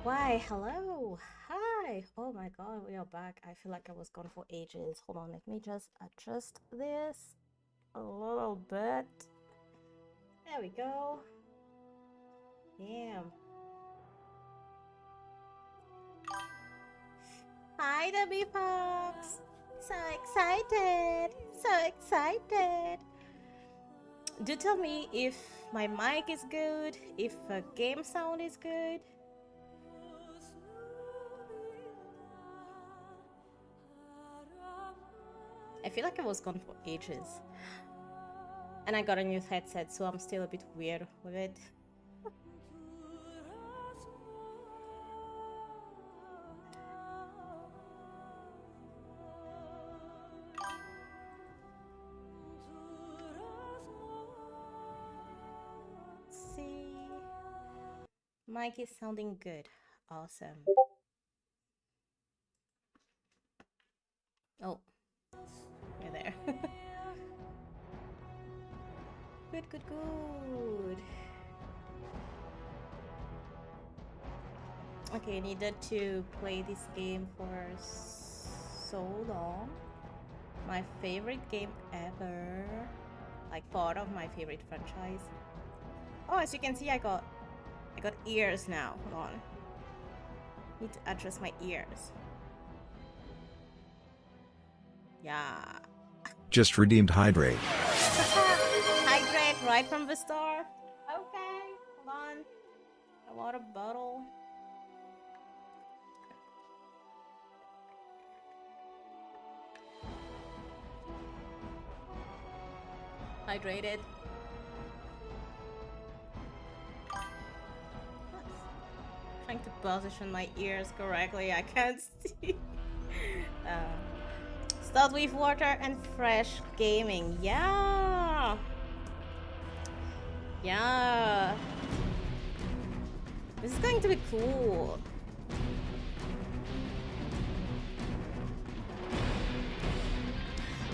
Why, hello. Hi. Oh my god, we are back. I feel like I was gone for ages. Hold on, let me just adjust this a little bit. There we go. Damn. Hi, Debbie Fox. So excited. So excited. Do tell me if my mic is good, if game sound is good. I feel like I was gone for ages. And I got a new headset, so I'm still a bit weird with it. Let's see. Mic is sounding good. Awesome. Oh, you're there. Good, good, good. Okay, needed to play this game for so long. My favorite game ever. Like part of my favorite franchise. Oh, as you can see, I got ears now. Hold on. Need to adjust my ears. Yeah. Just redeemed Hydrate. Hydrate right from the store. Okay, hold on. A water bottle. Hydrated. Trying to position my ears correctly. I can't see. Start with water and fresh gaming. Yeah. Yeah. This is going to be cool.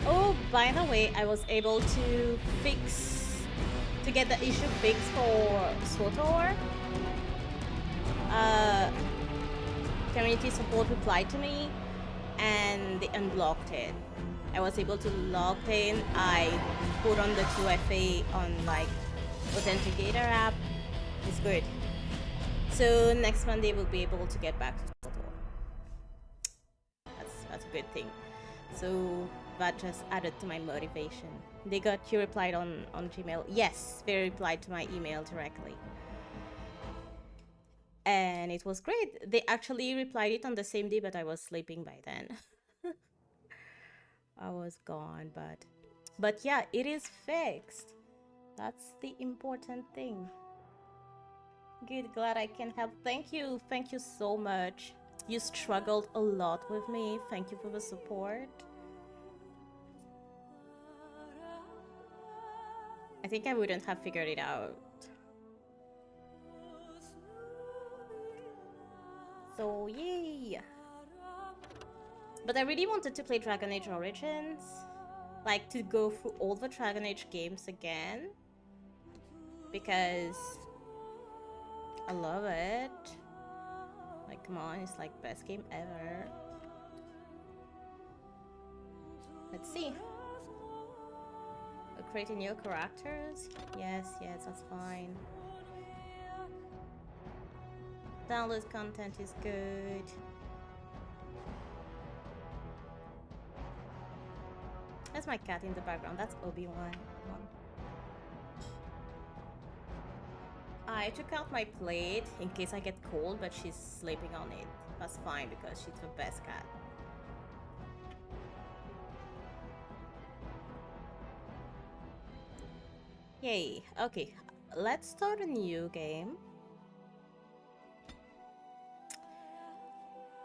Oh, by the way, I was able to get the issue fixed for SWTOR. Community support replied to me and they unblocked it. I was able to log in. I put on the 2FA on like Authenticator app. It's good. So next Monday we'll be able to get back to SWTOR. That's a good thing. So that just added to my motivation. They got you replied on Gmail. Yes, they replied to my email directly. And it was great. They actually replied it on the same day, but I was sleeping by then. I was gone, but yeah, it is fixed. That's the important thing. Good, glad I can help. Thank you so much. You struggled a lot with me. Thank you for the support. I think I wouldn't have figured it out. So yay! But I really wanted to play Dragon Age Origins. Like to go through all the Dragon Age games again. Because I love it. Like, come on, it's like best game ever. Let's see. We're creating new characters? Yes, that's fine. Download content is good. That's my cat in the background. That's Obi-Wan. I took out my plate in case I get cold, but she's sleeping on it. That's fine because she's the best cat. Yay. Okay, let's start a new game.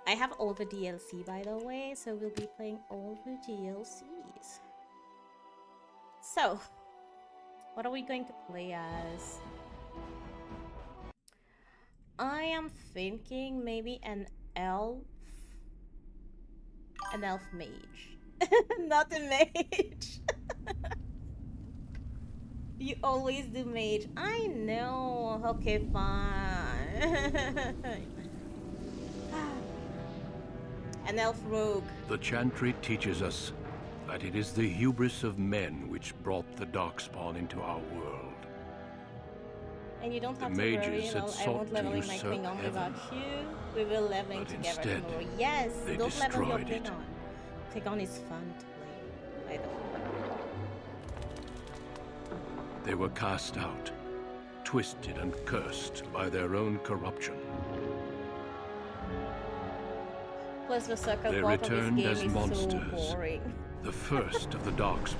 I have all the DLC, by the way, so we'll be playing all the DLCs. So, what are we going to play as? I am thinking maybe an elf mage. Not a mage. You always do mage. I know. Okay, fine. An elf rogue. The Chantry teaches us that it is the hubris of men which brought the Darkspawn into our world. And you don't The have to worry, mages had I sought won't to leveling my usurp Klingon heaven. without you. We will leveling But together instead, tomorrow. Yes, they don't level your destroyed it. Klingon. Klingon is fun to play. I don't. They were cast out, twisted and cursed by their own corruption. Plus the circle They part of this returned game as is monsters. so boring. The first of the Darkspawn.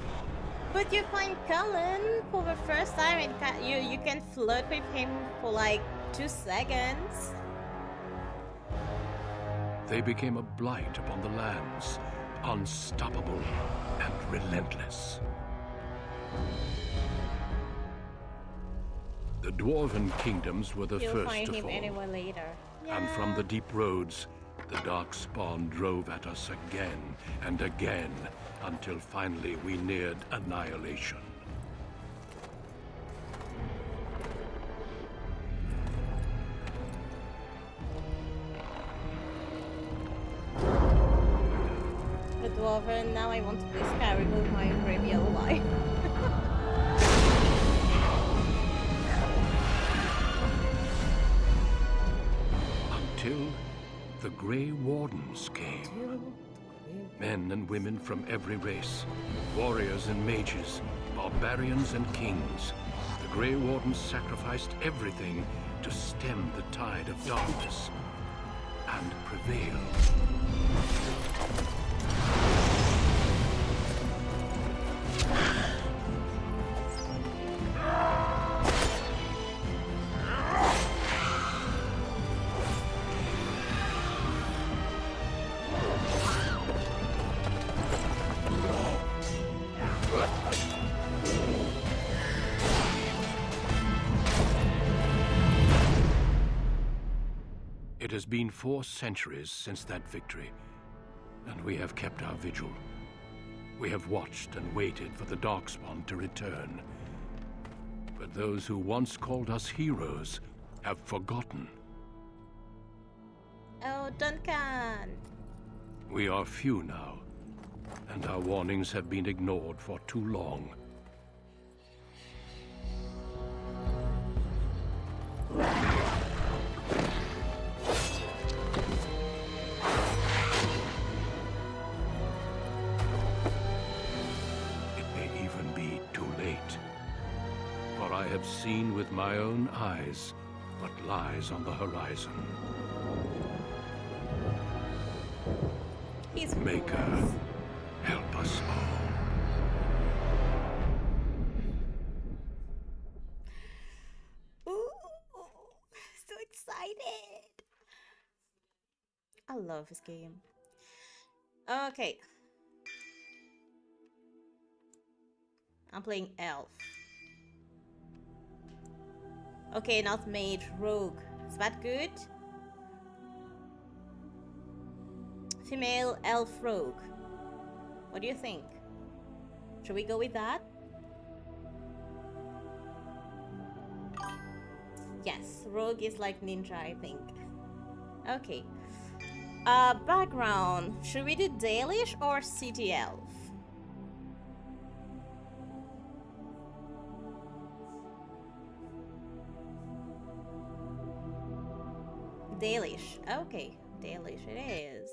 But you find Cullen for the first time and you can flirt with him for like 2 seconds. They became a blight upon the lands, unstoppable and relentless. The Dwarven kingdoms were the You'll first find to him fall. anywhere later. And from the deep roads, the Darkspawn drove at us again and again, until finally we neared annihilation. The Dwarven, now I want to play Skyrim with my real life. Until the Grey Wardens came. Men and women from every race, warriors and mages, barbarians and kings. The Grey Wardens sacrificed everything to stem the tide of darkness and prevail. It has been 4 centuries since that victory, and we have kept our vigil. We have watched and waited for the Darkspawn to return. But those who once called us heroes have forgotten. Oh, Duncan! We are few now, and our warnings have been ignored for too long. It may even be too late. For I have seen with my own eyes what lies on the horizon. He's Maker, fools. help us all. Ooh, so excited! I love this game. Okay. I'm playing Elf. Okay, not Mage, Rogue. Is that good? Female Elf Rogue. What do you think? Should we go with that? Yes, Rogue is like ninja, I think. Okay. Background. Should we do Dalish or City Elf? Dalish. Okay, Dalish it is.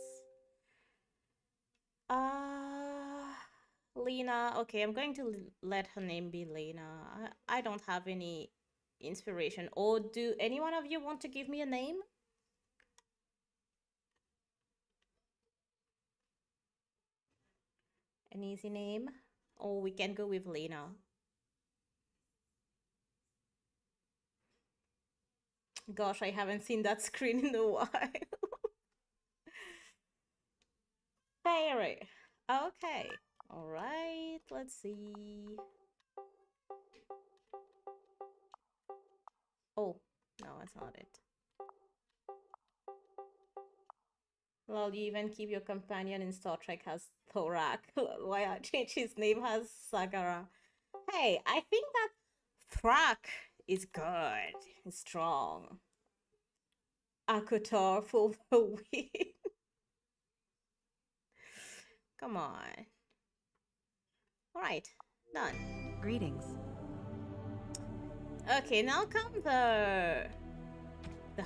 Lena. Okay, I'm going to let her name be Lena. I don't have any inspiration. Or do any one of you want to give me a name? An easy name? Or we can go with Lena. Gosh, I haven't seen that screen in a while. Fairy. Okay. Alright, let's see. Oh, no, that's not it. Well, you even keep your companion in Star Trek as Thorak. Why I change his name as Sagara? Hey, I think that Thrak is good. It's strong. Akotar for the win. Come on. Alright, done. Greetings. Okay, now come the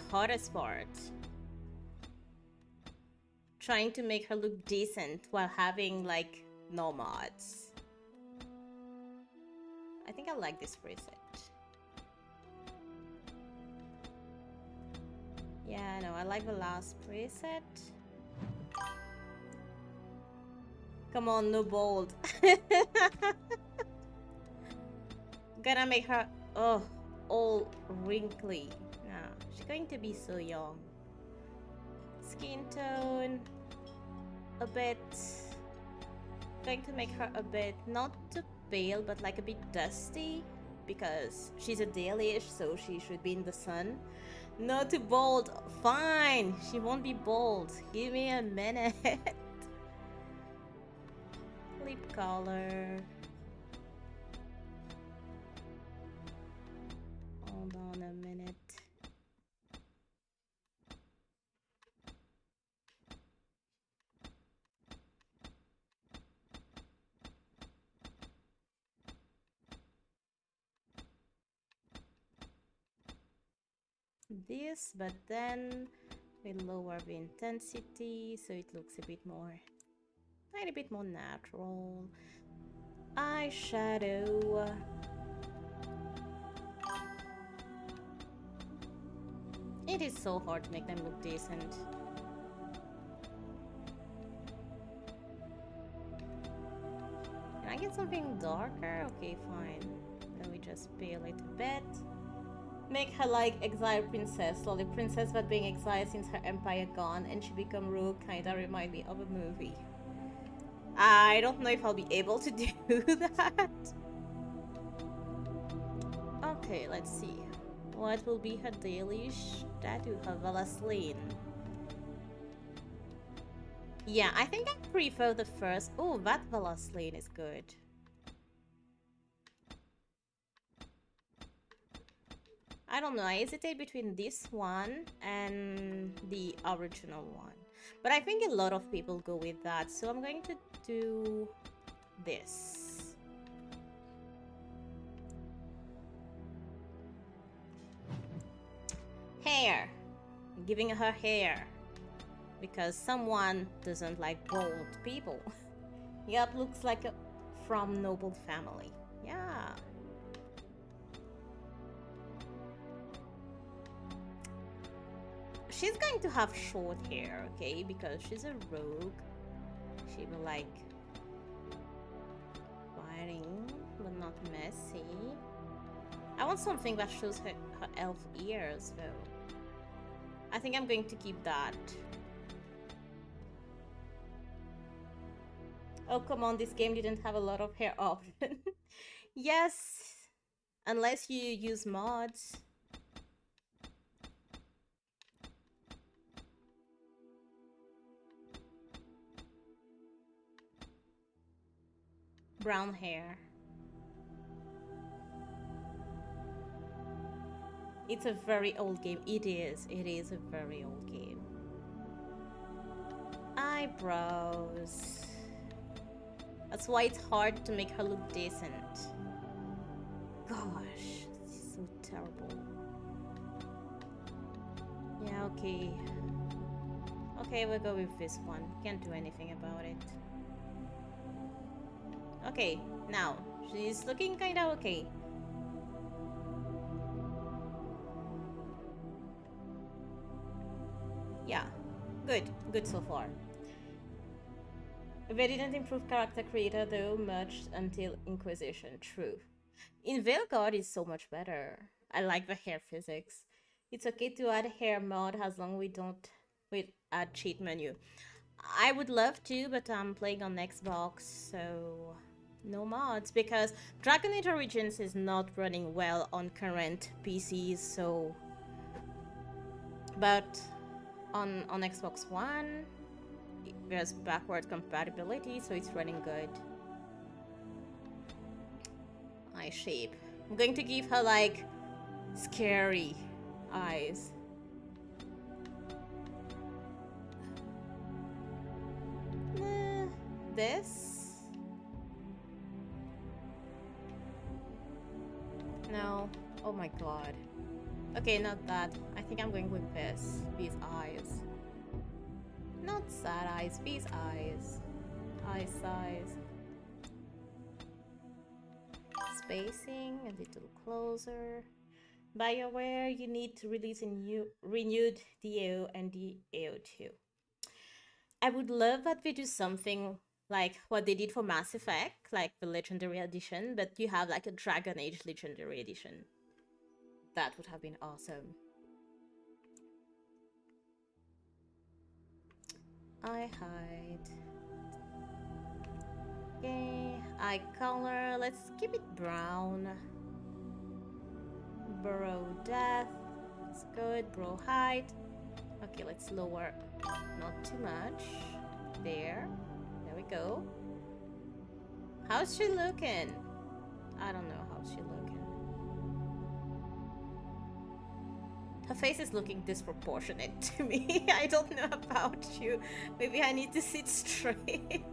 hardest part. Trying to make her look decent while having like no mods. I think I like this preset. Yeah, no, I like the last preset. Come on, no bold. Gonna make her, oh, all wrinkly. Nah, she's going to be so young. Skin tone, a bit. Going to make her a bit, not too pale, but like a bit dusty. Because she's a Dalish, so she should be in the sun. Not too bold. Fine, she won't be bold. Give me a minute. Lip color. Hold on a minute. This, but then we lower the intensity so it looks a bit more, tiny bit more natural. Eyeshadow. It is so hard to make them look decent. Can I get something darker? Okay, fine. Then we just pale it a bit. Make her like exiled princess, slowly princess but being exiled since her empire gone and she become rogue, kinda remind me of a movie. I don't know if I'll be able to do that. Okay, let's see. What will be her Dalish tattoo? Her Valasleen. Yeah, I think I prefer the first. Oh, that Valasleen is good. I don't know, I hesitate between this one and the original one. But I think a lot of people go with that, so I'm going to do this. Hair. I'm giving her hair. Because someone doesn't like bold people. Yup, looks like a from noble family. Yeah. She's going to have short hair, okay? Because she's a rogue. She will like fighting, but not messy. I want something that shows her elf ears, though. I think I'm going to keep that. Oh, come on, this game didn't have a lot of hair options. Yes, unless you use mods. Brown hair. It's a very old game. It is a very old game. Eyebrows. That's why it's hard to make her look decent. Gosh, this is so terrible. Yeah, okay. Okay, we'll go with this one. Can't do anything about it. Okay, now, she's looking kinda okay. Yeah, good so far. They didn't improve character creator though much until Inquisition, true. In Veilguard is so much better. I like the hair physics. It's okay to add hair mod as long as we don't add cheat menu. I would love to, but I'm playing on Xbox, so no mods, because Dragon Age Origins is not running well on current PCs, so... But on Xbox One, there's backward compatibility, so it's running good. Eye shape. I'm going to give her, like, scary eyes. This? No. Oh my god. Okay, not that. I think I'm going with this. These eyes. Not sad eyes, these eyes. Eye size. Spacing a little closer. BioWare, you need to release a new renewed DAO and DAO2. I would love that they do something like what they did for Mass Effect, like the Legendary Edition, but you have like a Dragon Age Legendary Edition. That would have been awesome. Eye height. Okay, eye color. Let's keep it brown. Brow depth. It's good. Brow height. Okay, let's lower. Not too much. There. There we go. How's she looking? I don't know how's she looking. Her face is looking disproportionate to me. I don't know about you. Maybe I need to sit straight.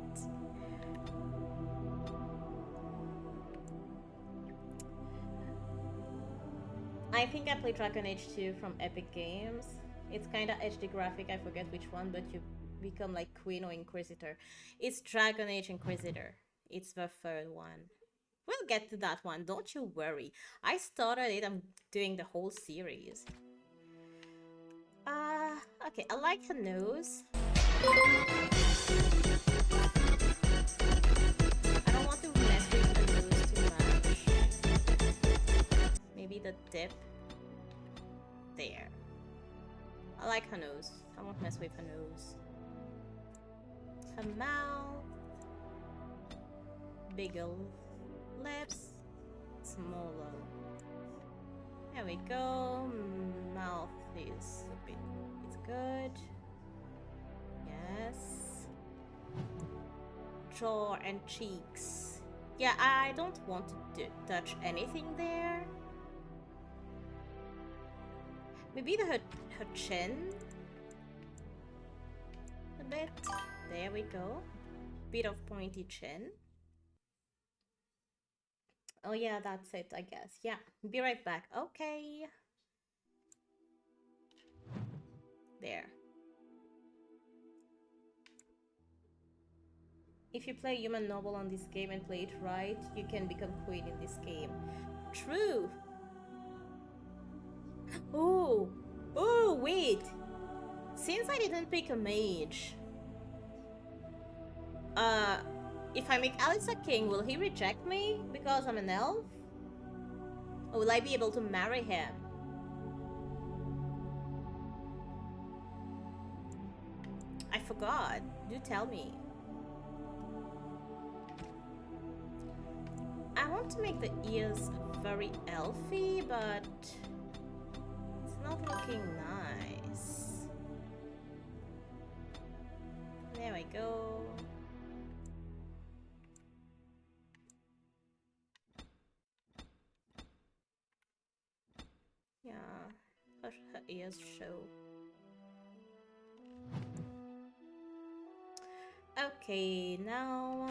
I think I played Dragon Age 2 from Epic Games. It's kinda HD graphic, I forget which one, but you become like Queen or Inquisitor. It's Dragon Age Inquisitor. It's the third one. We'll get to that one, don't you worry. I started it, I'm doing the whole series. Okay, I like her nose. I don't want to mess with her nose too much. Maybe the tip. There. I like her nose. I won't mess with her nose. Her mouth. Bigger lips. Smaller. There we go. Mouth is a bit. It's good. Yes. Jaw and cheeks. Yeah, I don't want to touch anything there. Maybe her chin. A bit. There we go. Bit of pointy chin. Oh yeah, that's it, I guess. Yeah, be right back. Okay. There. If you play Human Noble on this game and play it right, you can become queen in this game. True! Oh! Oh, wait! Since I didn't pick a mage... if I make Alice a king, will he reject me because I'm an elf? Or will I be able to marry him? I forgot. Do tell me. I want to make the ears very elfy, but it's not looking nice. There we go. Yeah, her ears show. Okay, now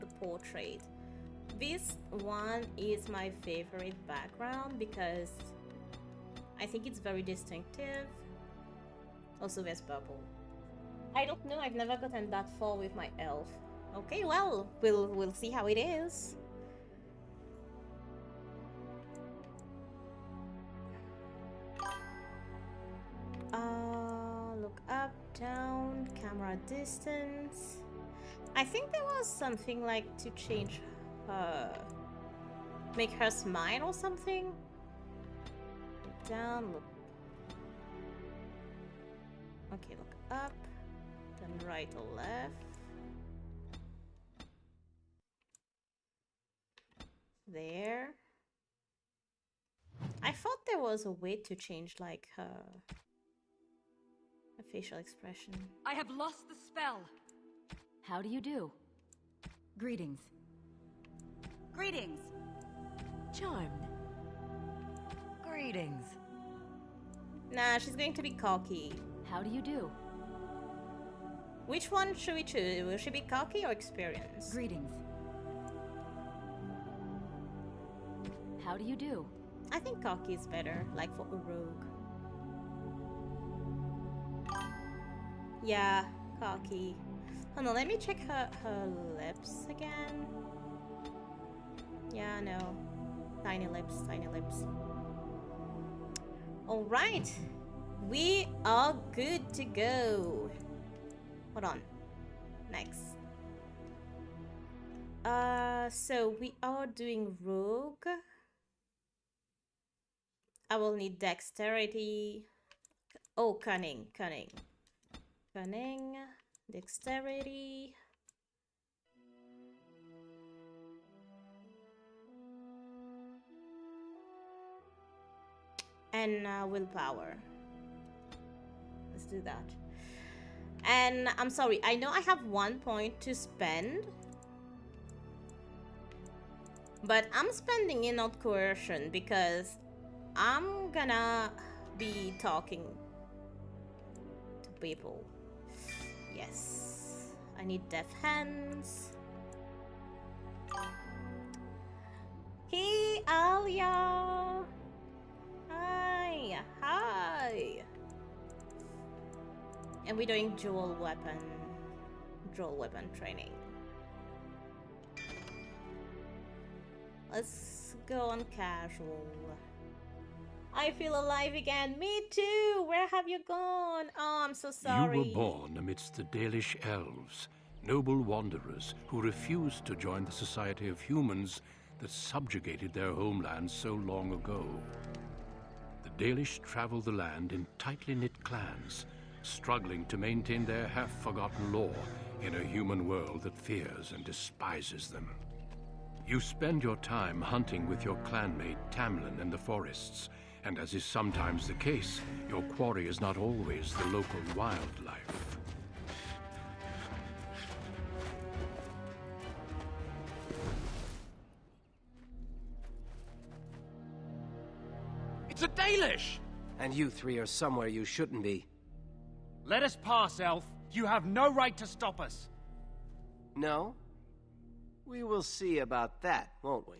the portrait. This one is my favorite background because I think it's very distinctive. Also, there's purple. I don't know, I've never gotten that far with my elf. Okay, well, we'll see how it is. Look up, down, camera distance. I think there was something like to change her, make her smile or something. Look down, look. Okay, look up, then right or left. There. I thought there was a way to change like her facial expression. I have lost the spell. How do you do? Greetings. Greetings. Charmed. Greetings. Nah, she's going to be cocky. How do you do? Which one should we choose? Will she be cocky or experienced? Greetings. How do you do? I think cocky is better, like for a rogue. Yeah, cocky. Hold on, let me check her lips again. Yeah, no. Tiny lips, tiny lips. Alright. We are good to go. Hold on. Next. So we are doing rogue. I will need dexterity. Oh, cunning, cunning. Cunning, dexterity. And willpower. Let's do that. And I'm sorry, I know I have 1 point to spend. But I'm spending it on coercion because I'm gonna be talking to people. Yes. I need deaf hands. Hey, Alia! Hi! Hi! And we're doing dual weapon training. Let's go on casual. I feel alive again. Me too. Where have you gone? Oh, I'm so sorry. You were born amidst the Dalish elves, noble wanderers who refused to join the society of humans that subjugated their homeland so long ago. The Dalish travel the land in tightly knit clans, struggling to maintain their half-forgotten lore in a human world that fears and despises them. You spend your time hunting with your clanmate Tamlin in the forests, and as is sometimes the case, your quarry is not always the local wildlife. It's a Dalish! And you three are somewhere you shouldn't be. Let us pass, Elf. You have no right to stop us. No? We will see about that, won't we?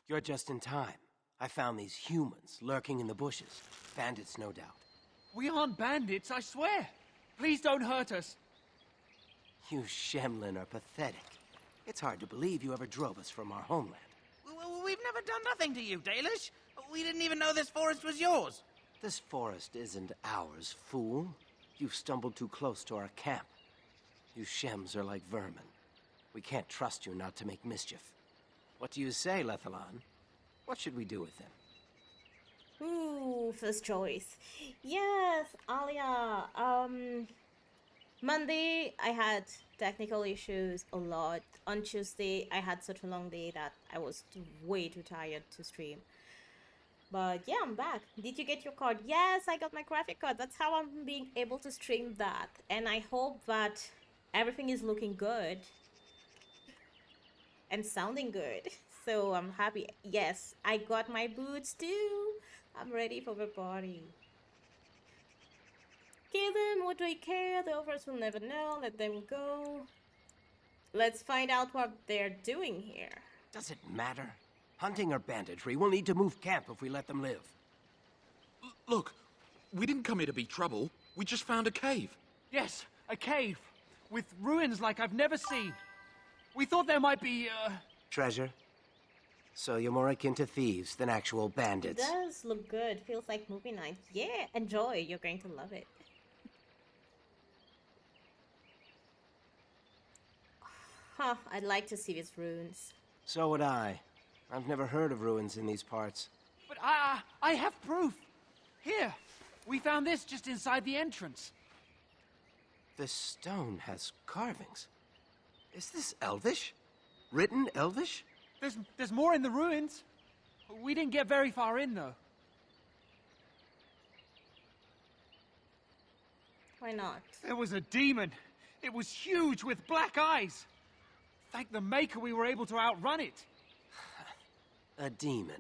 You're just in time. I found these humans lurking in the bushes. Bandits, no doubt. We aren't bandits, I swear. Please don't hurt us. You Shemlin are pathetic. It's hard to believe you ever drove us from our homeland. We've never done nothing to you, Dalish. We didn't even know this forest was yours. This forest isn't ours, fool. You've stumbled too close to our camp. You Shems are like vermin. We can't trust you not to make mischief. What do you say, Lethalon? What should we do with them? Ooh, first choice. Yes, Alia. Monday, I had technical issues a lot. On Tuesday, I had such a long day that I was way too tired to stream. But yeah, I'm back. Did you get your card? Yes, I got my graphic card. That's how I'm being able to stream that. And I hope that everything is looking good and sounding good. So I'm happy. Yes, I got my boots too. I'm ready for the party. Kill them, what do I care? The others will never know. Let them go. Let's find out what they're doing here. Does it matter? Hunting or banditry, we'll need to move camp if we let them live. Look, we didn't come here to be trouble. We just found a cave. Yes, a cave. With ruins like I've never seen. We thought there might be, Treasure? So you're more akin to thieves than actual It bandits. does look good. Feels like movie night. Yeah, enjoy. You're going to love it. Huh, I'd like to see these ruins. So would I. I've never heard of ruins in these parts. But I have proof. Here, we found this just inside the entrance. This stone has carvings. Is this Elvish? Written Elvish? There's more in the ruins. We didn't get very far in, though. Why not? There was a demon. It was huge with black eyes. Thank the Maker we were able to outrun it. A demon.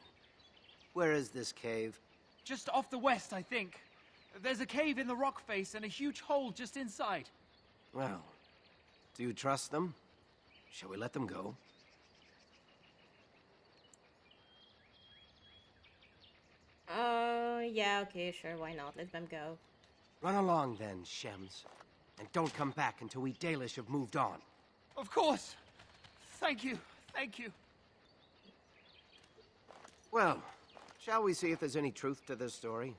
Where is this cave? Just off the west, I think. There's a cave in the rock face and a huge hole just inside. Well, do you trust them? Shall we let them go? Yeah, okay, sure, why not? Let them go. Run along then, Shems. And don't come back until we Dalish have moved on. Of course! Thank you, thank you. Well, shall we see if there's any truth to this story?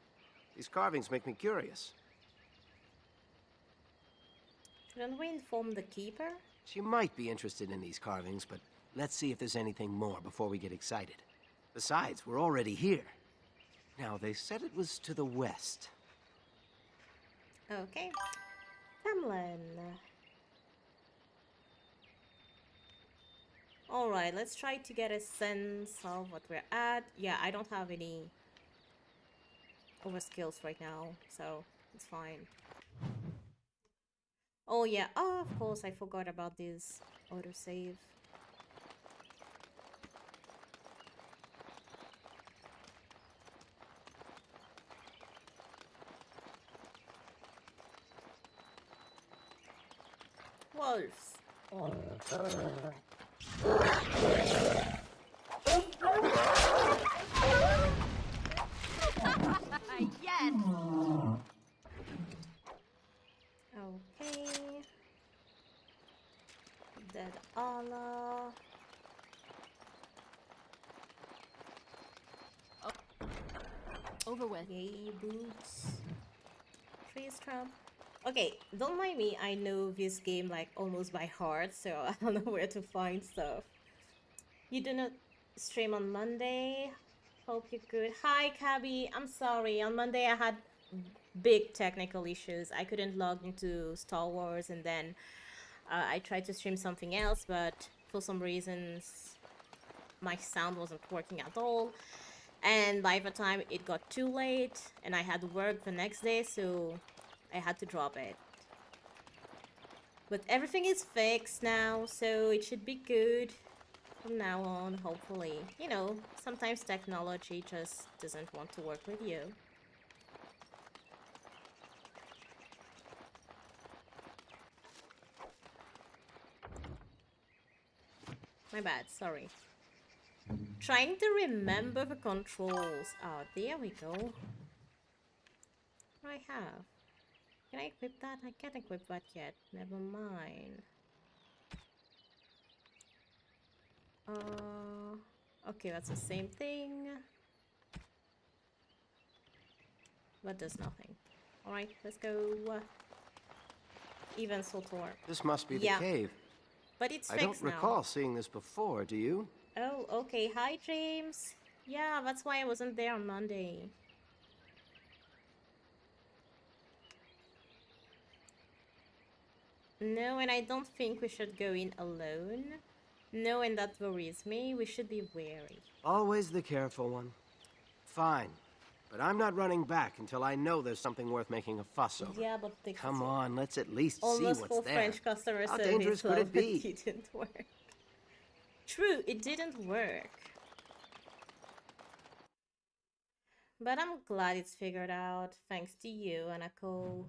These carvings make me curious. Shouldn't we inform the keeper? She might be interested in these carvings, but let's see if there's anything more before we get excited. Besides, we're already here. Now, they said it was to the west. Okay. Tamlin. Alright, let's try to get a sense of what we're at. Yeah, I don't have any overskills right now, so it's fine. Oh yeah, oh of course I forgot about this autosave. Wolves. Yes! Okay. Dead Allah. Over with. Yay, boots. Freeze trap. Okay, don't mind me, I know this game like almost by heart, so I don't know where to find stuff. You do not stream on Monday? Hope you're good. Hi, Cabby. I'm sorry. On Monday I had big technical issues. I couldn't log into Star Wars, and then I tried to stream something else, but for some reasons my sound wasn't working at all. And by the time it got too late, and I had work the next day, so I had to drop it. But everything is fixed now, so it should be good from now on, hopefully. You know, sometimes technology just doesn't want to work with you. My bad, sorry. Trying to remember the controls. Oh, there we go. What do I have? Can I equip that? I can't equip that yet. Never mind. Okay, that's the same thing. But does nothing. Alright, let's go. Even Sotor. This must be the cave. But it's I fixed don't recall seeing this before, do you? Oh, okay. Hi, James. Yeah, that's why I wasn't there on Monday. No, and I don't think we should go in alone. No, and that worries me. We should be wary. Always the careful one. Fine. But I'm not running back until I know there's something worth making a fuss over. Yeah, but the Come on, let's at least see almost what's full there. French customer How service. dangerous could it be? It didn't work. True, it didn't work. But I'm glad it's figured out, thanks to you, Anako.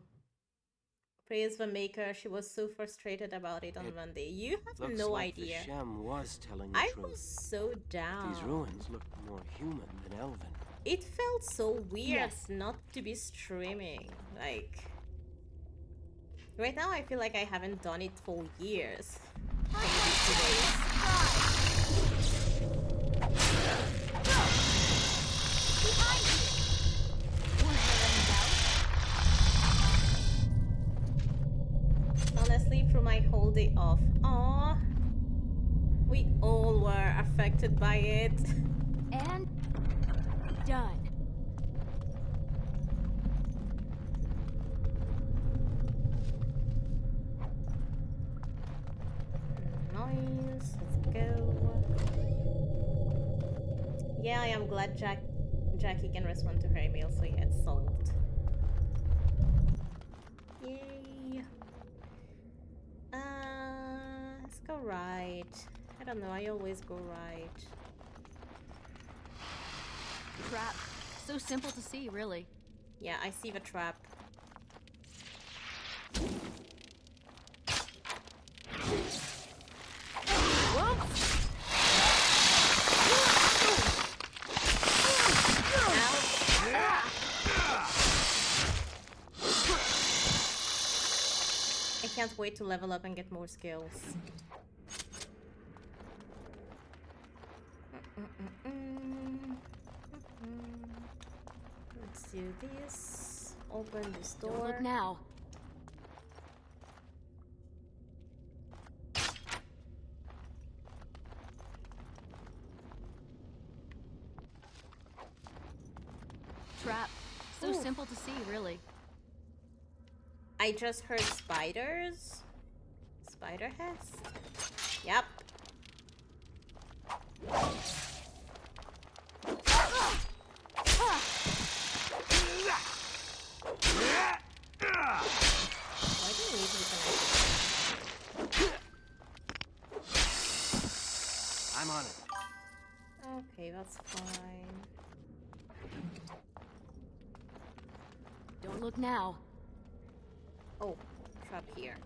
Praise the maker, she was so frustrated about it on Monday. You have Looks no like idea. The Shem was telling the I truth. was so down. These ruins look more human than elven. It felt so weird Yes. not to be streaming. Like, right now I feel like I haven't done it for years. Maybe 2 days. Honestly, through my whole day off, aww, we all were affected by it. And done. Nice, let's go. Yeah, I am glad Jackie can respond to her email, so yeah, it's solved. Yay. Let's go right. I don't know, I always go right. Crap. So simple to see, really. Yeah, I see the trap. I can't wait to level up and get more skills. Let's do this. Open this door. Don't look now. Trap. So Ooh. simple to see, really. I just heard spiders. Spider Hest? Yep. Why do you need to be connected? I'm on it. Okay, that's fine. Don't look now. Oh, trap here.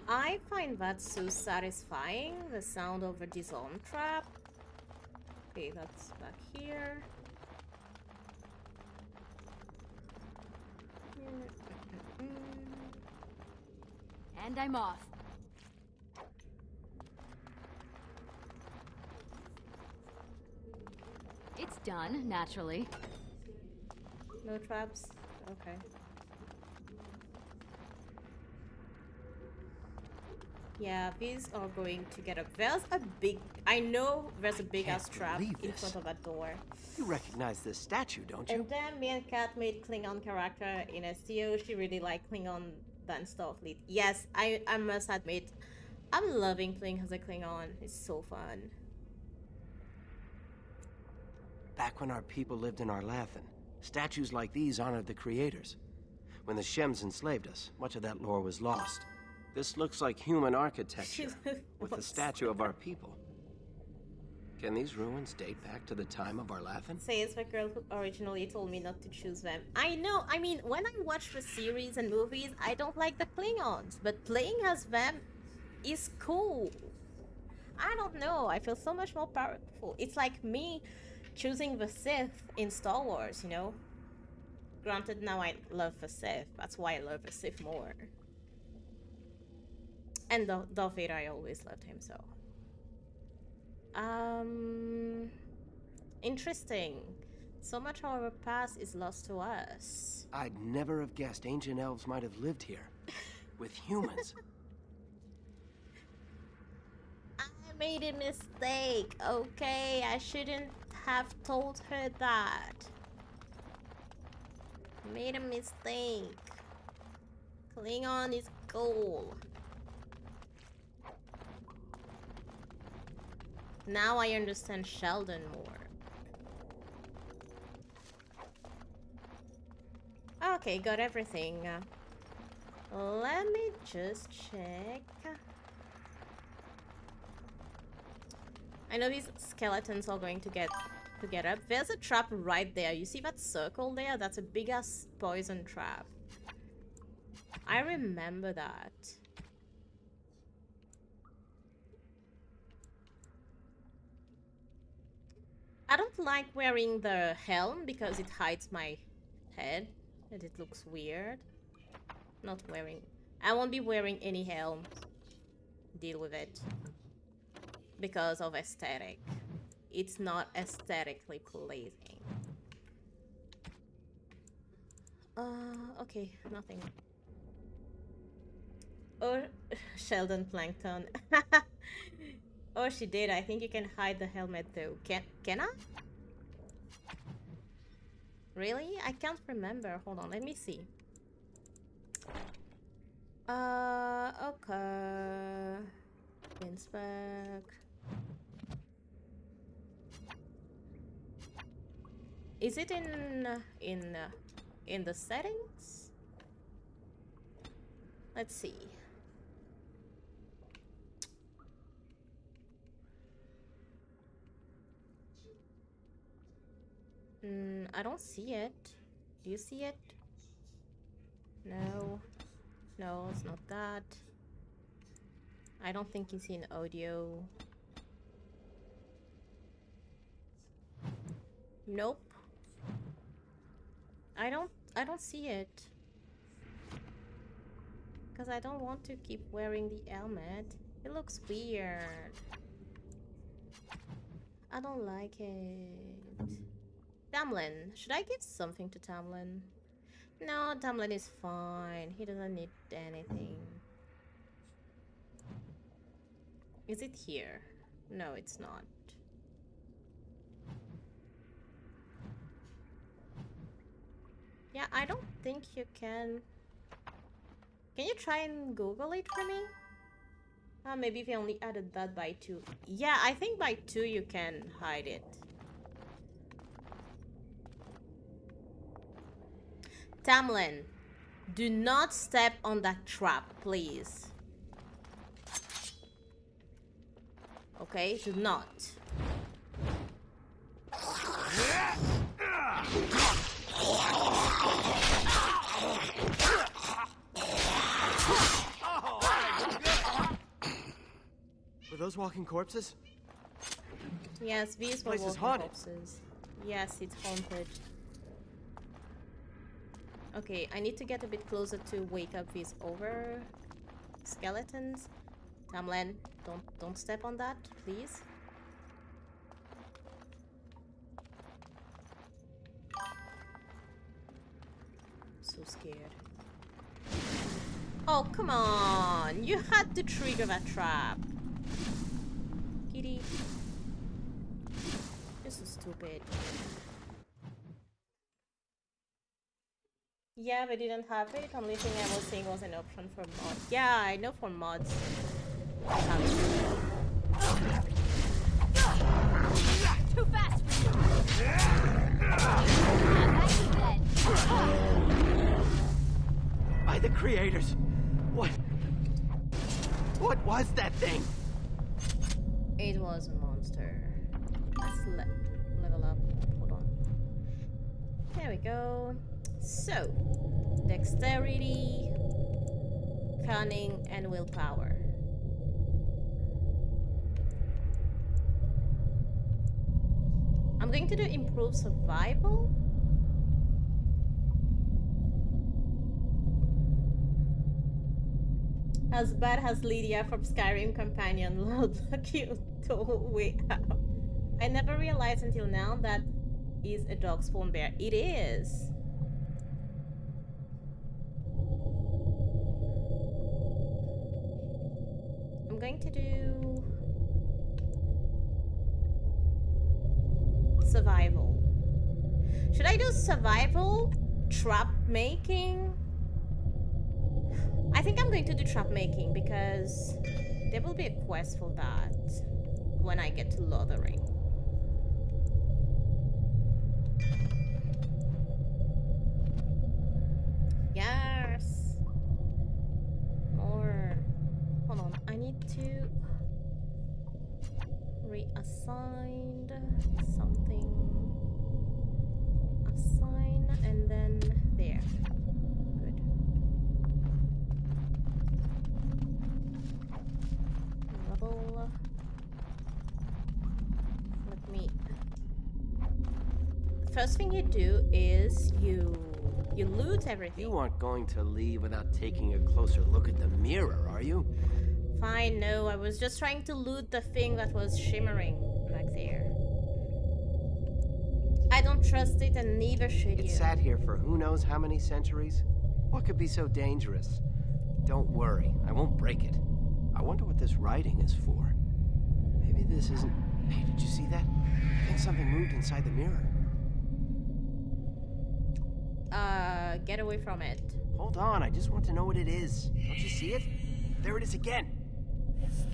I find that so satisfying, the sound of a disarm trap. Okay, that's back here. And I'm off. It's done, naturally. No traps? Okay. Yeah, these are going to get up. There's a big... I know there's a big ass trap believe in this. front of that door. You recognize this statue, don't you? And then me and Kat made Klingon character in SEO. She really liked Klingon than Starfleet. Yes, I must admit, I'm loving playing as a Klingon. It's so fun. Back when our people lived in Arlathan, statues like these honored the creators. When the Shems enslaved us, much of that lore was lost. This looks like human architecture, with the statue of our people. Can these ruins date back to the time of Arlathan? Says the girl who originally told me not to choose them. I know, I mean, when I watch the series and movies, I don't like the Klingons, but playing as them is cool. I don't know, I feel so much more powerful. It's like me choosing the Sith in Star Wars, you know? Granted, now I love the Sith, that's why I love the Sith more. And Darth Vader, I always loved him, so... Interesting. So much of our past is lost to us. I'd never have guessed ancient elves might have lived here. With humans. I made a mistake, okay? I shouldn't have told her that. Made a mistake. Klingon is cool. Now I understand Sheldon more. Okay, got everything. Let me just check. I know these skeletons are going to get up. There's a trap right there. You see that circle there? That's a big ass poison trap. I remember that. I don't like wearing the helm because it hides my head and it looks weird. Not wearing... I won't be wearing any helm. Deal with it. Because of aesthetic. It's not aesthetically pleasing. Okay, nothing. Or Sheldon Plankton. Oh, she did. I think you can hide the helmet though. Can I? Really? I can't remember. Hold on, let me see. Okay. Inspect. Is it in the settings? Let's see. I don't see it. Do you see it? No. No, it's not that. I don't think it's in audio. Nope. I don't see it. Because I don't want to keep wearing the helmet. It looks weird. I don't like it. Tamlin. Should I give something to Tamlin? No, Tamlin is fine. He doesn't need anything. Is it here? No, it's not. Yeah, I don't think you can... Can you try and Google it for me? Maybe if you only added that by 2. Yeah, I think by 2 you can hide it. Tamlin, do not step on that trap, please. Okay, do not. Were those walking corpses? Yes, these were Place is walking haunted. corpses. Yes, it's haunted. Okay, I need to get a bit closer to wake up these over skeletons. Tamlin, don't step on that, please. So scared. Oh, come on! You had to trigger that trap. Kitty. You're so stupid. Yeah, they didn't have it. Only thing I was saying was an option for mods. Yeah, I know for mods. Too fast for you. That's then. By the creators. What was that thing? It was a monster. Let's level up. Hold on. There we go. So, dexterity, cunning, and willpower. I'm going to do improve survival. As bad as Lydia from Skyrim Companion. Lol, cute. Way out. I never realized until now that is a dog spawn bear. It is. I'm going to do survival. Should I do survival? Trap making? I think I'm going to do trap making because there will be a quest for that when I get to Lothering. Yes. More. Hold on. I need to reassign something. Assign and then there. Good. Level. Let me. First thing you do is you loot everything. You aren't going to leave without taking a closer look at the mirror, are you? Fine, no, I was just trying to loot the thing that was shimmering back there. I don't trust it and neither should you. It sat here for who knows how many centuries? What could be so dangerous? Don't worry, I won't break it. I wonder what this writing is for. Maybe this isn't... Hey, did you see that? I think something moved inside the mirror. Get away from it. Hold on, I just want to know what it is. Don't you see it? There it is again.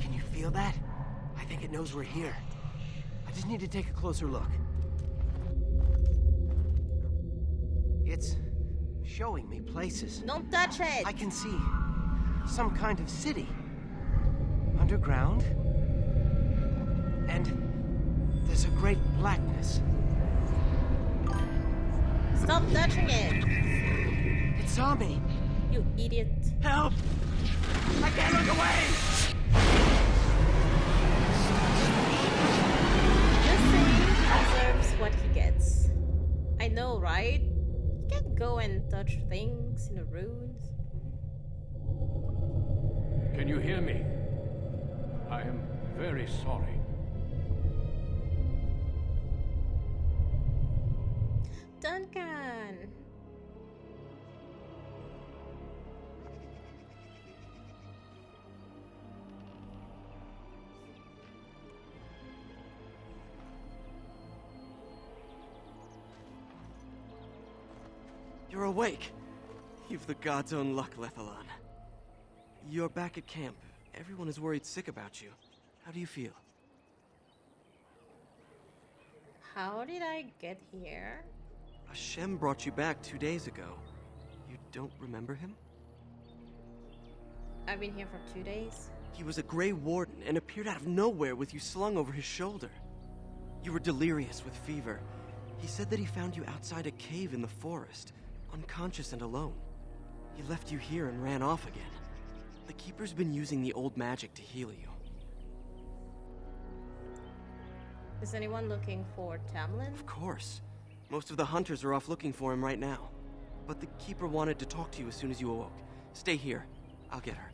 Can you feel that? I think it knows we're here. I just need to take a closer look. It's showing me places. Don't touch it! I can see some kind of city. Underground. And there's a great blackness. Stop touching it! It saw me! You idiot. Help! I can't look away! This thing deserves what he gets. I know, right? You can't go and touch things in the ruins. Can you hear me? I am very sorry. Duncan! You're awake. You've the god's own luck, Lethalon. You're back at camp. Everyone is worried sick about you. How do you feel? How did I get here? Hashem brought you back 2 days ago. You don't remember him? I've been here for 2 days. He was a Grey Warden and appeared out of nowhere with you slung over his shoulder. You were delirious with fever. He said that he found you outside a cave in the forest, unconscious and alone. He left you here and ran off again. The Keeper's been using the old magic to heal you. Is anyone looking for Tamlin? Of course. Most of the hunters are off looking for him right now. But the Keeper wanted to talk to you as soon as you awoke. Stay here. I'll get her.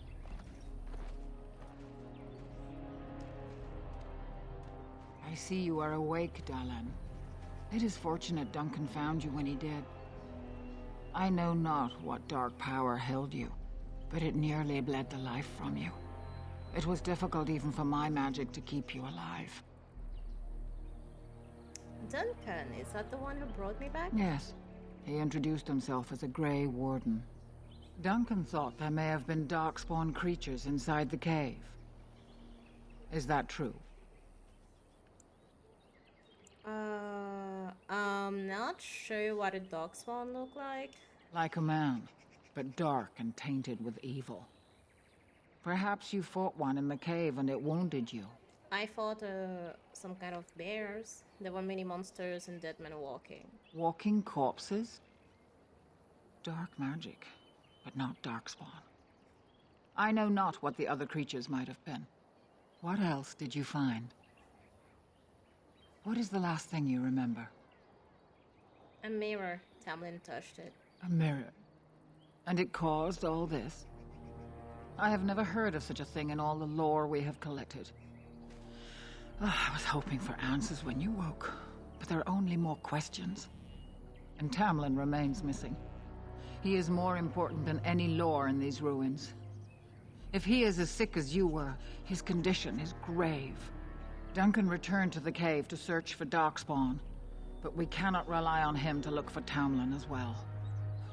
I see you are awake, Dallin. It is fortunate Duncan found you when he did. I know not what dark power held you, but it nearly bled the life from you. It was difficult even for my magic to keep you alive. Duncan, is that the one who brought me back? Yes. He introduced himself as a Grey Warden. Duncan thought there may have been darkspawn creatures inside the cave. Is that true? I'm not sure what a darkspawn look like. Like a man, but dark and tainted with evil. Perhaps you fought one in the cave and it wounded you. I fought some kind of bears. There were many monsters and dead men walking. Walking corpses? Dark magic, but not darkspawn. I know not what the other creatures might have been. What else did you find? What is the last thing you remember? A mirror. Tamlin touched it. A mirror. And it caused all this? I have never heard of such a thing in all the lore we have collected. I was hoping for answers when you woke, but there are only more questions. And Tamlin remains missing. He is more important than any lore in these ruins. If he is as sick as you were, his condition is grave. Duncan returned to the cave to search for Darkspawn, but we cannot rely on him to look for Tamlin as well.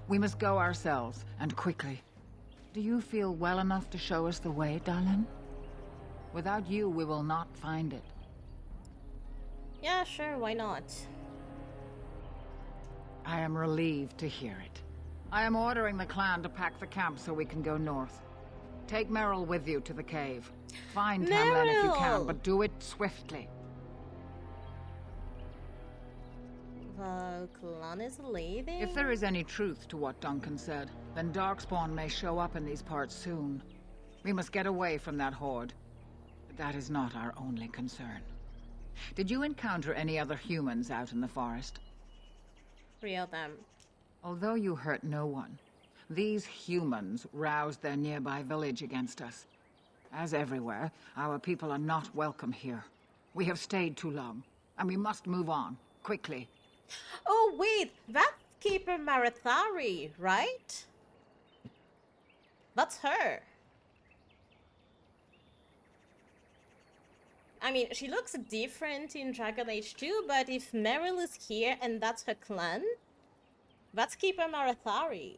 We must go ourselves, and quickly. Do you feel well enough to show us the way, Dallin? Without you, we will not find it. Yeah, sure, why not? I am relieved to hear it. I am ordering the clan to pack the camp so we can go north. Take Merrill with you to the cave. Find Tamlin if you can, but do it swiftly. The clan is leaving? If there is any truth to what Duncan said, then Darkspawn may show up in these parts soon. We must get away from that horde. But that is not our only concern. Did you encounter any other humans out in the forest? 3 of them. Although you hurt no one, these humans roused their nearby village against us. As everywhere, our people are not welcome here. We have stayed too long, and we must move on, quickly. Oh wait, that's Keeper Marathari, right? That's her. I mean, she looks different in Dragon Age 2, but if Merrill is here and that's her clan, that's Keeper Marathari.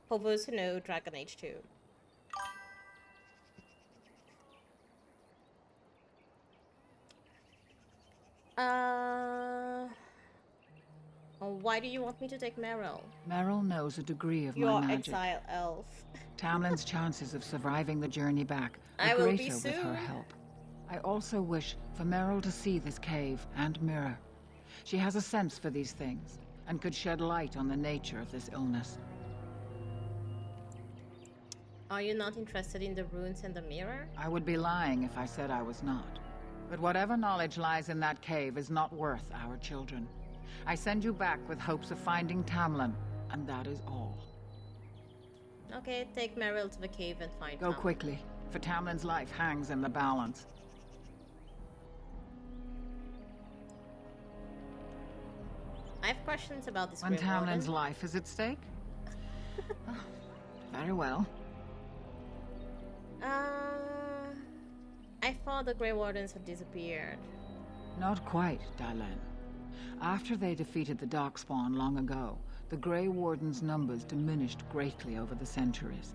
For those who know Dragon Age 2. Why do you want me to take Merrill? Merrill knows a degree of Your my magic. exile elf. Tamlin's chances of surviving the journey back I are will be greater with her soon. help. I also wish for Merrill to see this cave and mirror. She has a sense for these things, and could shed light on the nature of this illness. Are you not interested in the runes and the mirror? I would be lying if I said I was not. But whatever knowledge lies in that cave is not worth our children. I send you back with hopes of finding Tamlin, and that is all. Okay, take Meryl to the cave and find Go Tamlin. quickly, for Tamlin's life hangs in the balance. I have questions about this When Grey Tamlin's Warden. life is at stake? Oh, very well. I thought the Grey Wardens had disappeared. Not quite, Dylan. After they defeated the Darkspawn long ago, the Grey Warden's numbers diminished greatly over the centuries.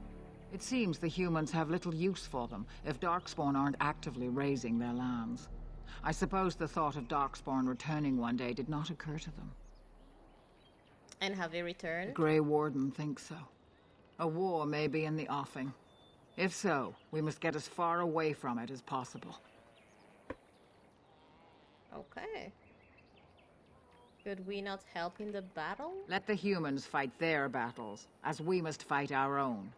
It seems the humans have little use for them if Darkspawn aren't actively raising their lands. I suppose the thought of Darkspawn returning one day did not occur to them. And have they The returned? Grey Warden thinks so. A war may be in the offing. If so, we must get as far away from it as possible. Okay. Could we not help in the battle? Let the humans fight their battles, as we must fight our own.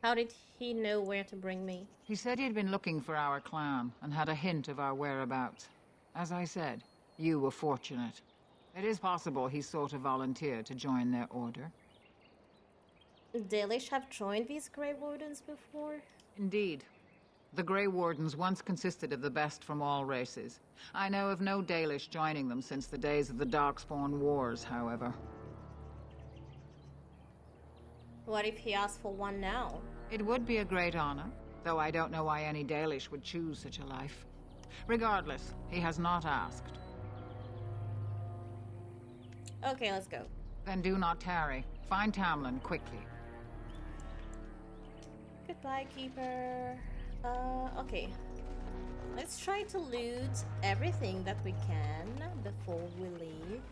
How did he know where to bring me? He said he'd been looking for our clan, and had a hint of our whereabouts. As I said, you were fortunate. It is possible he sought a volunteer to join their order. Dalish have joined these Grey Wardens before? Indeed. The Grey Wardens once consisted of the best from all races. I know of no Dalish joining them since the days of the Darkspawn Wars, however. What if he asked for one now? It would be a great honor, though I don't know why any Dalish would choose such a life. Regardless, he has not asked. Okay, let's go. Then do not tarry. Find Tamlin quickly. Goodbye, Keeper. Okay. Let's try to loot everything that we can before we leave.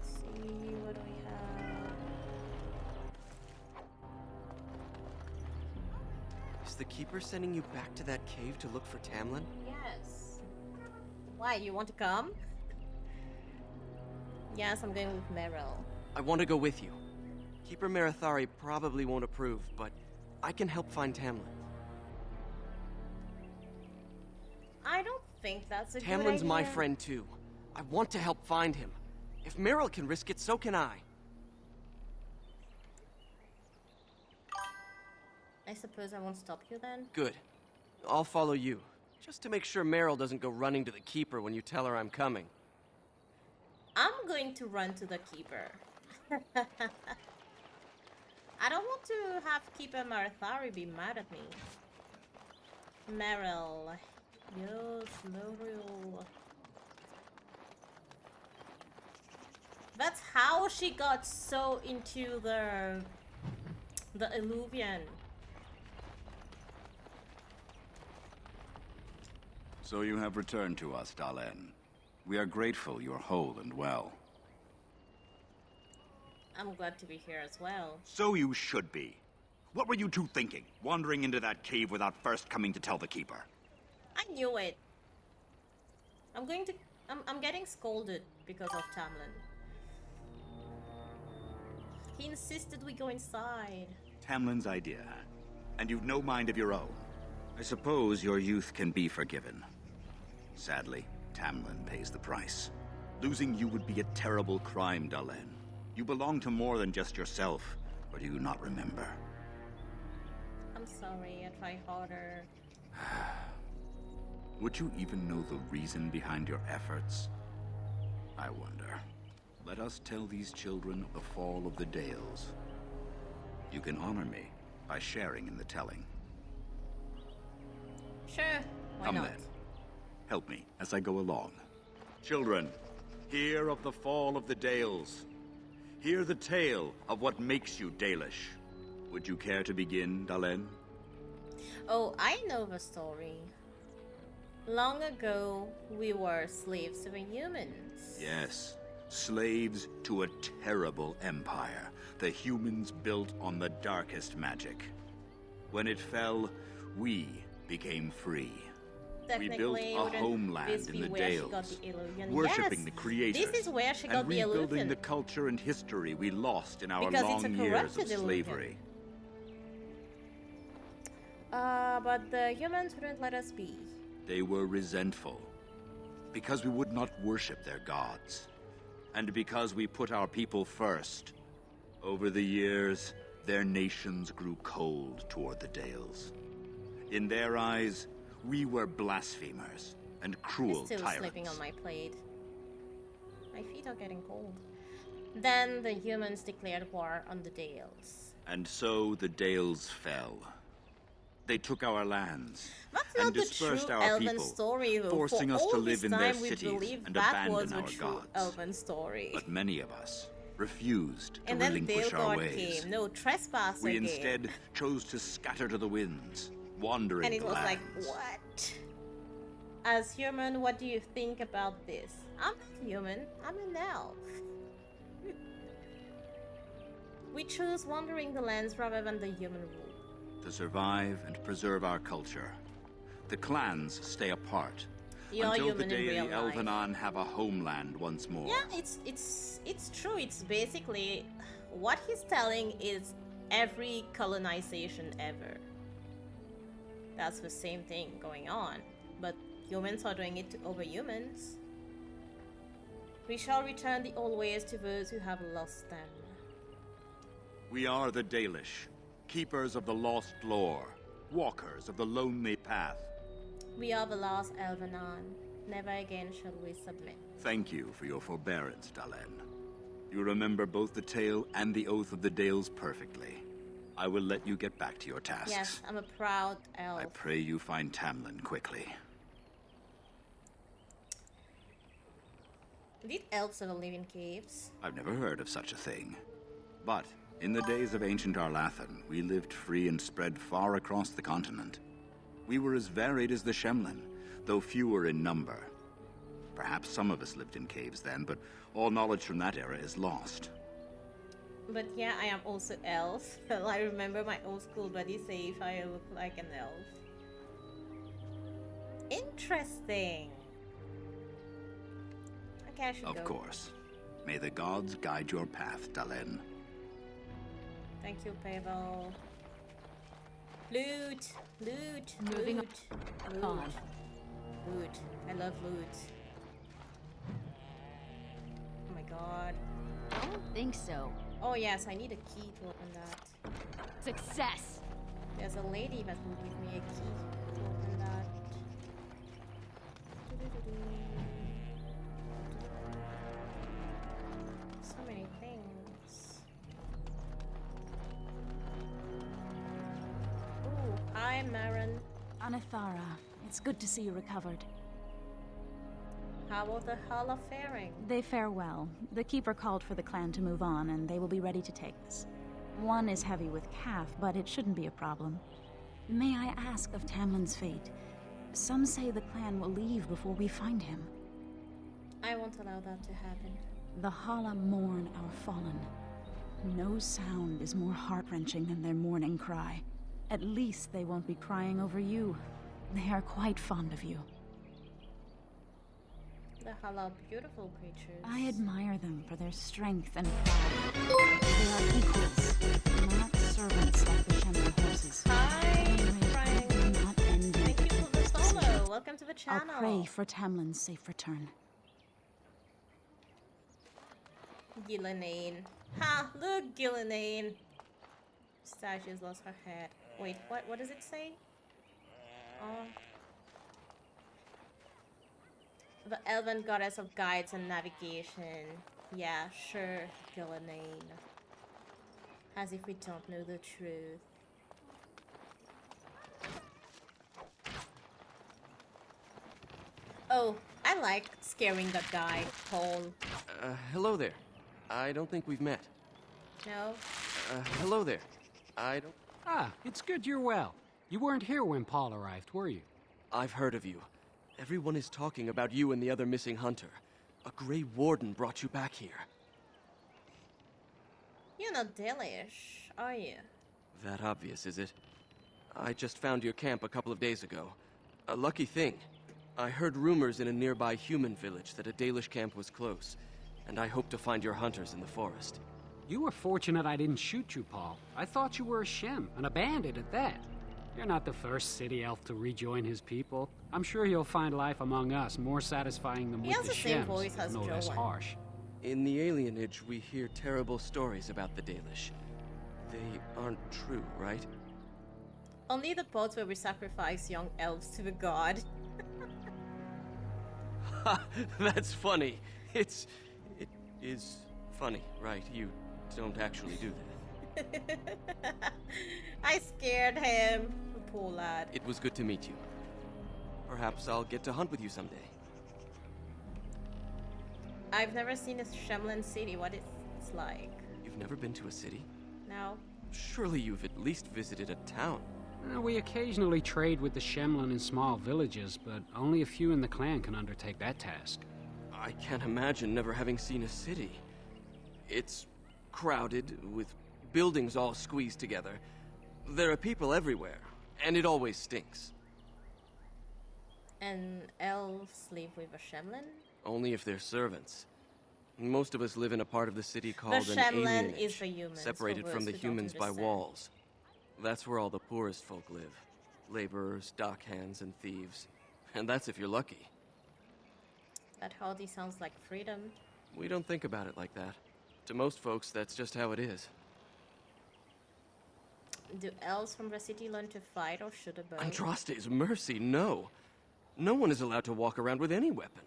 See what we have. Is the Keeper sending you back to that cave to look for Tamlin? Yes. Why, you want to come? Yes, I'm going with Meryl. I want to go with you. Keeper Marithari probably won't approve, but I can help find Tamlin. I don't think that's a good Tamlin's my idea. friend too. I want to help find him. If Meryl can risk it, so can I. I suppose I won't stop you then. Good. I'll follow you. Just to make sure Meryl doesn't go running to the Keeper when you tell her I'm coming. I'm going to run to the Keeper. I don't want to have Keeper Marithari be mad at me. Meryl. Yes, Meryl. That's how she got so into the Illuvian. So you have returned to us, Dalen. We are grateful you're whole and well. I'm glad to be here as well. So you should be. What were you two thinking, wandering into that cave without first coming to tell the Keeper? I knew it. I'm getting scolded because of Tamlin. He insisted we go inside. Tamlin's idea, and you've no mind of your own. I suppose your youth can be forgiven. Sadly, Tamlin pays the price. Losing you would be a terrible crime, Dalen. You belong to more than just yourself, or do you not remember? I'm sorry, I try harder. Would you even know the reason behind your efforts? I wonder. Let us tell these children of the fall of the Dales. You can honor me by sharing in the telling. Sure, why Come not? then. Help me as I go along. Children, hear of the fall of the Dales. Hear the tale of what makes you Dalish. Would you care to begin, Dalen? Oh, I know the story. Long ago, we were slaves to the humans. Yes. Slaves to a terrible empire. The humans built on the darkest magic. When it fell, we became free. We built Technically, a wouldn't homeland this in be the where she got Dales, the illusion? worshipping Yes, the creators, this is where she got and the rebuilding illusion. the culture and history we lost in our Because it's a long years of corrupted illusion. slavery. But the humans wouldn't let us be. They were resentful, because we would not worship their gods, and because we put our people first. Over the years, their nations grew cold toward the Dales. In their eyes, we were blasphemers and cruel I'm still tyrants. sleeping on my plate. My feet are getting cold. Then the humans declared war on the Dales. And so the Dales fell. They took our lands That's and not the dispersed true our Elven people, story, though. forcing For us to all live this in their time, we cities believed and that was abandon a our true gods. Elven story. But many of us refused to And then relinquish our Dale ways. came. No, Trespasser We came. instead chose to scatter to the winds, wandering And it the was like, lands. what? As human, what do you think about this? I'm not human. I'm an elf. We choose wandering the lands rather than the human rule. To survive and preserve our culture, the clans stay apart You're until the human in day real the life. Elvenon have a homeland once more. Yeah, it's true. It's basically what he's telling is every colonization ever. That's the same thing going on, but humans are doing it to other humans. We shall return the old ways to those who have lost them. We are the Dalish, keepers of the lost lore, walkers of the lonely path. We are the last Elvenon. Never again shall we submit. Thank you for your forbearance, Dalen. You remember both the tale and the oath of the Dales perfectly. I will let you get back to your tasks. Yes, I'm a proud elf. I pray you find Tamlin quickly. Did elves ever live in caves? I've never heard of such a thing. But in the days of ancient Arlathan, we lived free and spread far across the continent. We were as varied as the Shemlin, though fewer in number. Perhaps some of us lived in caves then, but all knowledge from that era is lost. But yeah, I am also elf. I remember my old school buddy say if I look like an elf. Interesting. Okay, I should Of go. course. May the gods guide your path, Dalen. Thank you, Pavel. Loot! Loot! Moving loot! Loot! on. Loot. I love loot. Oh my god. I don't think so. Oh yes, I need a key to open that. Success! There's a lady that will give me a key to open that. So many things. Ooh, hi Marin. Anathara, it's good to see you recovered. How about the Hala faring? They fare well. The Keeper called for the clan to move on, and they will be ready to take us. One is heavy with calf, but it shouldn't be a problem. May I ask of Tamlin's fate? Some say the clan will leave before we find him. I won't allow that to happen. The Hala mourn our fallen. No sound is more heart-wrenching than their mourning cry. At least they won't be crying over you. They are quite fond of you. The Hala are beautiful creatures. I admire them for their strength and pride. They are equals, not servants like the Shemlin horses. Hi, Frank. Do not envy Thank you for the this follow. decision. Welcome to the I'll channel. pray for Tamlin's safe return. Gillenane. Ha! Look, Gillenane. Statue's lost her head. Wait, what does it say? Oh. The elven goddess of guides and navigation. Yeah, sure, Gillenane. As if we don't know the truth. Oh, I like scaring that guy, Paul. Hello there. I don't think we've met. No? Hello there. I don't... Ah, it's good you're well. You weren't here when Paul arrived, were you? I've heard of you. Everyone is talking about you and the other missing hunter. A Grey Warden brought you back here. You're not Dalish, are you? That obvious, is it? I just found your camp a couple of days ago. A lucky thing. I heard rumors in a nearby human village that a Dalish camp was close, and I hope to find your hunters in the forest. You were fortunate I didn't shoot you, Paul. I thought you were a Shem, and a bandit at that. You're not the first city elf to rejoin his people. I'm sure you'll find life among us more satisfying than with the same Shems, voice if as no less Joan. harsh. In the Alienage, we hear terrible stories about the Dalish. They aren't true, right? Only the parts where we sacrifice young elves to the god. Ha! That's funny. It is funny, right? You don't actually do that. I scared him. Poor lad. It was good to meet you. Perhaps I'll get to hunt with you someday. I've never seen a Shemlin city. What it's like. You've never been to a city? No. Surely you've at least visited a town. We occasionally trade with the Shemlin in small villages, but only a few in the clan can undertake that task. I can't imagine never having seen a city. It's crowded, with buildings all squeezed together. There are people everywhere, and it always stinks. And elves live with a Shemlin? Only if they're servants. Most of us live in a part of the city called an Shemlin alienage, is for humans, separated for from those the who don't humans by understand. walls. That's where all the poorest folk live. Laborers, dockhands, and thieves. And that's if you're lucky. That hardly sounds like freedom. We don't think about it like that. To most folks, that's just how it is. Do elves from the city learn to fight or shoot a bow? Andraste's mercy, no. No one is allowed to walk around with any weapon.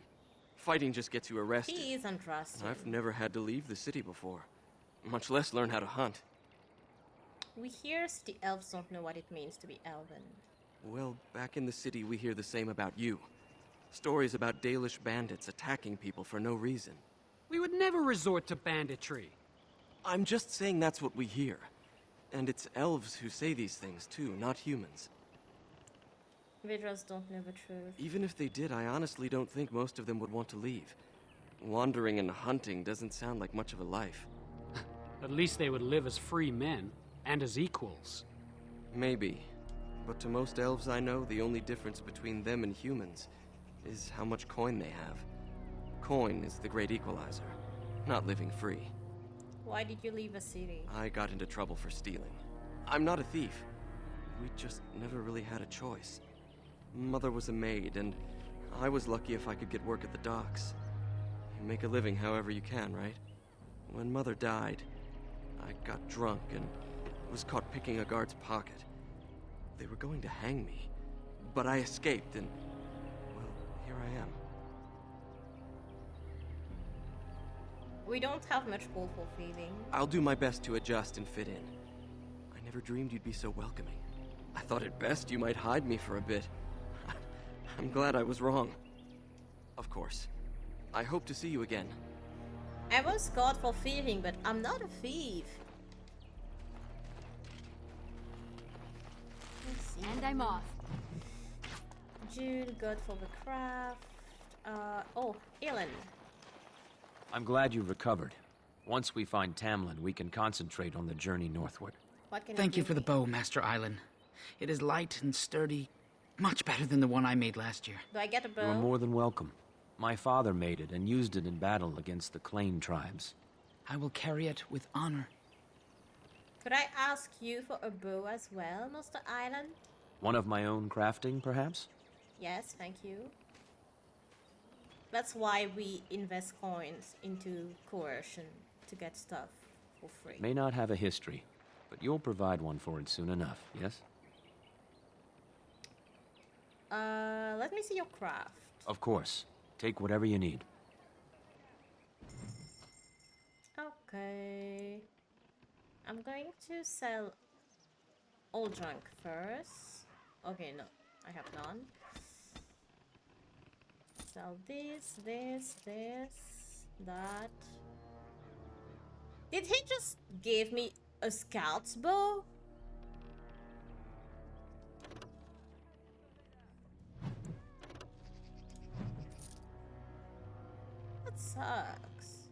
Fighting just gets you arrested. He is Andraste. And I've never had to leave the city before. Much less learn how to hunt. We hear the elves don't know what it means to be elven. Well, back in the city we hear the same about you. Stories about Dalish bandits attacking people for no reason. We would never resort to banditry. I'm just saying that's what we hear. And it's elves who say these things too, not humans. Vidras don't know the truth. Even if they did, I honestly don't think most of them would want to leave. Wandering and hunting doesn't sound like much of a life. At least they would live as free men, and as equals. Maybe. But to most elves I know, the only difference between them and humans is how much coin they have. Coin is the great equalizer, not living free. Why did you leave a city? I got into trouble for stealing. I'm not a thief. We just never really had a choice. Mother was a maid, and I was lucky if I could get work at the docks. You make a living however you can, right? When Mother died, I got drunk and was caught picking a guard's pocket. They were going to hang me, but I escaped and, well, here I am. We don't have much gold for feeding. I'll do my best to adjust and fit in. I never dreamed you'd be so welcoming. I thought at best you might hide me for a bit. I'm glad I was wrong. Of course. I hope to see you again. I was caught for thieving, but I'm not a thief. Let's see. And I'm off. Jude, good for the craft. Oh, Ellen. I'm glad you recovered. Once we find Tamlin, we can concentrate on the journey northward. What can Thank you for the bow, Master Island. It is light and sturdy, much better than the one I made last year. Do I get a bow? You're more than welcome. My father made it and used it in battle against the Clane tribes. I will carry it with honor. Could I ask you for a bow as well, Master Island? One of my own crafting, perhaps? Yes, thank you. That's why we invest coins into coercion to get stuff for free. May not have a history, but you'll provide one for it soon enough, yes? Let me see your craft. Of course. Take whatever you need. Okay. I'm going to sell all junk first. Okay, no, I have none. Sell this, that. Did he just give me a scout's bow? That sucks.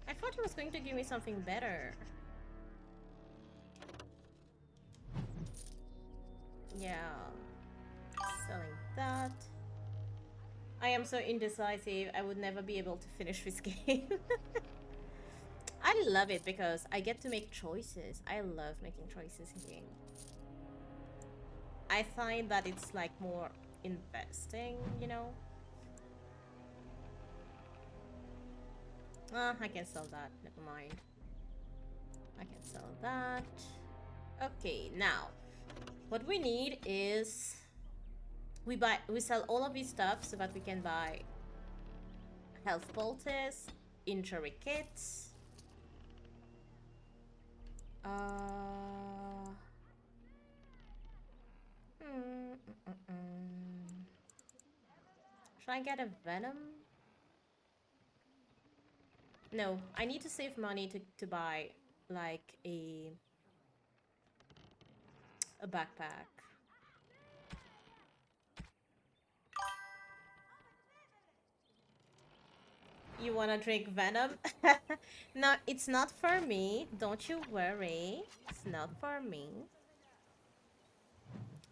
I thought he was going to give me something better. Yeah. Selling that. I am so indecisive. I would never be able to finish this game. I love it because I get to make choices. I love making choices in game. I find that it's like more investing, you know? I can sell that. Never mind. I can sell that. Okay, now what we need is we sell all of these stuff so that we can buy health poultice, injury kits. Should I get a venom? No, I need to save money to buy like a backpack. You wanna drink venom? No, it's not for me. Don't you worry. It's not for me.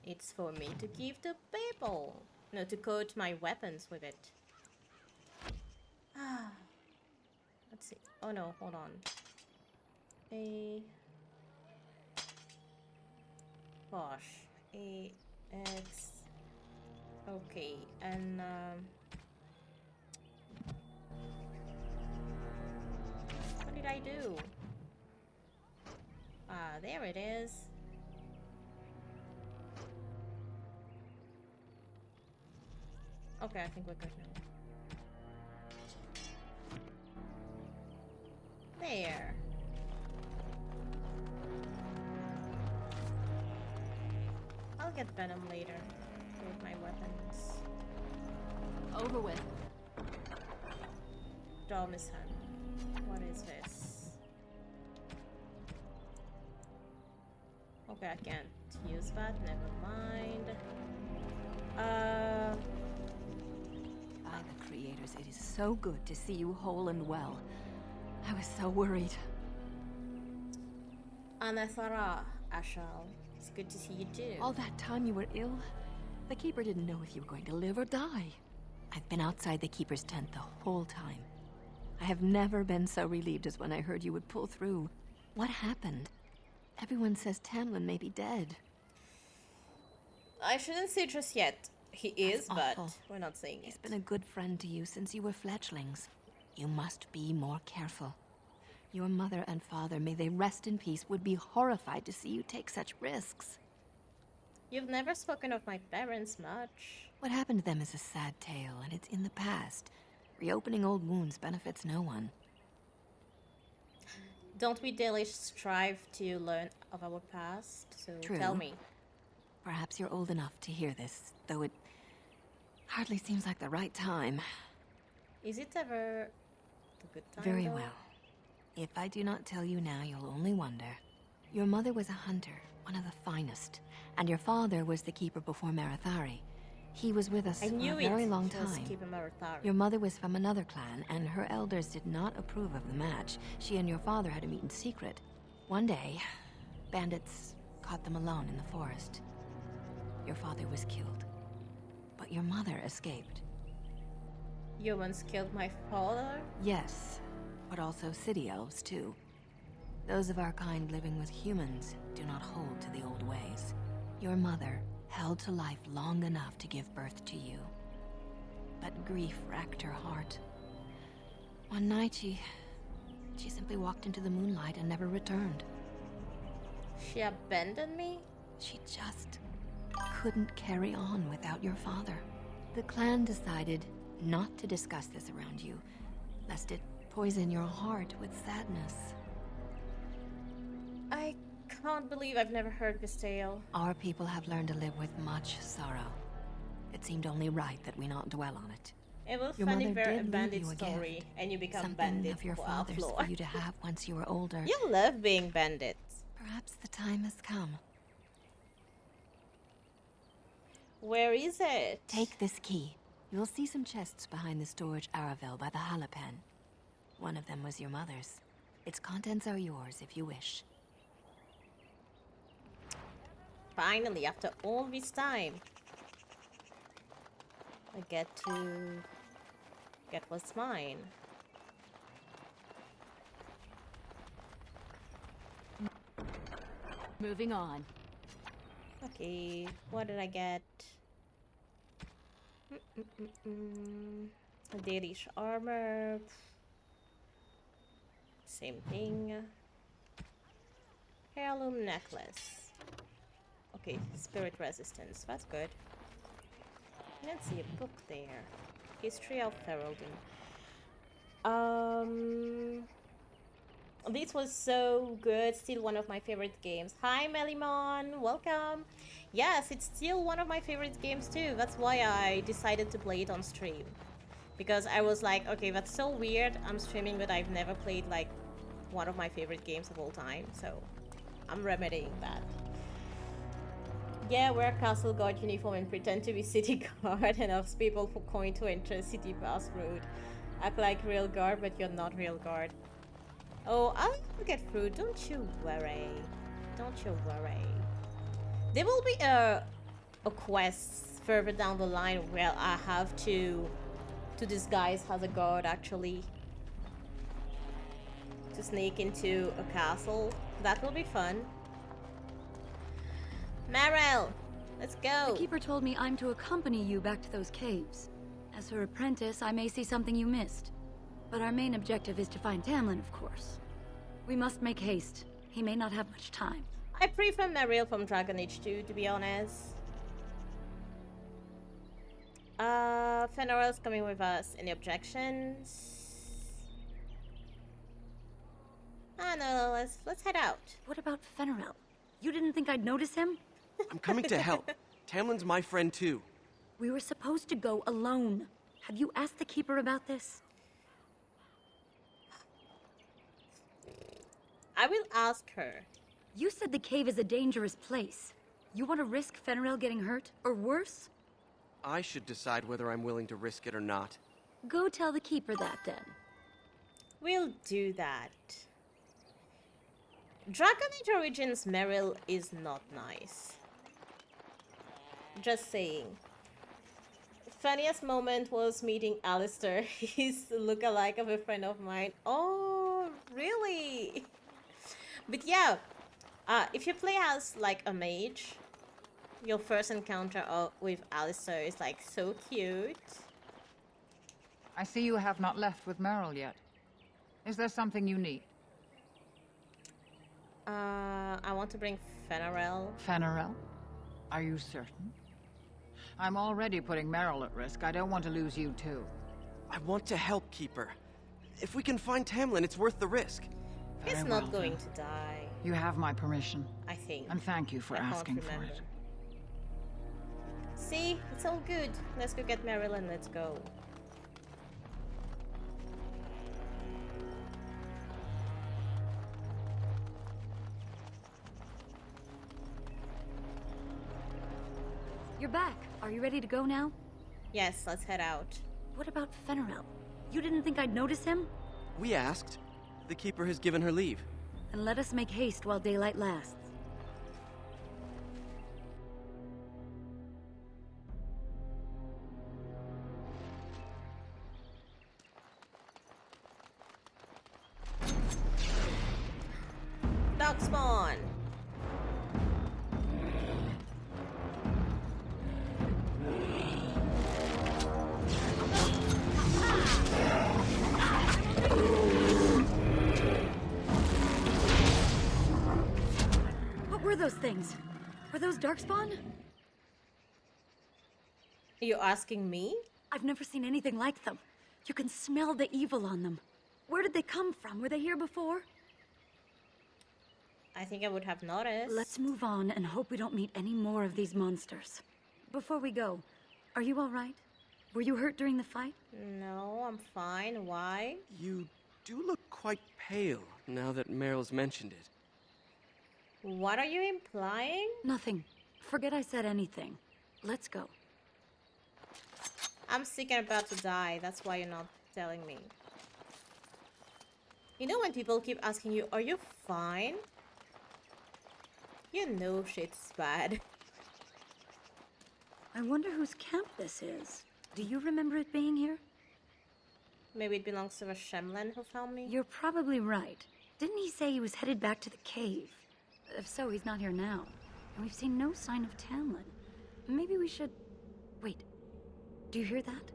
It's for me to give to people. No, to coat my weapons with it. Let's see. Oh no, hold on. Gosh. AX. Okay, and what did I do? There it is. Okay, I think we're good now. There. I'll get venom later with my weapons. Over with. Domison. What is this? Okay, I can't use that. Never mind. By the creators, it is so good to see you whole and well. I was so worried. Anathara, Ashal. It's good to see you too. All that time you were ill, the Keeper didn't know if you were going to live or die. I've been outside the Keeper's tent the whole time. I have never been so relieved as when I heard you would pull through. What happened? Everyone says Tamlin may be dead. I shouldn't say just yet. He is, but we're not saying it. He's been a good friend to you since you were fledglings. You must be more careful. Your mother and father, may they rest in peace, would be horrified to see you take such risks. You've never spoken of my parents much. What happened to them is a sad tale, and it's in the past. Reopening old wounds benefits no one. Don't we daily strive to learn of our past? So True. Tell me. Perhaps you're old enough to hear this, though it hardly seems like the right time. Is it ever a good time? Very though? well. If I do not tell you now, you'll only wonder. Your mother was a hunter, one of the finest, and your father was the Keeper before Marathari. He was with us I for knew a very long it was time. Keeper Marathari. Your mother was from another clan, and her elders did not approve of the match. She and your father had to meet in secret. One day, bandits caught them alone in the forest. Your father was killed, but your mother escaped. Humans killed my father? Yes, but also city elves too. Those of our kind living with humans do not hold to the old ways. Your mother held to life long enough to give birth to you. But grief racked her heart. One night she simply walked into the moonlight and never returned. She abandoned me? She just couldn't carry on without your father. The clan decided not to discuss this around you, lest it poison your heart with sadness. I can't believe I've never heard this tale. Our people have learned to live with much sorrow. It seemed only right that we not dwell on it. It was Your funny, mother very did leave bandit you a story, gift. and you become Something bandit of your for father's Outlaw. for you to have once you were older. You love being bandits. Perhaps the time has come. Where is it? Take this key. You'll see some chests behind the storage Aravel by the Halapen. One of them was your mother's. Its contents are yours if you wish. Finally, after all this time, I get to get what's mine. Moving on. Okay, what did I get? Dalish armor. Same thing. Heirloom necklace. Okay, spirit resistance. That's good. Let's see a book there. History of Ferelden. This was so good. Still one of my favorite games. Hi, Melimon. Welcome. Yes, it's still one of my favorite games too. That's why I decided to play it on stream. Because I was like, okay, that's so weird. I'm streaming, but I've never played like one of my favorite games of all time. So I'm remedying that. Yeah, wear castle guard uniform and pretend to be city guard and ask people for coin to enter city pass road. Act like real guard, but you're not real guard. Oh, I'll get through. Don't you worry. Don't you worry. There will be a quest further down the line where I have to disguise as a guard, actually. To sneak into a castle. That will be fun. Marel, let's go. The Keeper told me I'm to accompany you back to those caves. As her apprentice, I may see something you missed. But our main objective is to find Tamlin, of course. We must make haste. He may not have much time. I prefer Mariel from Dragon Age 2, to be honest. Fenrir's coming with us. Any objections? Ah, no, let's head out. What about Fenrir? You didn't think I'd notice him? I'm coming to help. Tamlin's my friend too. We were supposed to go alone. Have you asked the Keeper about this? I will ask her. You said the cave is a dangerous place. You want to risk Fenrir getting hurt, or worse? I should decide whether I'm willing to risk it or not. Go tell the Keeper that, then. We'll do that. Dragon Age Origins Meryl is not nice. Just saying. Funniest moment was meeting Alistair. He's a lookalike of a friend of mine. Oh, really? But yeah, if you play as like a mage, your first encounter with Alistair is like so cute. I see you have not left with Meryl yet. Is there something you need? I want to bring Fenrir. Fenrir? Are you certain? I'm already putting Meryl at risk. I don't want to lose you too. I want to help, Keeper. If we can find Tamlin, it's worth the risk. He's Very not well, going then. to die. You have my permission. I think. And thank you for I can't asking for remember. it. See, it's all good. Let's go get Meryl and let's go. You're back. Are you ready to go now? Yes, let's head out. What about Fenrir? You didn't think I'd notice him? We asked. The Keeper has given her leave. And let us make haste while daylight lasts. Darkspawn! What were those things? Were those Darkspawn? Are you asking me? I've never seen anything like them. You can smell the evil on them. Where did they come from? Were they here before? I think I would have noticed. Let's move on and hope we don't meet any more of these monsters. Before we go, are you all right? Were you hurt during the fight? No, I'm fine. Why? You do look quite pale now that Meryl's mentioned it. What are you implying? Nothing. Forget I said anything. Let's go. I'm sick and about to die. That's why you're not telling me. You know when people keep asking you, are you fine? You know shit's bad. I wonder whose camp this is. Do you remember it being here? Maybe it belongs to a Shemlen who found me? You're probably right. Didn't he say he was headed back to the cave? If so, he's not here now. And we've seen no sign of Tamlin. Maybe we should... Wait. Do you hear that?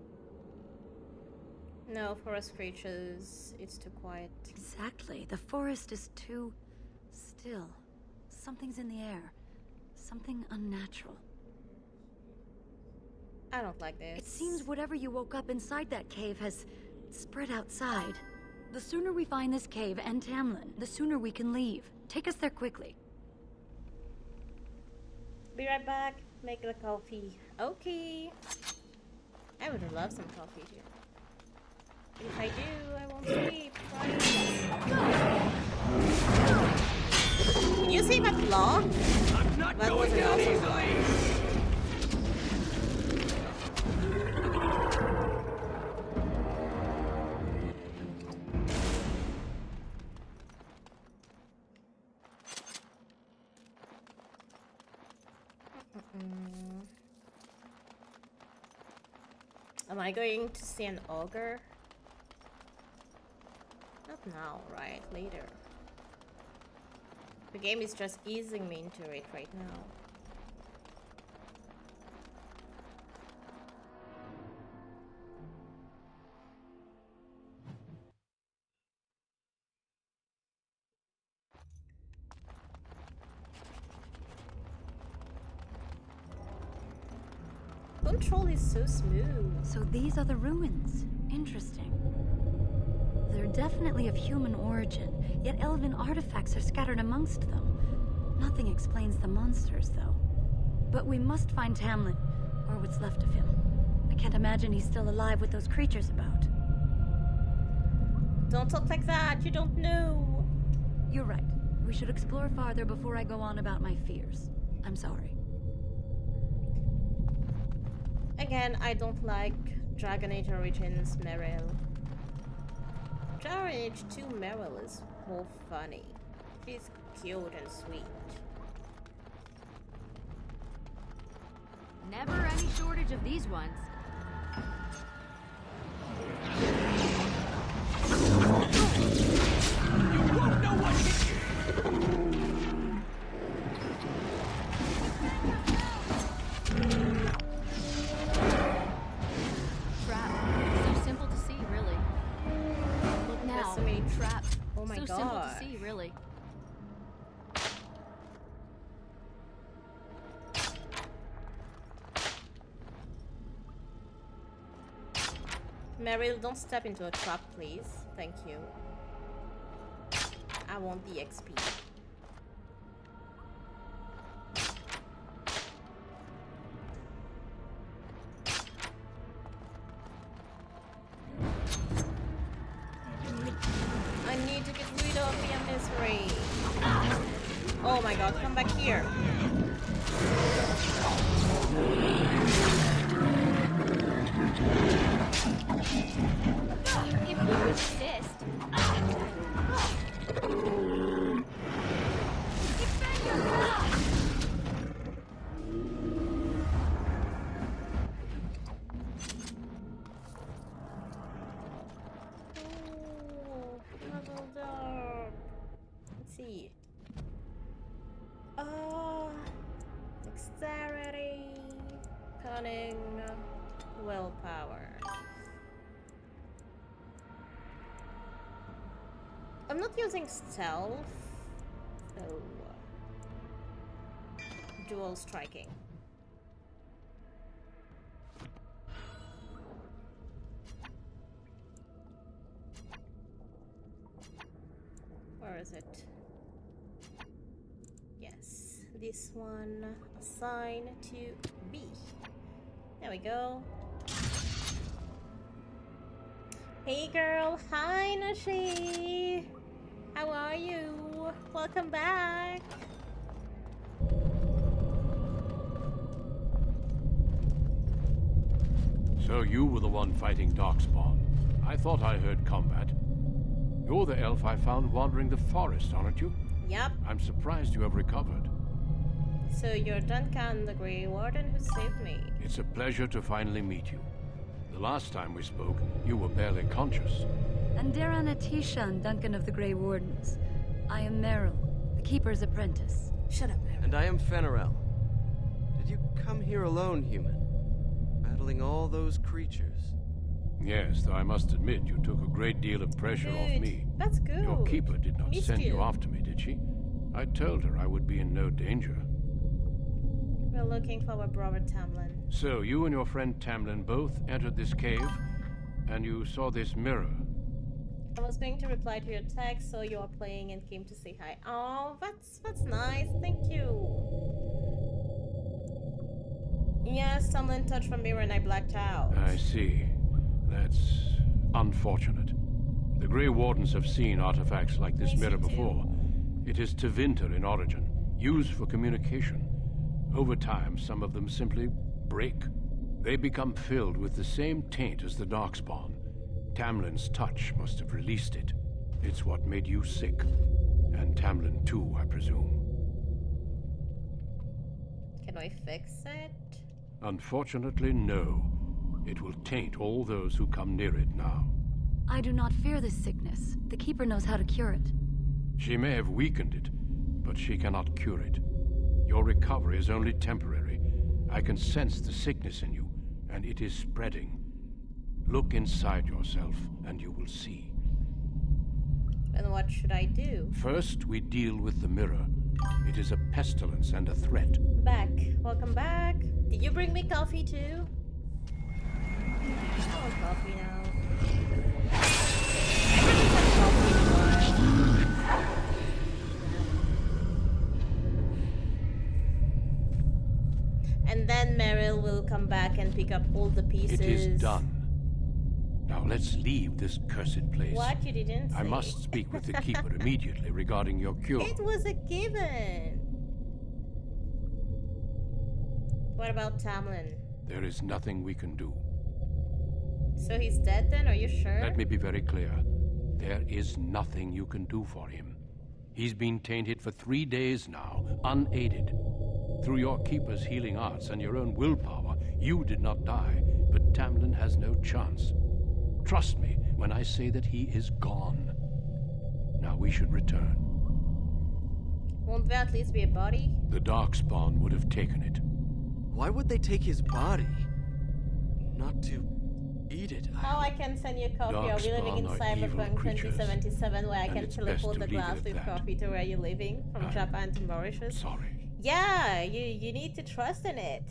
No, forest creatures. It's too quiet. Exactly. The forest is too... still. Something's in the air. Something unnatural. I don't like this. It seems whatever you woke up inside that cave has spread outside. The sooner we find this cave and Tamlin, the sooner we can leave. Take us there quickly. Be right back. Make the coffee. Okay. I would love some coffee here. If I do, I won't sleep. Right? Did you see that claw? I'm not going down easily. Am I going to see an ogre? Not now, right? Later. The game is just easing me into it right now. Control is so smooth. So these are the ruins. Interesting. They're definitely of human origin, yet elven artifacts are scattered amongst them. Nothing explains the monsters, though. But we must find Tamlin, or what's left of him. I can't imagine he's still alive with those creatures about. Don't talk like that, you don't know. You're right. We should explore farther before I go on about my fears. I'm sorry. Again, I don't like Dragon Age Origins Meryl. Dragon Age 2 Meryl is more funny. She's cute and sweet. Never any shortage of these ones. You won't know what hit you! Trap. Oh my god. So simple to see, really. Meryl, don't step into a trap, please. Thank you. I want the XP. Oh my god, come back here. If you insist. Let's see. Dexterity, cunning, willpower. I'm not using stealth, so dual striking. Where is it? Yes, this one assign to B. There we go. Hey girl, hi Nashi! How are you? Welcome back! So you were the one fighting Darkspawn. I thought I heard combat. You're the elf I found wandering the forest, aren't you? Yep. I'm surprised you have recovered. So you're Duncan, the Grey Warden who saved me. It's a pleasure to finally meet you. The last time we spoke, you were barely conscious. And Daran Atishan, Duncan of the Grey Wardens. I am Meryl, the Keeper's apprentice. Shut up, Meryl. And I am Fenarel. Did you come here alone, human? Battling all those creatures? Yes, though I must admit you took a great deal of pressure off me. That's good. Your keeper did not Missed send you you after me, did she? I told her I would be in no danger. We're looking for our brother Tamlin. So, you and your friend Tamlin both entered this cave, and you saw this mirror. I was going to reply to your text, so you are playing and came to say hi. Oh, that's nice. Thank you. Yes, Tamlin touched my mirror and I blacked out. I see. That's unfortunate. The Grey Wardens have seen artifacts like this mirror before. It is Tevinter in origin, used for communication. Over time, some of them simply break. They become filled with the same taint as the Darkspawn. Tamlin's touch must have released it. It's what made you sick. And Tamlin too, I presume. Can I fix it? Unfortunately, no. It will taint all those who come near it now. I do not fear this sickness. The Keeper knows how to cure it. She may have weakened it, but she cannot cure it. Your recovery is only temporary. I can sense the sickness in you, and it is spreading. Look inside yourself, and you will see. And what should I do? First, we deal with the mirror. It is a pestilence and a threat. Back. Welcome back. Did you bring me coffee too? I want coffee now. I haven't had coffee in a while. And then Meryl will come back and pick up all the pieces. It is done. Now let's leave this cursed place. What? You didn't say? I must speak with the Keeper immediately regarding your cure. It was a given. What about Tamlin? There is nothing we can do. So he's dead then? Are you sure? Let me be very clear. There is nothing you can do for him. He's been tainted for 3 days now, unaided. Through your Keeper's healing arts and your own willpower, you did not die, but Tamlin has no chance. Trust me when I say that he is gone. Now we should return. Won't there at least be a body? The Darkspawn would have taken it. Why would they take his body? Not to eat it. Oh, I can send you a copy. Are we living in Cyberpunk 2077 where I can teleport the glass with coffee to where you're living? From Japan to Mauritius? Sorry. Yeah, you need to trust in it.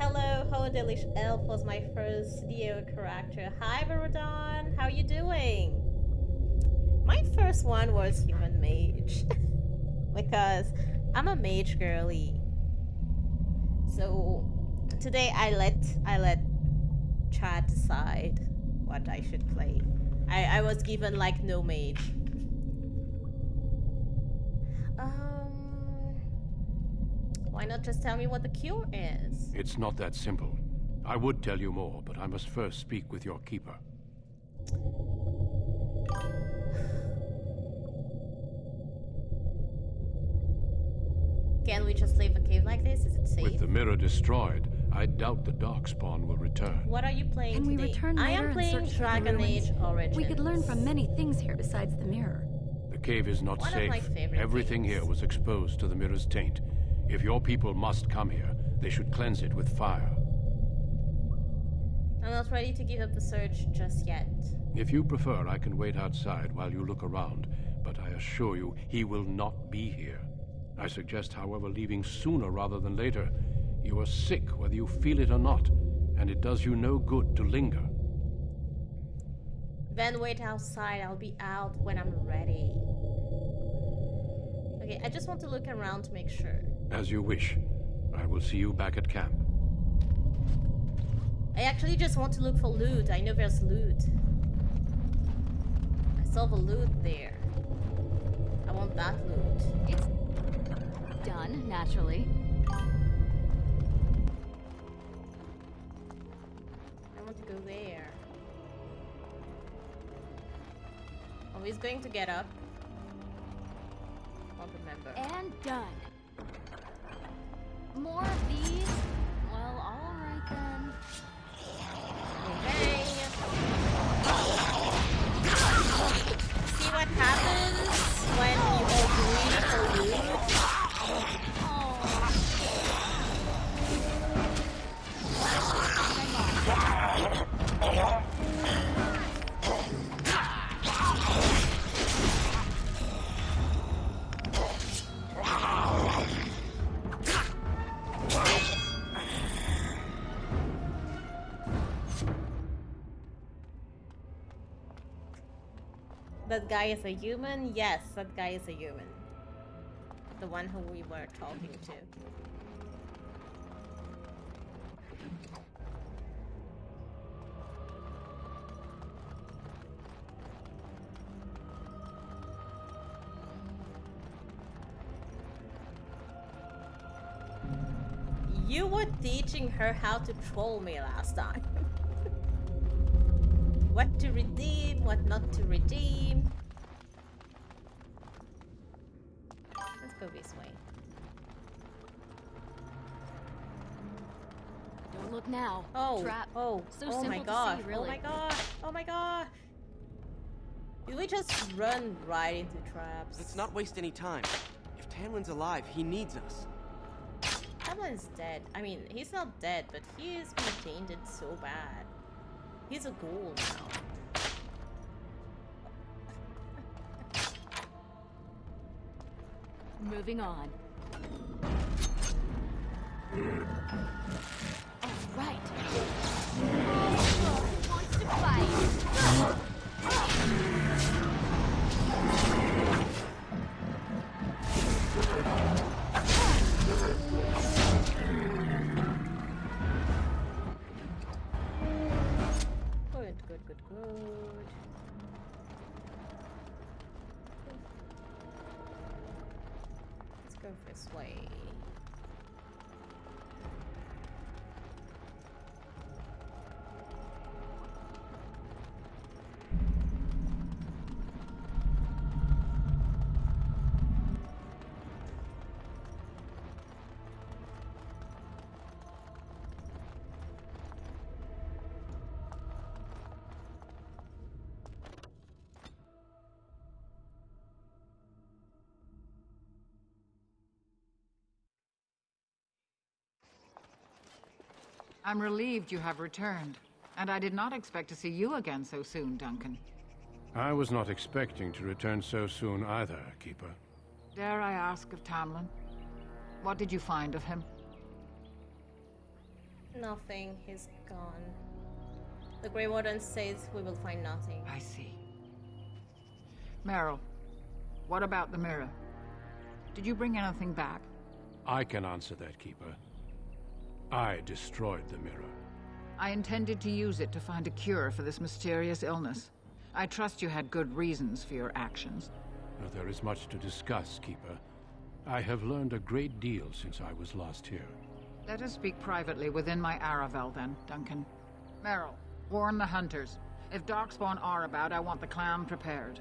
Hello, Delish Elf was my first DO character. Hi, Verodon. How are you doing? My first one was Human Mage. Because I'm a mage girly. So today I let Chad decide what I should play. I was given like no mage. Why not just tell me what the cure is? It's not that simple. I would tell you more, but I must first speak with your Keeper. Can we just leave a cave like this? Is it safe? With the mirror destroyed, I doubt the Darkspawn will return. What are you playing Can we today? return I later am playing and search Dragon the ruins? Age Origins. We could learn from many things here besides the mirror. The cave is not One of safe. my favorite Everything here was exposed to the mirror's taint. If your people must come here, they should cleanse it with fire. I'm not ready to give up the search just yet. If you prefer, I can wait outside while you look around, but I assure you, he will not be here. I suggest, however, leaving sooner rather than later. You are sick, whether you feel it or not, and it does you no good to linger. Then wait outside. I'll be out when I'm ready. Okay, I just want to look around to make sure. As you wish. I will see you back at camp. I actually just want to look for loot. I know there's loot. I saw the loot there. I want that loot. It's done, naturally. I want to go there. Oh, he's going to get up. Won't remember. And done. More of these? Well, alright then. Okay. See what happens when you agree for loot? That guy is a human? Yes, that guy is a human. The one who we were talking to. You were teaching her how to troll me last time. What to redeem, what not to redeem. Let's go this way. Don't look now. Oh, Trap. oh, So oh my simple god, to see, really. oh my god, oh my god. Did we just run right into traps? Let's not waste any time. If Tamlin's alive, he needs us. Tamlin's dead. I mean, he's not dead, but he is being tainted so bad. He's a ghoul now. Moving on. All right. Who wants to fight? Good, good, good, good. Let's go this way. I'm relieved you have returned. And I did not expect to see you again so soon, Duncan. I was not expecting to return so soon either, Keeper. Dare I ask of Tamlin? What did you find of him? Nothing. He's gone. The Grey Warden says we will find nothing. I see. Meryl, what about the mirror? Did you bring anything back? I can answer that, Keeper. I destroyed the mirror. I intended to use it to find a cure for this mysterious illness. I trust you had good reasons for your actions. There is much to discuss, Keeper. I have learned a great deal since I was last here. Let us speak privately within my Aravel then, Duncan. Meryl, warn the hunters. If Darkspawn are about, I want the clan prepared.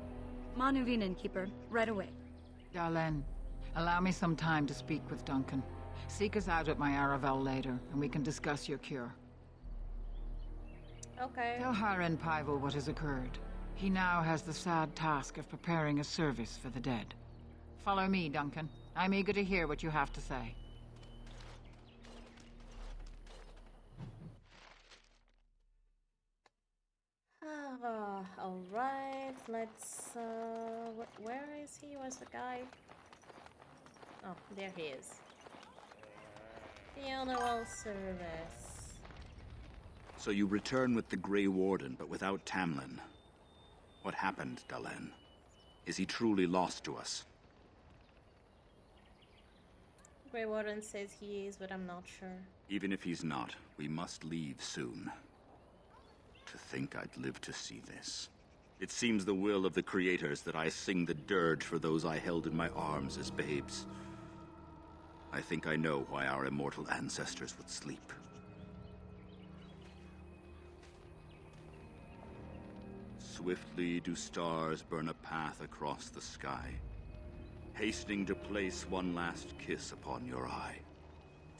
Manuvinen, Keeper. Right away. Dalen, allow me some time to speak with Duncan. Seek us out at my Aravel later, and we can discuss your cure. Okay. Tell Haren Pyvel what has occurred. He now has the sad task of preparing a service for the dead. Follow me, Duncan. I'm eager to hear what you have to say. Alright, let's, where is he? Where's the guy? Oh, there he is. Funeral service. So you return with the Grey Warden, but without Tamlin. What happened, Dalen? Is he truly lost to us? Grey Warden says he is, but I'm not sure. Even if he's not, we must leave soon. To think I'd live to see this. It seems the will of the creators that I sing the dirge for those I held in my arms as babes. I think I know why our immortal ancestors would sleep. Swiftly do stars burn a path across the sky, hastening to place one last kiss upon your eye.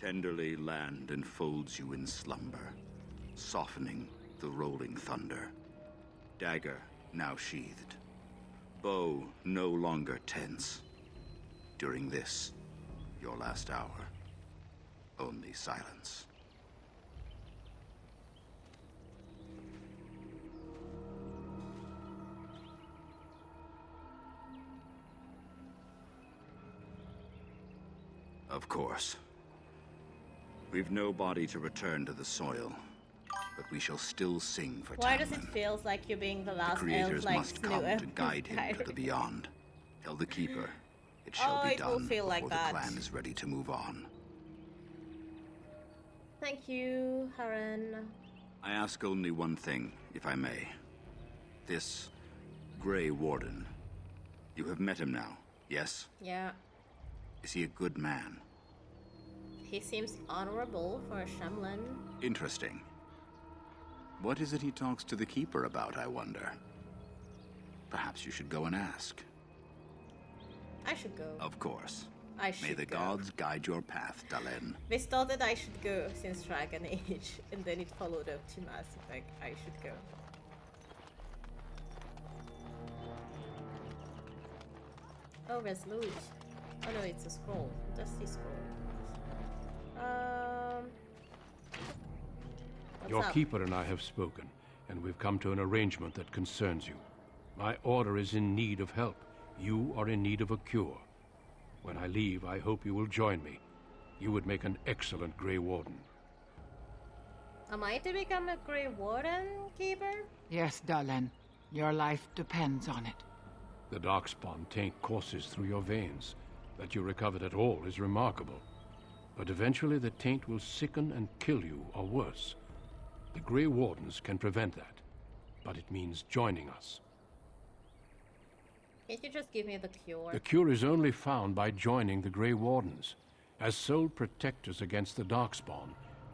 Tenderly land enfolds you in slumber, softening the rolling thunder. Dagger now sheathed, bow no longer tense. During this, your last hour, only silence. Of course. We've no body to return to the soil, but we shall still sing for Why Tamlin. does it feel like you're being the last The creators elf, like must come Snua to guide him to the beyond. Tell the Keeper it shall be it will done feel before like the that. clan is ready to move on. Thank you, Harren. I ask only one thing, if I may. This Grey Warden. You have met him now, yes? Yeah. Is he a good man? He seems honorable for a Shamlan. Interesting. What is it he talks to the Keeper about, I wonder? Perhaps you should go and ask. I should go. Of course. I should May the go. gods guide your path, Dalen. They started I should go since Dragon Age, and then it followed up to Mass Effect. I should go. Oh, there's loot. Oh no, it's a scroll. Dusty scroll. What's Your up? keeper and I have spoken, and we've come to an arrangement that concerns you. My order is in need of help. You are in need of a cure. When I leave, I hope you will join me. You would make an excellent Grey Warden. Am I to become a Grey Warden, Keeper? Yes, Dalen. Your life depends on it. The Darkspawn taint courses through your veins. That you recovered at all is remarkable. But eventually the taint will sicken and kill you, or worse. The Grey Wardens can prevent that, but it means joining us. Can't you just give me the cure? The cure is only found by joining the Grey Wardens. As sole protectors against the Darkspawn,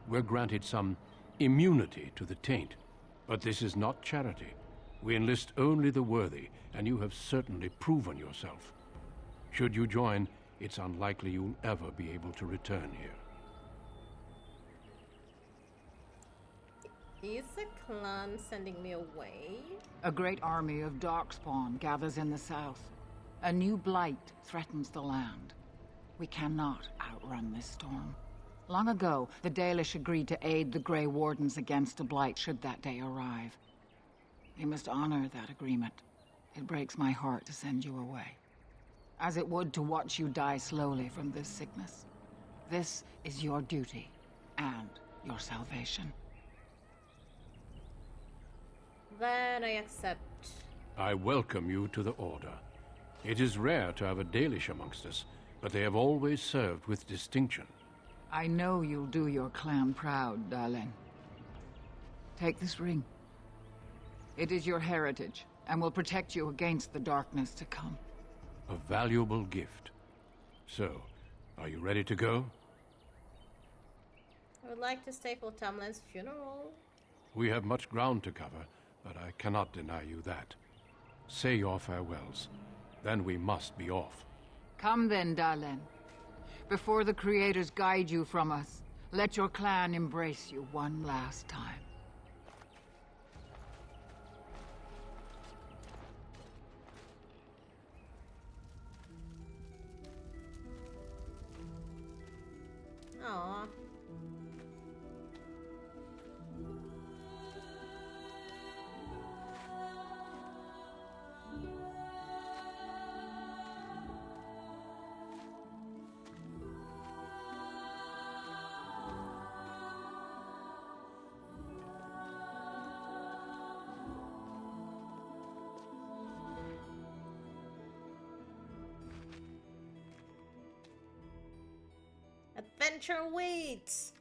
we're granted some immunity to the taint. But this is not charity. We enlist only the worthy, and you have certainly proven yourself. Should you join, it's unlikely you'll ever be able to return here. Is the clan sending me away? A great army of Darkspawn gathers in the south. A new blight threatens the land. We cannot outrun this storm. Long ago, the Dalish agreed to aid the Grey Wardens against a blight should that day arrive. We must honor that agreement. It breaks my heart to send you away, as it would to watch you die slowly from this sickness. This is your duty and your salvation. Then I accept. I welcome you to the Order. It is rare to have a Dalish amongst us, but they have always served with distinction. I know you'll do your clan proud, Dalen. Take this ring. It is your heritage, and will protect you against the darkness to come. A valuable gift. So, are you ready to go? I would like to stay for Tamlin's funeral. We have much ground to cover, but I cannot deny you that. Say your farewells. Then we must be off. Come then, Dalen. Before the creators guide you from us, let your clan embrace you one last time. Aww. Adventure waits.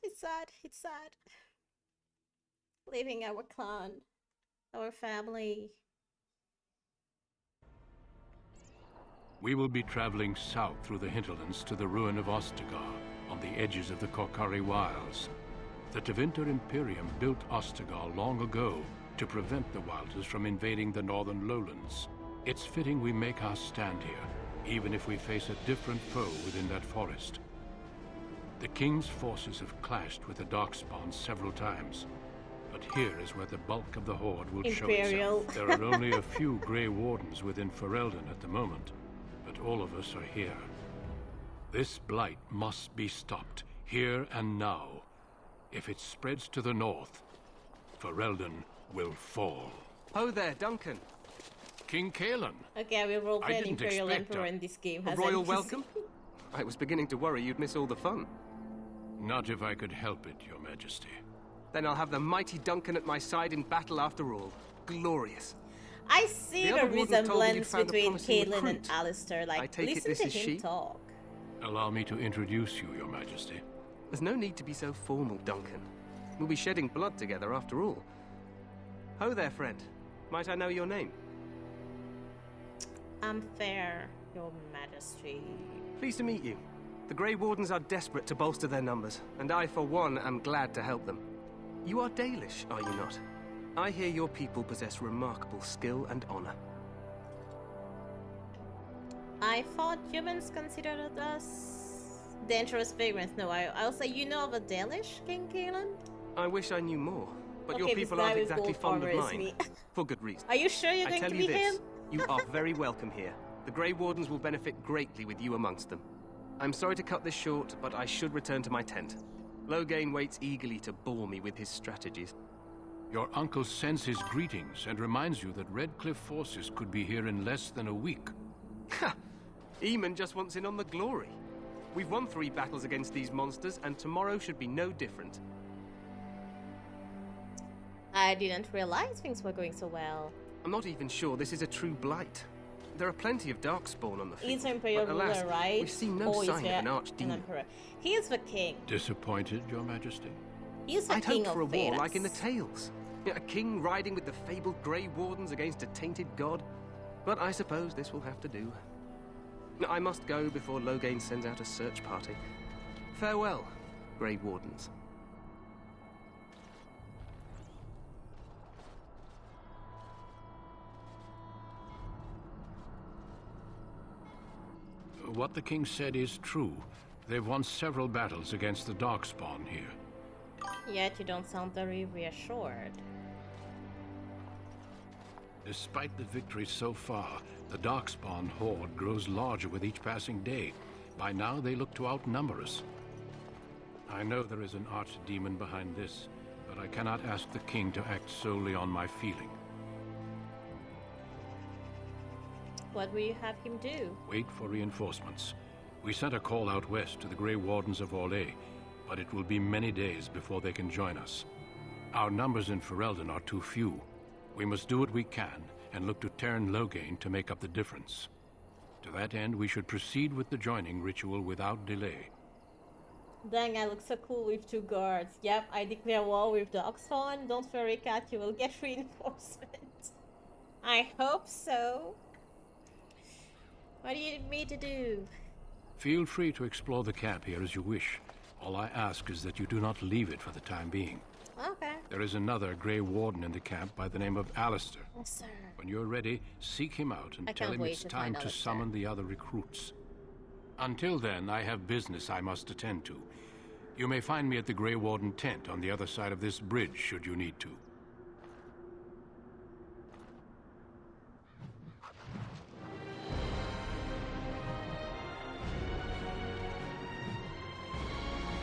It's sad. It's sad. Leaving our clan, our family. We will be traveling south through the hinterlands to the ruin of Ostagar, on the edges of the Korcari Wilds. The Tevinter Imperium built Ostagar long ago to prevent the Wilders from invading the northern lowlands. It's fitting we make our stand here, even if we face a different foe within that forest. The King's forces have clashed with the Darkspawn several times, but here is where the bulk of the Horde will show itself. There are only a few Grey Wardens within Ferelden at the moment, but all of us are here. This blight must be stopped, here and now. If it spreads to the north, Ferelden will fall. Ho there, Duncan. King Cailan. Okay, we will play an Imperial Emperor in this game. A royal welcome? I was beginning to worry you'd miss all the fun. Not if I could help it, Your Majesty. Then I'll have the mighty Duncan at my side in battle after all. Glorious. I see the resemblance between Cailan and Alistair. Like, listen to him talk. Allow me to introduce you, Your Majesty. There's no need to be so formal, Duncan. We'll be shedding blood together after all. Ho there, friend. Might I know your name? I'm Fair, Your Majesty. Pleased to meet you. The Grey Wardens are desperate to bolster their numbers, and I, for one, am glad to help them. You are Dalish, are you not? I hear your people possess remarkable skill and honor. I thought humans considered us dangerous vagrants. No, I'll say you know of a Dalish, King Cailan? I wish I knew more, but okay, your people aren't exactly fond of mine. For good reason. Are you sure you're going to be him? You are very welcome here. The Grey Wardens will benefit greatly with you amongst them. I'm sorry to cut this short, but I should return to my tent. Loghain waits eagerly to bore me with his strategies. Your uncle sends his greetings and reminds you that Redcliffe forces could be here in less than a week. Ha! Eamon just wants in on the glory. We've won 3 battles against these monsters, and tomorrow should be no different. I didn't realize things were going so well. I'm not even sure this is a true blight. There are plenty of Darkspawn on the field. He's an Imperial ruler, right? We've seen no sign of an archdemon. He is the king. Disappointed, Your Majesty? He's the I'd king hoped for of a war Thedas. like in the tales. A king riding with the fabled Grey Wardens against a tainted god. But I suppose this will have to do. I must go before Loghain sends out a search party. Farewell, Grey Wardens. What the king said is true. They've won several battles against the Darkspawn here. Yet you don't sound very reassured. Despite the victories so far, the Darkspawn horde grows larger with each passing day. By now, they look to outnumber us. I know there is an archdemon behind this, but I cannot ask the king to act solely on my feeling. What will you have him do? Wait for reinforcements. We sent a call out west to the Grey Wardens of Orlais, but it will be many days before they can join us. Our numbers in Ferelden are too few. We must do what we can, and look to Teyrn Loghain to make up the difference. To that end, we should proceed with the joining ritual without delay. Dang, I look so cool with 2 guards. Yep, I declare war with Darkspawn. Don't worry, Cat, you will get reinforcements. I hope so. What do you need me to do? Feel free to explore the camp here as you wish. All I ask is that you do not leave it for the time being. Okay. There is another Grey Warden in the camp by the name of Alistair. Yes, sir. When you're ready, seek him out and tell him it's time to summon the other recruits. Until then, I have business I must attend to. You may find me at the Grey Warden tent on the other side of this bridge, should you need to.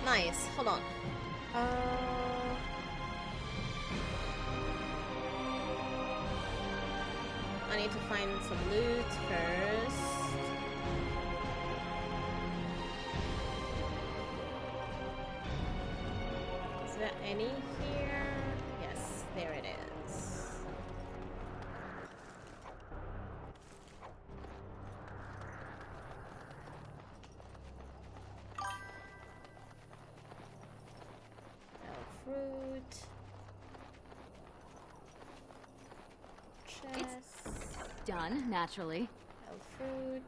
Nice. Hold on. I need to find some loot first. Is there any here? Yes, there it is. Fruit. Chest. It's done, naturally. Fruit.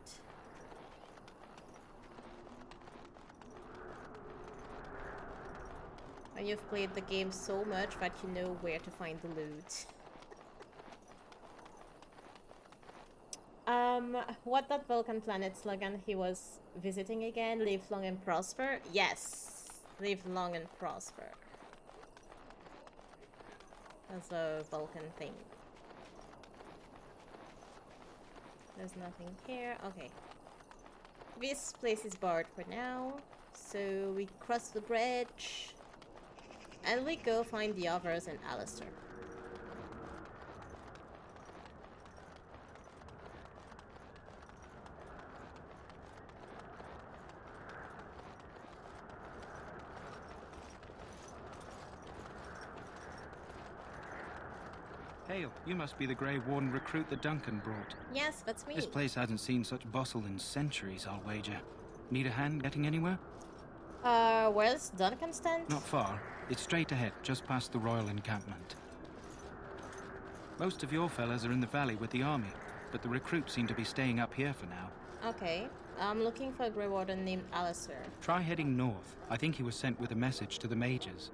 When you've played the game so much that you know where to find the loot. What that Vulcan planet slogan he was visiting again? Live long and prosper? Yes. Live long and prosper. That's a Vulcan thing. There's nothing here. Okay. This place is barred for now. So we cross the bridge. And we go find the others and Alistair. Hail, you must be the Grey Warden recruit that Duncan brought. Yes, that's me. This place hasn't seen such bustle in centuries, I'll wager. Need a hand getting anywhere? Where's Duncan stand? Not far. It's straight ahead, just past the royal encampment. Most of your fellas are in the valley with the army, but the recruits seem to be staying up here for now. Okay. I'm looking for a Grey Warden named Alistair. Try heading north. I think he was sent with a message to the mages.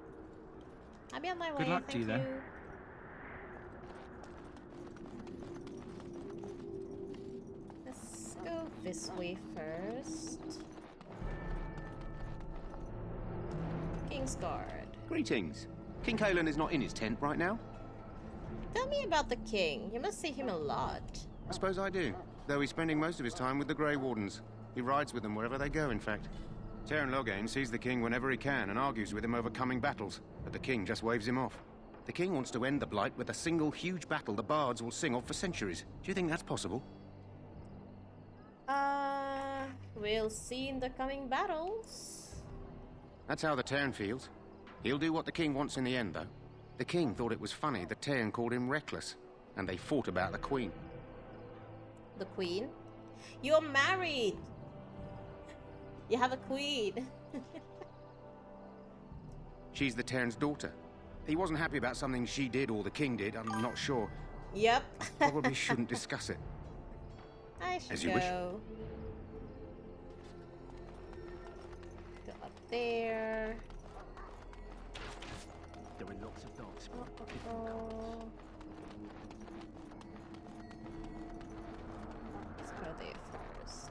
I'll be on my way. Good luck to you, then. Let's go this way first. Kingsguard. Greetings. King Kalen is not in his tent right now? Tell me about the king. You must see him a lot. I suppose I do, though he's spending most of his time with the Grey Wardens. He rides with them wherever they go, in fact. Teyrn Loghain sees the king whenever he can and argues with him over coming battles, but the king just waves him off. The king wants to end the Blight with a single huge battle the bards will sing of for centuries. Do you think that's possible? We'll see in the coming battles. That's how the Teyrn feels. He'll do what the king wants in the end, though. The king thought it was funny that Teyrn called him reckless, and they fought about the queen. The queen? You're married! You have a queen. She's the Teyrn's daughter. He wasn't happy about something she did or the king did, I'm not sure. Yep. Probably shouldn't discuss it. I should As you go. wish. Go up there. There are lots of dogs. Let's go there first.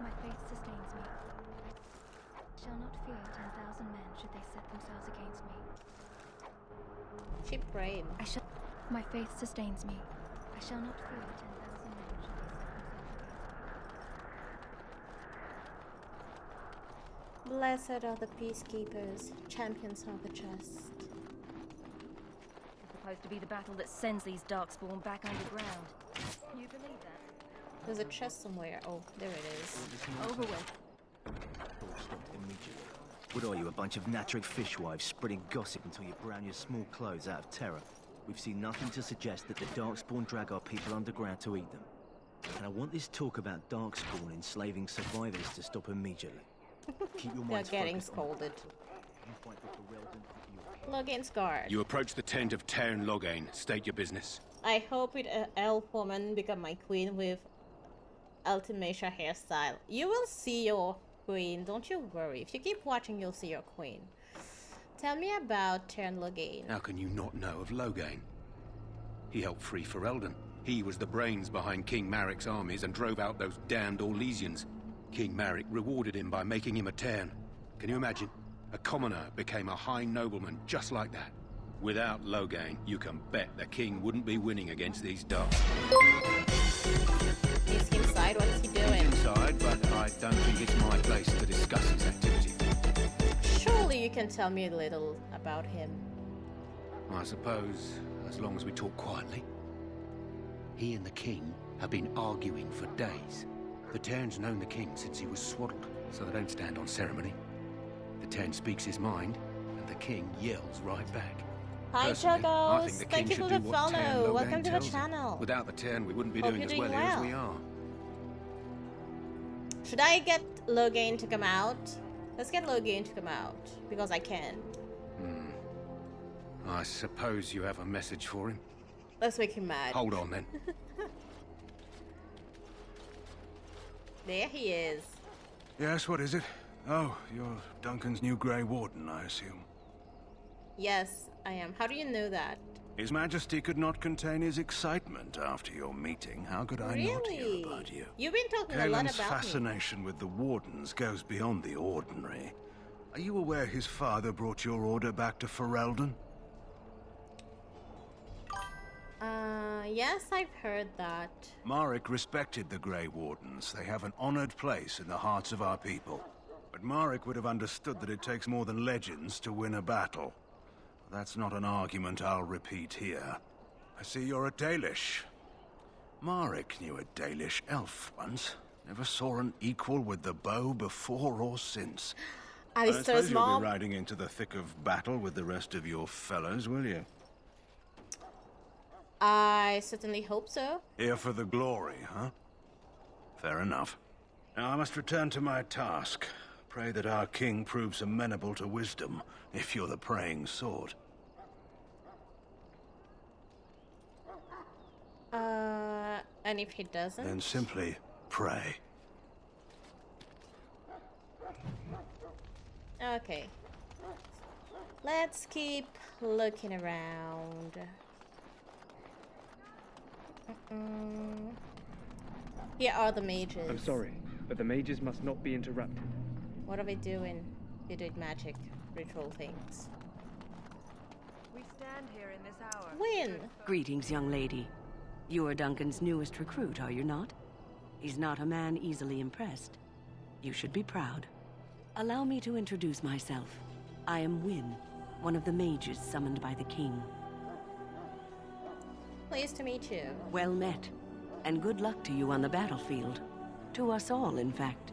My faith sustains me. Shall not fear 10,000 men should they set themselves against me. She prayed. My faith sustains me. I shall not fear 10,000 men should they set themselves Blessed are the peacekeepers, champions of the just. Supposed to be the battle that sends these darkspawn back underground. You believe that? There's a chest somewhere. Oh, there it is. Over with. Stopped immediately. What are you, a bunch of Natric fishwives spreading gossip until you brown your small clothes out of terror? We've seen nothing to suggest that the Darkspawn drag our people underground to eat them. And I want this talk about Darkspawn enslaving survivors to stop immediately. Keep your They're minds getting focused on scolded. You fight with the Weldon, Loghain's guard. You approach the tent of Teyrn Loghain. State your business. I hope it elf woman become my queen with Ultimacia hairstyle. You will see your queen, don't you worry. If you keep watching, you'll see your queen. Tell me about Teyrn Loghain. How can you not know of Loghain? He helped free Ferelden. He was the brains behind King Maric's armies and drove out those damned Orlesians. King Maric rewarded him by making him a Teyrn. Can you imagine? A commoner became a high nobleman just like that. Without Loghain, you can bet the king wouldn't be winning against these darks. He's inside, what's he doing? He's inside, but I don't think it's my place to discuss his activity. Surely you can tell me a little about him. I suppose, as long as we talk quietly. He and the king have been arguing for days. The Teyrn's known the king since he was swaddled, so they don't stand on ceremony. The Teyrn speaks his mind, and the king yells right back. Hi, Personally, I think Chocos! the king Thank you should for the do what Teyrn follow. Loghain Welcome to the tells him. channel. Without the Teyrn, we wouldn't be Hope doing you're as doing well here as well. we are. Should I get Loghain to come out? Let's get Loghain to come out, because I can. I suppose you have a message for him. Let's make him mad. Hold on, then. There he is. Yes, what is it? Oh, you're Duncan's new Grey Warden, I assume. Yes, I am. How do you know that? His Majesty could not contain his excitement after your meeting. How could I not hear about you? You've been talking a lot Kaelin's about fascination with the Wardens goes beyond the ordinary. Are you aware his father brought your order back to Ferelden? Yes, I've heard that. Marek respected the Grey Wardens. They have an honored place in the hearts of our people. But Marek would have understood that it takes more than legends to win a battle. That's not an argument I'll repeat here. I see you're a Dalish. Marek knew a Dalish elf once. Never saw an equal with the bow before or since. I suppose you'll be riding into the thick of battle with the rest of your fellows, will you? I certainly hope so. Here for the glory, huh? Fair enough. Now I must return to my task. Pray that our king proves amenable to wisdom, if you're the praying sword. And if he doesn't? Then simply pray. Okay. Let's keep looking around. Here are the mages. I'm sorry, but the mages must not be interrupted. What are we doing? You did magic ritual things. We stand here in this hour. Win! Greetings, young lady. You are Duncan's newest recruit, are you not? He's not a man easily impressed. You should be proud. Allow me to introduce myself. I am Wynne, one of the mages summoned by the king. Pleased to meet you. Well met. And good luck to you on the battlefield. To us all, in fact.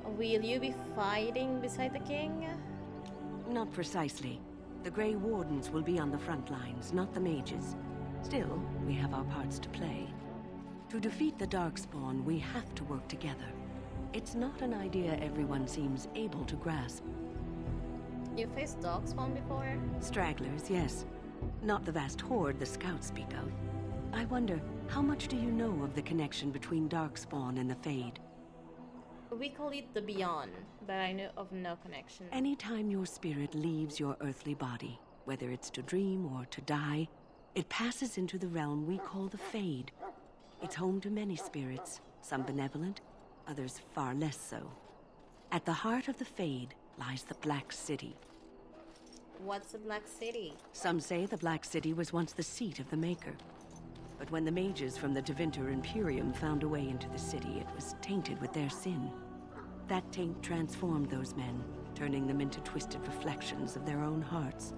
Will you be fighting beside the king? Not precisely. The Grey Wardens will be on the front lines, not the mages. Still, we have our parts to play. To defeat the Darkspawn, we have to work together. It's not an idea everyone seems able to grasp. You faced Darkspawn before? Stragglers, yes. Not the vast horde the scouts speak of. I wonder, how much do you know of the connection between Darkspawn and the Fade? We call it the Beyond, but I know of no connection. Anytime your spirit leaves your earthly body, whether it's to dream or to die, it passes into the realm we call the Fade. It's home to many spirits, some benevolent, others far less so. At the heart of the Fade lies the Black City. What's the Black City? Some say the Black City was once the seat of the Maker. But when the mages from the Tevinter Imperium found a way into the city, it was tainted with their sin. That taint transformed those men, turning them into twisted reflections of their own hearts.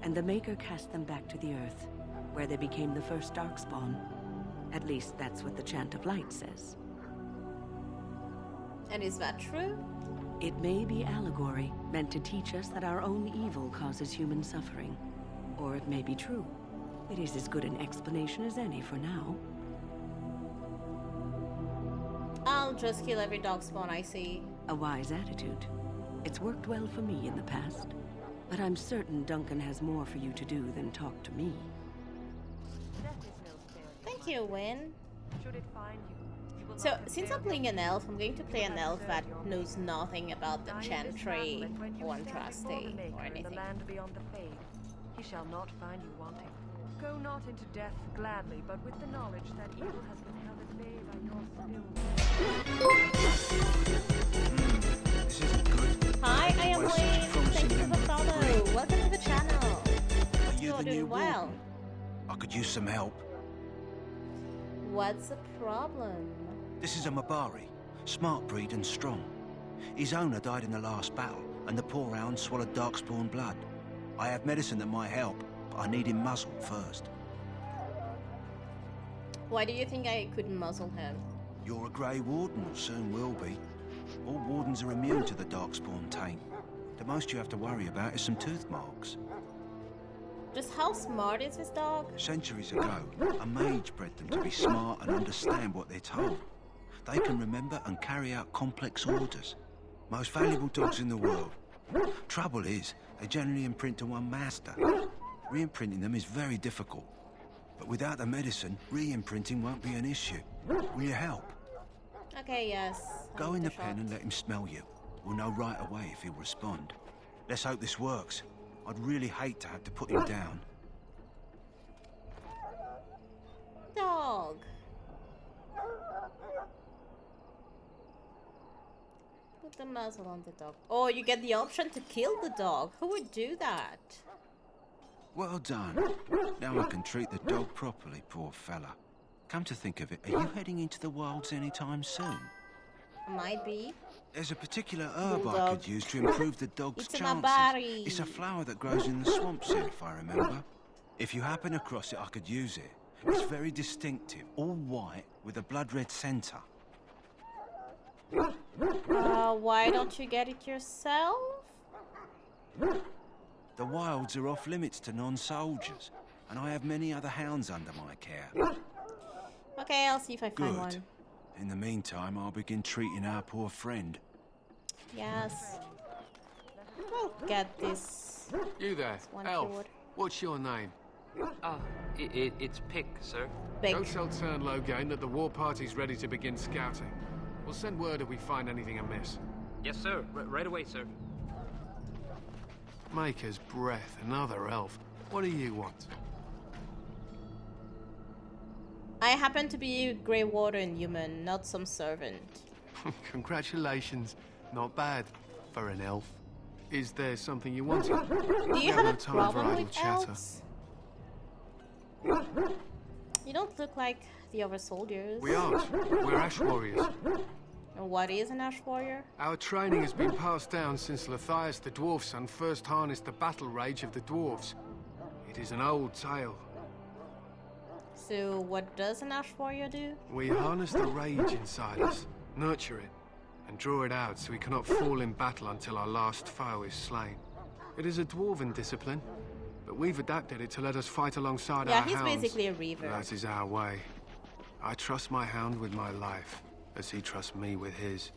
And the Maker cast them back to the Earth, where they became the first Darkspawn. At least that's what the Chant of Light says. And is that true? It may be allegory, meant to teach us that our own evil causes human suffering. Or it may be true. It is as good an explanation as any for now. I'll just kill every Darkspawn I see. A wise attitude. It's worked well for me in the past. But I'm certain Duncan has more for you to do than talk to me. Thank you, Wynne. So, since I'm playing an elf, I'm going to play an elf that knows nothing about the Chantry or Andraste or anything. He shall not find you wanting. Go not into death gladly, but with the knowledge that evil has been held at bay by your skill. Hi, I am Wayne. Thank you for the follow. Welcome to the channel. You're doing well. I could use some help. What's the problem? This is a Mabari, smart breed and strong. His owner died in the last battle, and the poor hound swallowed Darkspawn blood. I have medicine that might help, but I need him muzzled first. Why do you think I could muzzle him? You're a Grey Warden, or soon will be. All Wardens are immune to the Darkspawn taint. The most you have to worry about is some tooth marks. Just how smart is this dog? Centuries ago, a mage bred them to be smart and understand what they're told. They can remember and carry out complex orders. Most valuable dogs in the world. Trouble is, they generally imprint to one master. Re-imprinting them is very difficult. But without the medicine, re-imprinting won't be an issue. Will you help? Okay, yes. Go in the pen and let him smell you. We'll know right away if he'll respond. Let's hope this works. I'd really hate to have to put him down. Dog. Put the muzzle on the dog. Oh, you get the option to kill the dog. Who would do that? Well done. Now I can treat the dog properly, poor fella. Come to think of it, are you heading into the wilds anytime soon? Might be. There's a particular herb I Bulldog. could use to improve the dog's It's a chances. mabari. It's a flower that grows in the swamps here, if I remember. If you happen across it, I could use it. It's very distinctive, all white with a blood-red centre. Why don't you get it yourself? The wilds are off limits to non-soldiers, and I have many other hounds under my care. Okay, I'll see if I find Good. one. In the meantime, I'll begin treating our poor friend. Yes. We'll get this. You there, one Elf. cured. What's your name? It's Pick, sir. Go tell Tern Loghain that the war party's ready to begin scouting. We'll send word if we find anything amiss. Yes, sir. Right away, sir. Maker's Breath, another elf. What do you want? I happen to be a Grey Warden human, not some servant. Congratulations. Not bad for an elf. Is there something you wanted? Do you We have no a time for problem idle with chatter. elves? You don't look like the other soldiers. We aren't. We're Ash Warriors. And what is an Ash Warrior? Our training has been passed down since Lathias the Dwarf Son first harnessed the battle rage of the dwarves. It is an old tale. So what does an Ash Warrior do? We harness the rage inside us, nurture it, and draw it out so we cannot fall in battle until our last foe is slain. It is a dwarven discipline, but we've adapted it to let us fight alongside our Yeah, hounds. he's basically a reaver. That is our way. I trust my hound with my life, as he trusts me with his.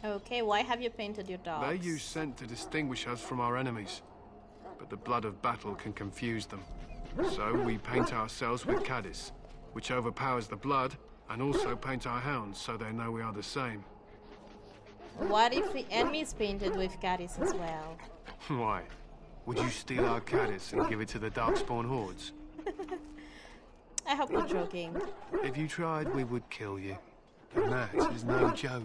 Okay, why have you painted your dogs? They use scent to distinguish us from our enemies, but the blood of battle can confuse them. So we paint ourselves with Caddis, which overpowers the blood, and also paint our hounds so they know we are the same. What if the enemy is painted with Caddis as well? Why? Would you steal our Caddis and give it to the Darkspawn hordes? I hope you're joking. If you tried, we would kill you. And that is no joke.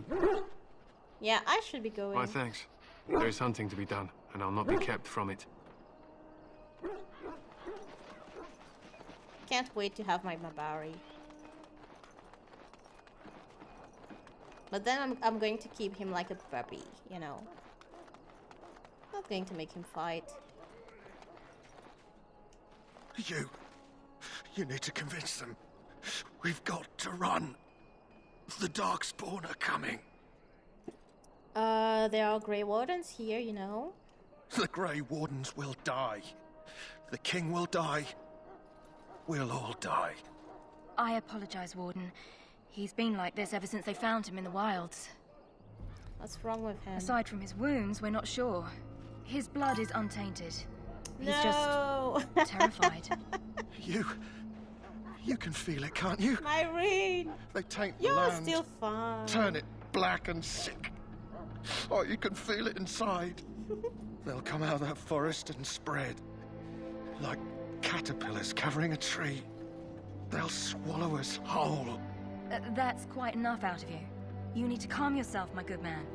Yeah, I should be going. My thanks. There is hunting to be done, and I'll not be kept from it. Can't wait to have my Mabari. But then I'm going to keep him like a puppy, you know. Not going to make him fight. You need to convince them. We've got to run. The Darkspawn are coming. There are Grey Wardens here, you know. The Grey Wardens will die. The King will die. We'll all die. I apologize, Warden. He's been like this ever since they found him in the wilds. What's wrong with him? Aside from his wounds, we're not sure. His blood is untainted. He's No. just terrified. You can feel it, can't you? My ring. They taint the You're land. still fine. Turn it black and sick. Oh, you can feel it inside. They'll come out of that forest and spread. Like caterpillars covering a tree. They'll swallow us whole. That's quite enough out of you. You need to calm yourself, my good man.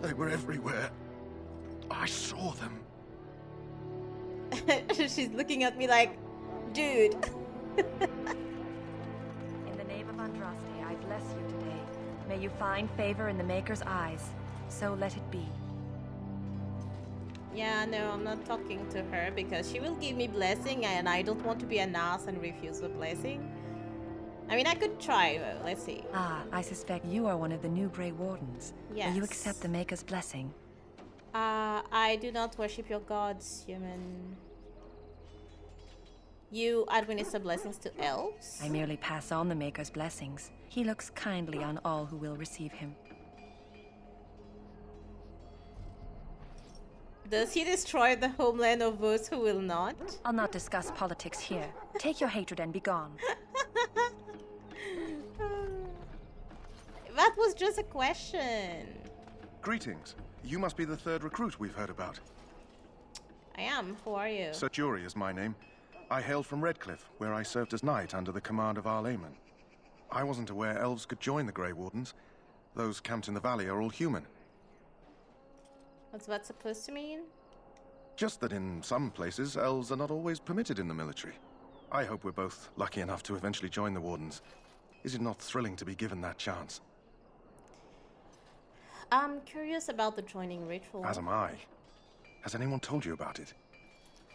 They were everywhere. I saw them. She's looking at me like, dude. In the name of Andraste, I bless you today. May you find favor in the Maker's eyes. So let it be. Yeah, no, I'm not talking to her because she will give me blessing and I don't want to be an ass and refuse the blessing. I mean, I could try, but let's see. Ah, I suspect you are one of the new Grey Wardens. Yes. Will you accept the Maker's blessing? I do not worship your gods, human. You administer blessings to elves? I merely pass on the Maker's blessings. He looks kindly on all who will receive him. Does he destroy the homeland of those who will not? I'll not discuss politics here. Take your hatred and be gone. That was just a question. Greetings. You must be the third recruit we've heard about. I am. Who are you? Sir Jury is my name. I hail from Redcliffe, where I served as knight under the command of Arl Eamon. I wasn't aware elves could join the Grey Wardens. Those camped in the valley are all human. What's that supposed to mean? Just that in some places, elves are not always permitted in the military. I hope we're both lucky enough to eventually join the Wardens. Is it not thrilling to be given that chance? I'm curious about the joining ritual. As am I. Has anyone told you about it?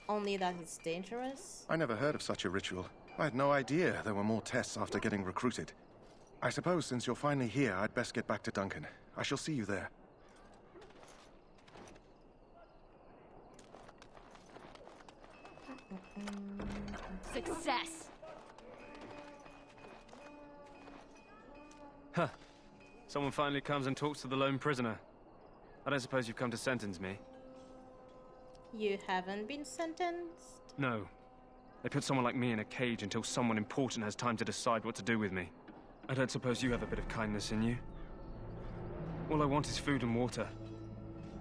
Only that it's dangerous? I never heard of such a ritual. I had no idea there were more tests after getting recruited. I suppose since you're finally here, I'd best get back to Duncan. I shall see you there. Success! Huh. Someone finally comes and talks to the lone prisoner. I don't suppose you've come to sentence me? You haven't been sentenced? No. They put someone like me in a cage until someone important has time to decide what to do with me. I don't suppose you have a bit of kindness in you? All I want is food and water.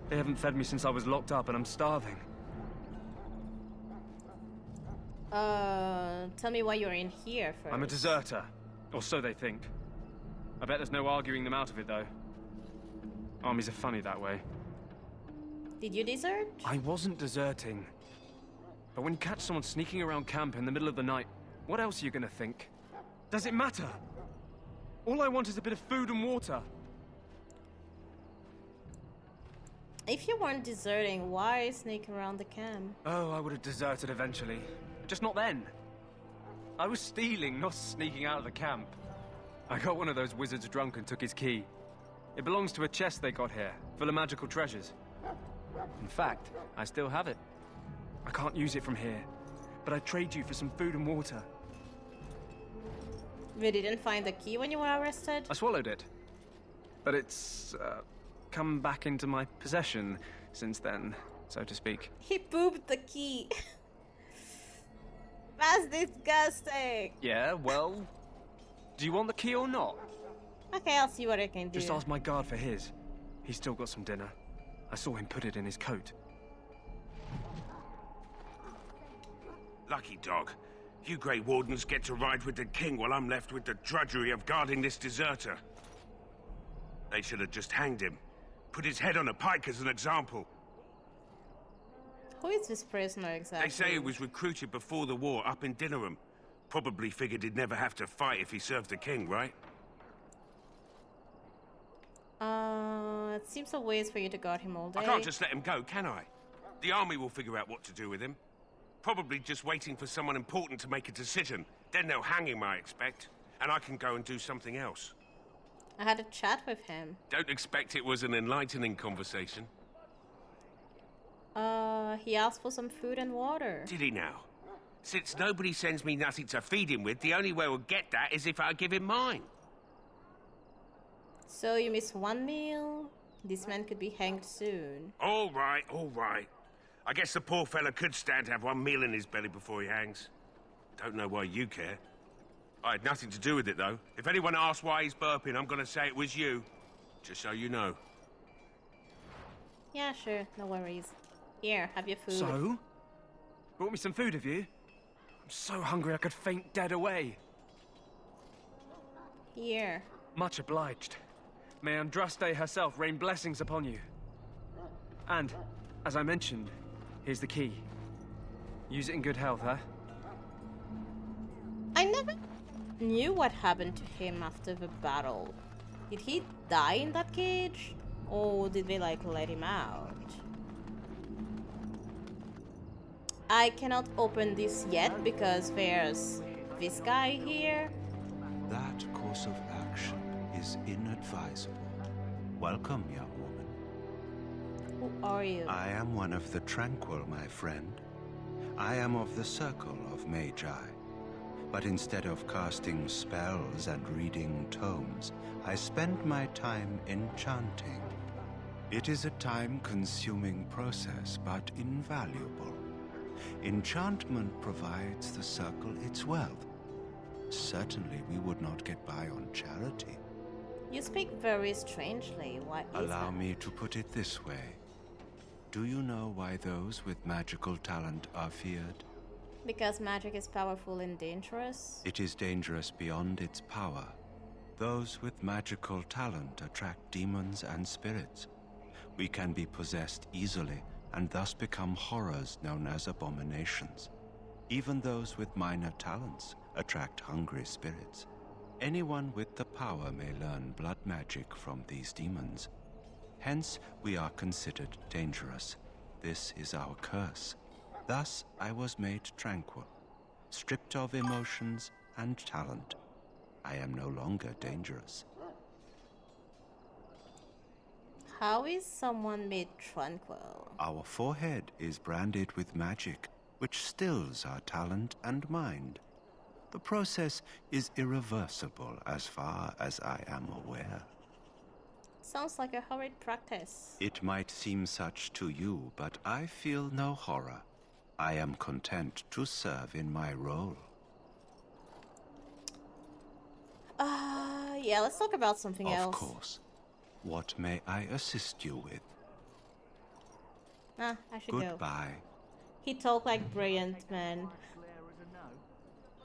They haven't fed me since I was locked up and I'm starving. Tell me why you're in here first. I'm a deserter. Or so they think. I bet there's no arguing them out of it, though. Armies are funny that way. Did you desert? I wasn't deserting. But when you catch someone sneaking around camp in the middle of the night, what else are you gonna think? Does it matter? All I want is a bit of food and water. If you weren't deserting, why sneak around the camp? Oh, I would have deserted eventually. Just not then. I was stealing, not sneaking out of the camp. I got one of those wizards drunk and took his key. It belongs to a chest they got here, full of magical treasures. In fact, I still have it. I can't use it from here, but I'd trade you for some food and water. You didn't find the key when you were arrested? I swallowed it. But it's, come back into my possession since then, so to speak. He pooped the key. That's disgusting. Yeah, well... Do you want the key or not? Okay, I'll see what I can do. Just ask my guard for his. He's still got some dinner. I saw him put it in his coat. Lucky dog. You Grey Wardens get to ride with the king while I'm left with the drudgery of guarding this deserter. They should have just hanged him. Put his head on a pike as an example. Who is this prisoner exactly? They say he was recruited before the war up in Dinnerham. Probably figured he'd never have to fight if he served the king, right? It seems a ways for you to guard him all day. I can't just let him go, can I? The army will figure out what to do with him. Probably just waiting for someone important to make a decision. Then they'll hang him, I expect. And I can go and do something else. I had a chat with him. Don't expect it was an enlightening conversation. He asked for some food and water. Did he now? Since nobody sends me nothing to feed him with, the only way we'll get that is if I give him mine. So you missed one meal? This man could be hanged soon. All right, all right. I guess the poor fella could stand to have one meal in his belly before he hangs. Don't know why you care. I had nothing to do with it, though. If anyone asks why he's burping, I'm gonna say it was you. Just so you know. Yeah, sure. No worries. Here, have your food. So? Brought me some food, have you? I'm so hungry I could faint dead away. Here. Much obliged. May Andraste herself rain blessings upon you. And, as I mentioned, here's the key. Use it in good health, huh? I never knew what happened to him after the battle. Did he die in that cage? Or did they, like, let him out? I cannot open this yet because there's this guy here. That course of action is inadvisable. Welcome, young woman. Who are you? I am one of the Tranquil, my friend. I am of the Circle of Magi. But instead of casting spells and reading tomes, I spend my time enchanting. It is a time-consuming process, but invaluable. Enchantment provides the Circle its wealth. Certainly we would not get by on charity. You speak very strangely. Why is Allow that? me to put it this way. Do you know why those with magical talent are feared? Because magic is powerful and dangerous? It is dangerous beyond its power. Those with magical talent attract demons and spirits. We can be possessed easily and thus become horrors known as abominations. Even those with minor talents attract hungry spirits. Anyone with the power may learn blood magic from these demons. Hence, we are considered dangerous. This is our curse. Thus, I was made tranquil, stripped of emotions and talent. I am no longer dangerous. How is someone made tranquil? Our forehead is branded with magic, which stills our talent and mind. The process is irreversible as far as I am aware. Sounds like a horrid practice. It might seem such to you, but I feel no horror. I am content to serve in my role. Yeah, let's talk about something else. Of course. What may I assist you with? Ah, I should go. Goodbye. He talked like brilliant, man.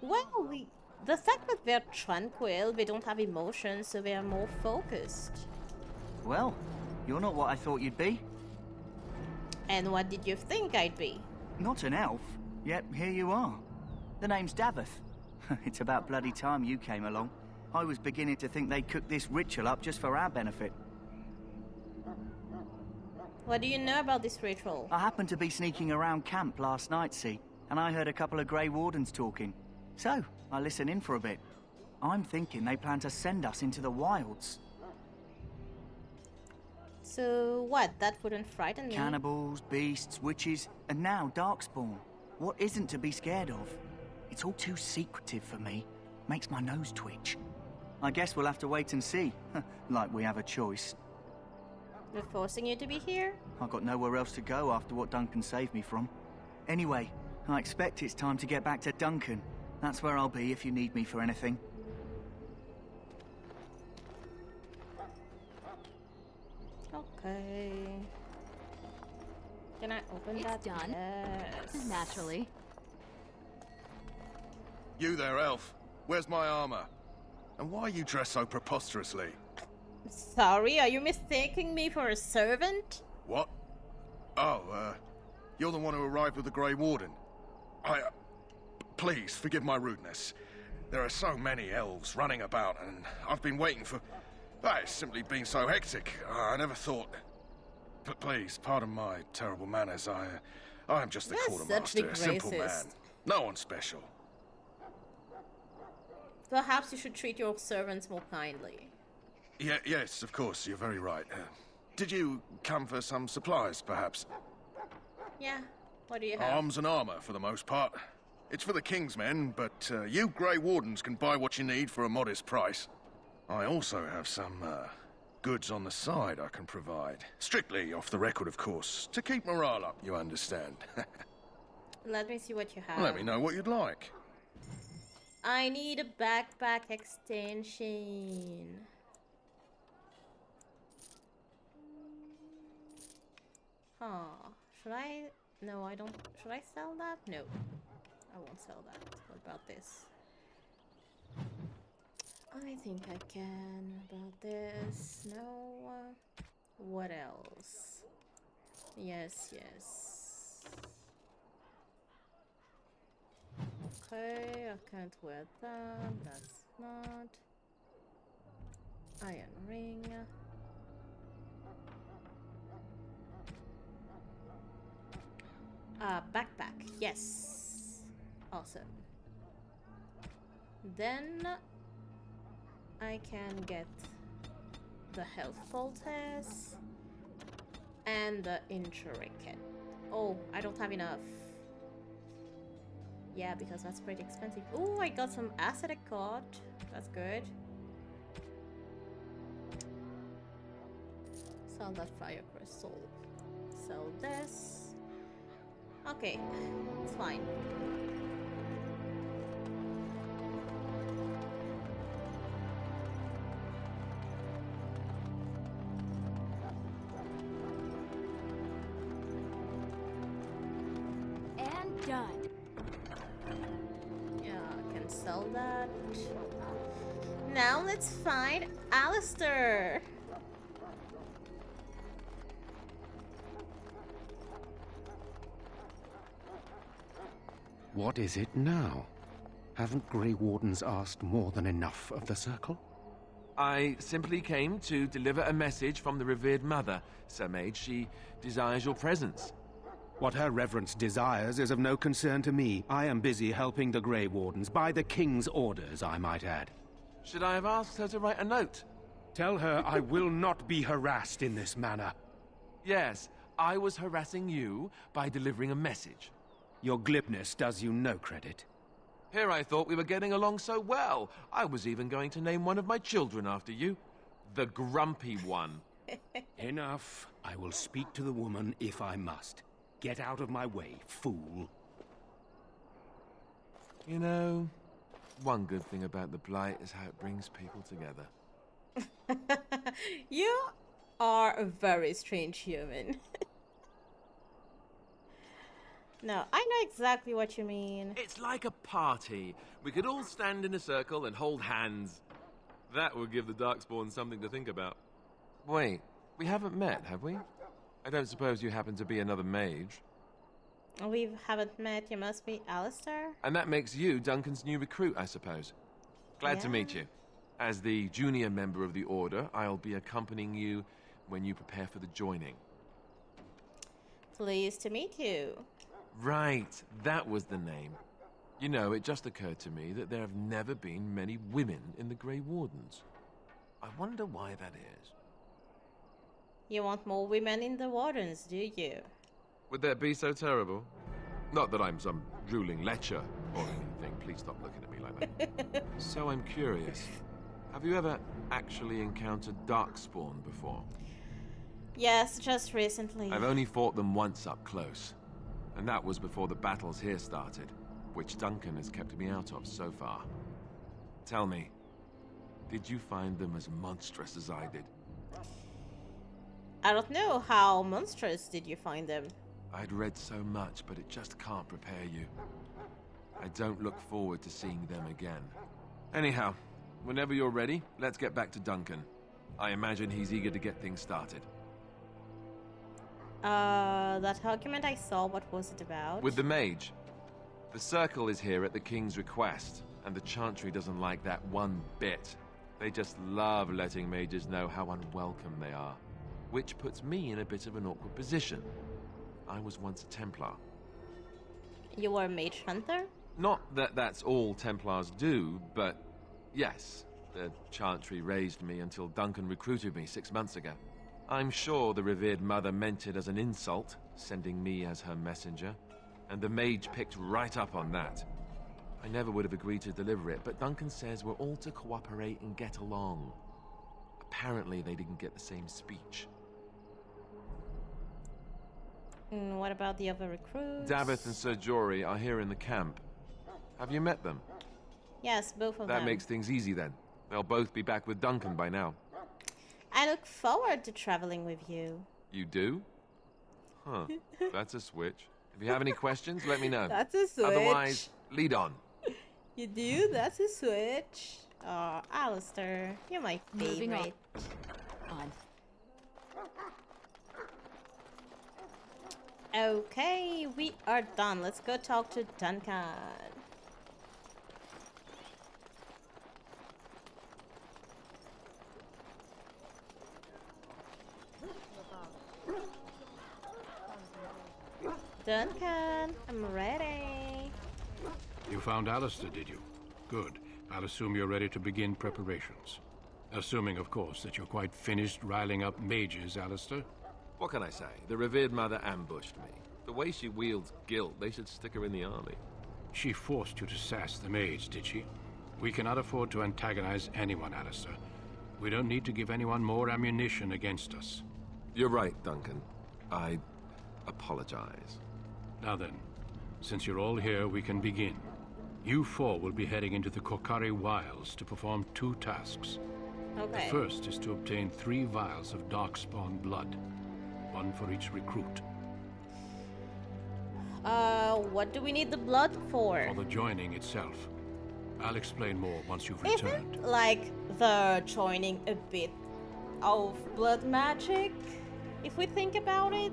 Well, the fact that they're tranquil, they don't have emotions, so they are more focused. Well, you're not what I thought you'd be. And what did you think I'd be? Not an elf, yet here you are. The name's Daveth. It's about bloody time you came along. I was beginning to think they cooked this ritual up just for our benefit. What do you know about this ritual? I happened to be sneaking around camp last night, see, and I heard a couple of Grey Wardens talking. So, I listened in for a bit. I'm thinking they plan to send us into the wilds. So what? That wouldn't frighten me. Cannibals, beasts, witches, and now Darkspawn. What isn't to be scared of? It's all too secretive for me. Makes my nose twitch. I guess we'll have to wait and see. Like we have a choice. They're forcing you to be here? I've got nowhere else to go after what Duncan saved me from. Anyway, I expect it's time to get back to Duncan. That's where I'll be if you need me for anything. Okay. Can I open It's that? done. Yes. Naturally. You there, elf. Where's my armor? And why are you dressed so preposterously? Sorry, are you mistaking me for a servant? What? Oh, you're the one who arrived with the Grey Warden. Please, forgive my rudeness. There are so many elves running about, and I've been waiting for... It's simply been so hectic. I never thought... But please, pardon my terrible manners. I am just the quartermaster, a simple man. No one special. Perhaps you should treat your servants more kindly. Yes, of course, you're very right. Did you come for some supplies, perhaps? Yeah, what do you have? Arms and armor, for the most part. It's for the King's men, but you Grey Wardens can buy what you need for a modest price. I also have some goods on the side I can provide. Strictly off the record, of course. To keep morale up, you understand. Let me see what you have. Let me know what you'd like. I need a backpack extension. Huh. Should I? No, I don't. Should I sell that? No. I won't sell that. What about this? I think I can. About this? No. What else? Yes. Okay, I can't wear that. That's not. Iron ring. Backpack. Yes. Awesome. Then I can get the health poultice and the injury kit. Oh, I don't have enough. Yeah, because that's pretty expensive. Oh, I got some acidic cod. That's good. Sell that fire crystal. Sell this. Okay, it's fine. and done. Yeah, I can sell that. Now let's find Alistair. What is it now? Haven't Grey Wardens asked more than enough of the Circle? I simply came to deliver a message from the revered mother, Sir Mage. She desires your presence. What her reverence desires is of no concern to me. I am busy helping the Grey Wardens, by the King's orders, I might add. Should I have asked her to write a note? Tell her I will not be harassed in this manner. Yes, I was harassing you by delivering a message. Your glibness does you no credit. Here I thought we were getting along so well. I was even going to name one of my children after you. The Grumpy One. Enough. I will speak to the woman if I must. Get out of my way, fool. You know, one good thing about the Blight is how it brings people together. You are a very strange human. No, I know exactly what you mean. It's like a party. We could all stand in a circle and hold hands. That would give the Darkspawn something to think about. Wait, we haven't met, have we? I don't suppose you happen to be another mage. We haven't met. You must be Alistair. And that makes you Duncan's new recruit, I suppose. Glad to meet you. As the junior member of the Order, I'll be accompanying you when you prepare for the joining. Pleased to meet you. Right, that was the name. You know, it just occurred to me that there have never been many women in the Grey Wardens. I wonder why that is. You want more women in the Wardens, do you? Would that be so terrible? Not that I'm some drooling lecher or anything. Please stop looking at me like that. So I'm curious. Have you ever actually encountered Darkspawn before? Yes, just recently. I've only fought them once up close. And that was before the battles here started, which Duncan has kept me out of so far. Tell me, did you find them as monstrous as I did? I don't know. How monstrous did you find them? I'd read so much, but it just can't prepare you. I don't look forward to seeing them again. Anyhow, whenever you're ready, let's get back to Duncan. I imagine he's eager to get things started. That argument I saw, what was it about? With the mage. The Circle is here at the King's request, and the Chantry doesn't like that one bit. They just love letting mages know how unwelcome they are, which puts me in a bit of an awkward position. I was once a Templar. You were a mage hunter? Not that that's all Templars do, but yes, the Chantry raised me until Duncan recruited me 6 months ago. I'm sure the revered mother meant it as an insult, sending me as her messenger, and the mage picked right up on that. I never would have agreed to deliver it, but Duncan says we're all to cooperate and get along. Apparently they didn't get the same speech. What about the other recruits? Davith and Sir Jory are here in the camp. Have you met them? Yes, both of them. That makes things easy then. They'll both be back with Duncan by now. I look forward to traveling with you. You do? Huh. That's a switch. If you have any questions, let me know. That's a switch. Otherwise, lead on. You do? That's a switch. Oh, Alistair, you're my Moving favorite. on. Okay, we are done. Let's go talk to Duncan. Duncan, I'm ready. You found Alistair, did you? Good. I'll assume you're ready to begin preparations. Assuming, of course, that you're quite finished riling up mages, Alistair. What can I say? The revered mother ambushed me. The way she wields guilt, they should stick her in the army. She forced you to sass the mage, did she? We cannot afford to antagonize anyone, Alistair. We don't need to give anyone more ammunition against us. You're right, Duncan. I apologize. Now then, since you're all here, we can begin. You four will be heading into the Korcari Wilds to perform 2 tasks. Okay. The first is to obtain 3 vials of Darkspawn blood. 1 for each recruit. What do we need the blood for? For the joining itself. I'll explain more once you've returned. Isn't like the joining a bit of blood magic, if we think about it?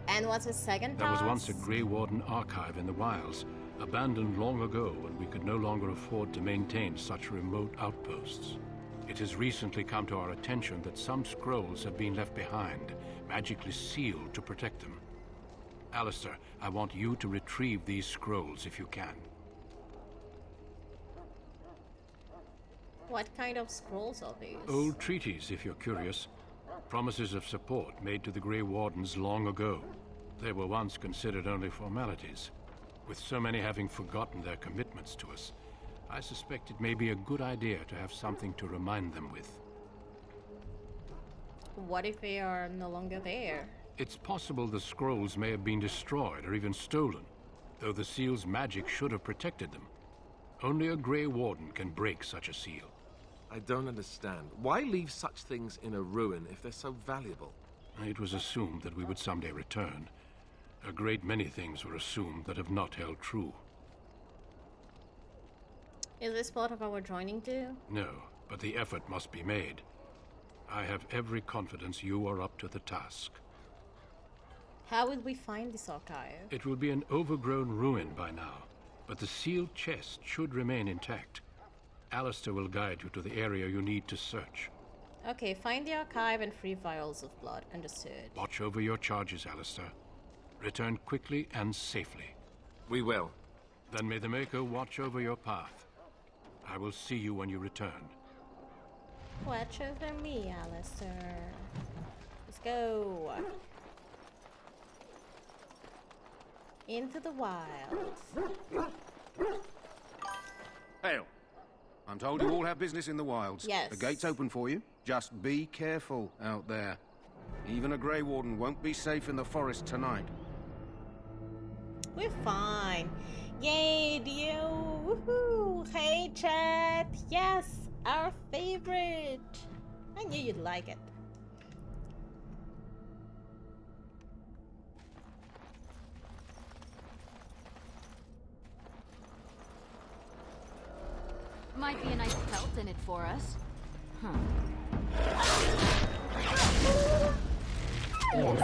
And what's the second There was pass? once a Grey Warden archive in the wilds, abandoned long ago when we could no longer afford to maintain such remote outposts. It has recently come to our attention that some scrolls have been left behind, magically sealed to protect them. Alistair, I want you to retrieve these scrolls if you can. What kind of scrolls are these? Old treaties, if you're curious. Promises of support made to the Grey Wardens long ago. They were once considered only formalities. With so many having forgotten their commitments to us, I suspect it may be a good idea to have something to remind them with. What if they are no longer there? It's possible the scrolls may have been destroyed or even stolen, though the seal's magic should have protected them. Only a Grey Warden can break such a seal. I don't understand. Why leave such things in a ruin if they're so valuable? It was assumed that we would someday return. A great many things were assumed that have not held true. Is this part of our joining too? No, but the effort must be made. I have every confidence you are up to the task. How would we find this archive? It will be an overgrown ruin by now, but the sealed chest should remain intact. Alistair will guide you to the area you need to search. Okay, find the archive and 3 vials of blood. Understood. Watch over your charges, Alistair. Return quickly and safely. We will. Then may the Maker watch over your path. I will see you when you return. Watch over me, Alistair. Let's go. Into the wilds. Hail. I'm told you all have business in the wilds. Yes. The gate's open for you. Just be careful out there. Even a Grey Warden won't be safe in the forest tonight. We're fine. Yay, Dio! Woohoo! Hey, chat! Yes, our favorite! I knew you'd like it. Might be a nice pelt in it for us. Huh. Come on.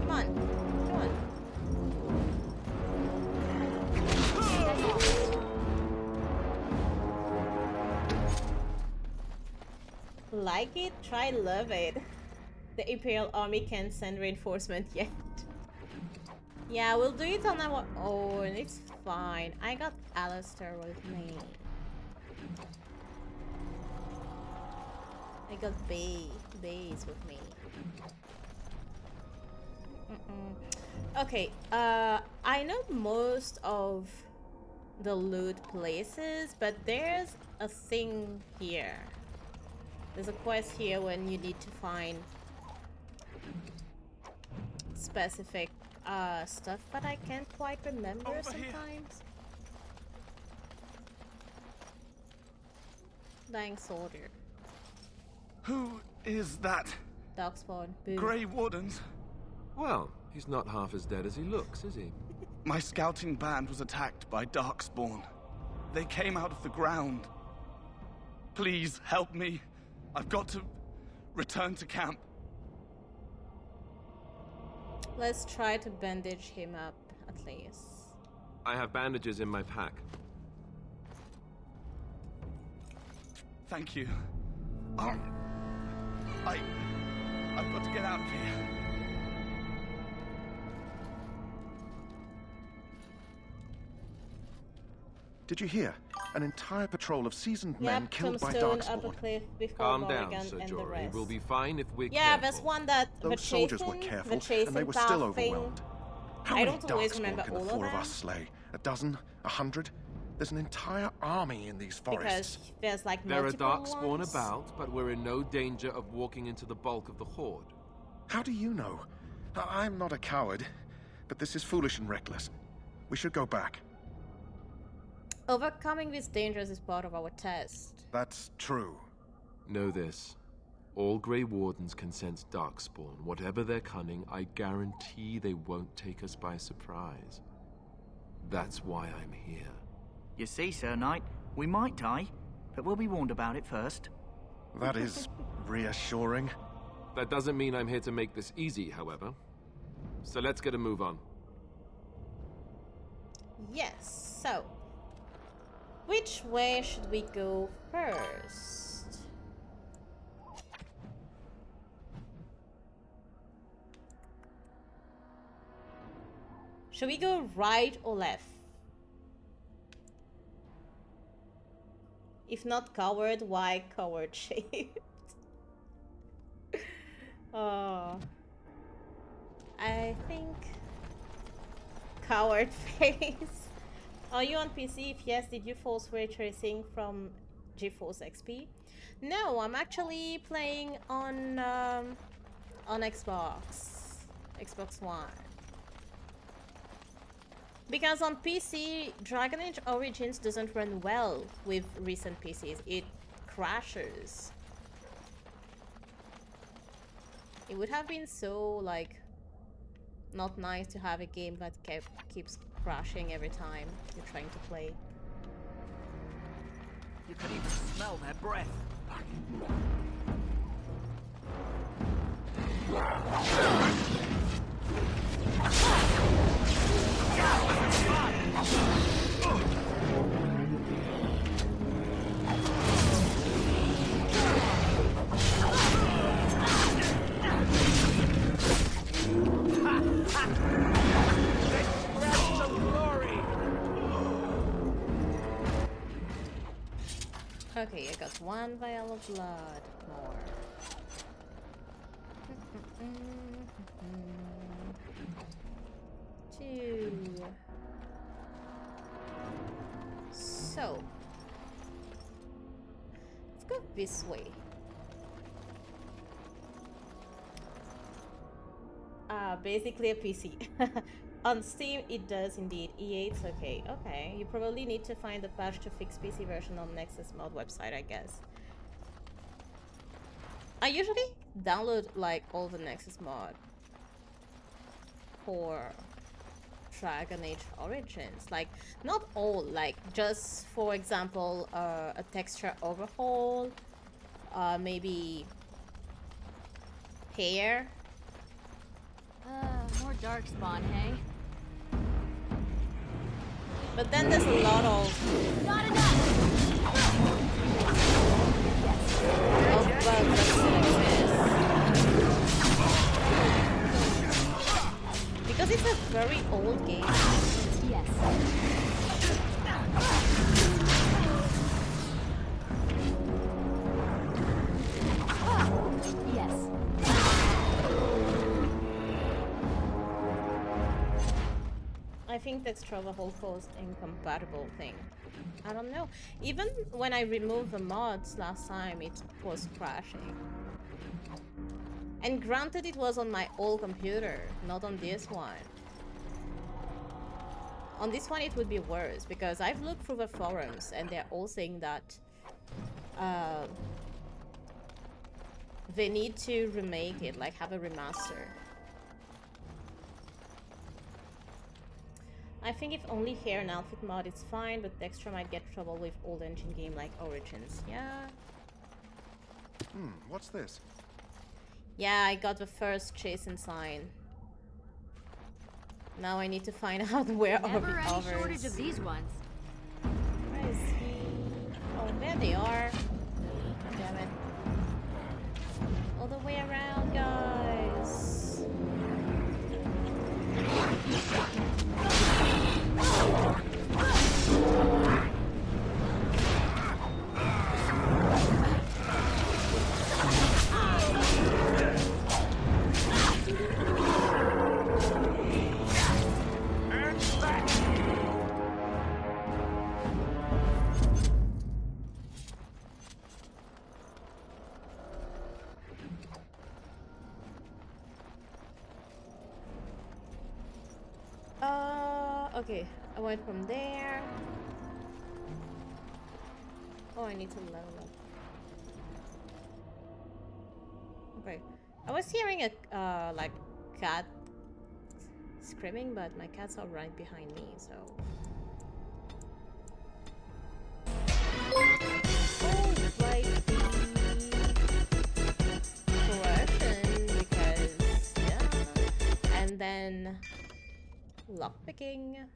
Come on. Like it? Try love it. The Imperial Army can't send reinforcement yet. Yeah, we'll do it on our own. It's fine. I got Alistair with me. I got Baze with me. Okay, I know most of the loot places, but there's a thing here. There's a quest here when you need to find specific stuff, but I can't quite remember sometimes. Dying soldier. Who is that? Darkspawn. Boom. Grey Wardens? Well, he's not half as dead as he looks, is he? My scouting band was attacked by Darkspawn. They came out of the ground. Please help me. I've got to return to camp. Let's try to bandage him up, at least. I have bandages in my pack. Thank you. I've got to get out of here. Did you hear? An entire patrol of seasoned men Yep, killed by Tombstone, Upper Darkspawn. Cliff, before Calm down, Morrigan, Sir and the Jory. rest. We'll be fine if we're Yeah, careful. there's one that Those soldiers were careful, and they were still overwhelmed. How I many don't always Darkspawn remember can the all of 4 of them. us slay? A dozen? 100? There's an entire army in these forests. Because there's like There are multiple Darkspawn ones. about, but we're in no danger of walking into the bulk of the Horde. How do you know? I'm not a coward, but this is foolish and reckless. We should go back. Overcoming these dangers is part of our test. That's true. Know this. All Grey Wardens can sense Darkspawn. Whatever their cunning, I guarantee they won't take us by surprise. That's why I'm here. You see, Sir Knight, we might die, but we'll be warned about it first. That is reassuring. That doesn't mean I'm here to make this easy, however. So let's get a move on. Yes, so which way should we go first? Should we go right or left? If not coward, why coward shaped? Oh, I think coward face. Are you on PC? If yes, did you force ray tracing from GeForce XP? No, I'm actually playing on Xbox One. Because on PC, Dragon Age Origins doesn't run well with recent PCs. It crashes. It would have been so, like, not nice to have a game that keeps crashing every time you're trying to play. You could even smell their breath. Okay, I got one vial of blood more. Two. So let's go this way. Basically a PC. On Steam, it does indeed. EA, it's okay. Okay, you probably need to find the patch to fix PC version on Nexus Mod website, I guess. I usually download like all the Nexus Mod for Dragon Age Origins. Like, not all, like just for example, a texture overhaul, maybe hair. More Darkspawn, hey? But then there's a lot of... Not enough! of bugs that still exist. Because it's a very old game. Yes. Yes. I think that's Trevor Holco's incompatible thing. I don't know. Even when I removed the mods last time, it was crashing. And granted, it was on my old computer, not on this one. On this one, it would be worse, because I've looked through the forums, and they're all saying that they need to remake it, like have a remaster. I think if only hair and outfit mod is fine, but Dexter might get trouble with old engine game like Origins. Yeah. What's this? Yeah, I got the first Chasen sign. Now I need to find out where are Never the any others. shortage of these ones. Where is he? Oh, there they are. Damn it. All the way around, guys. Okay, I went from there. Oh, I need to level up. Okay, I was hearing a like cat screaming, but my cats are right behind me, so. Oh, like the coercion, because yeah, and then lockpicking.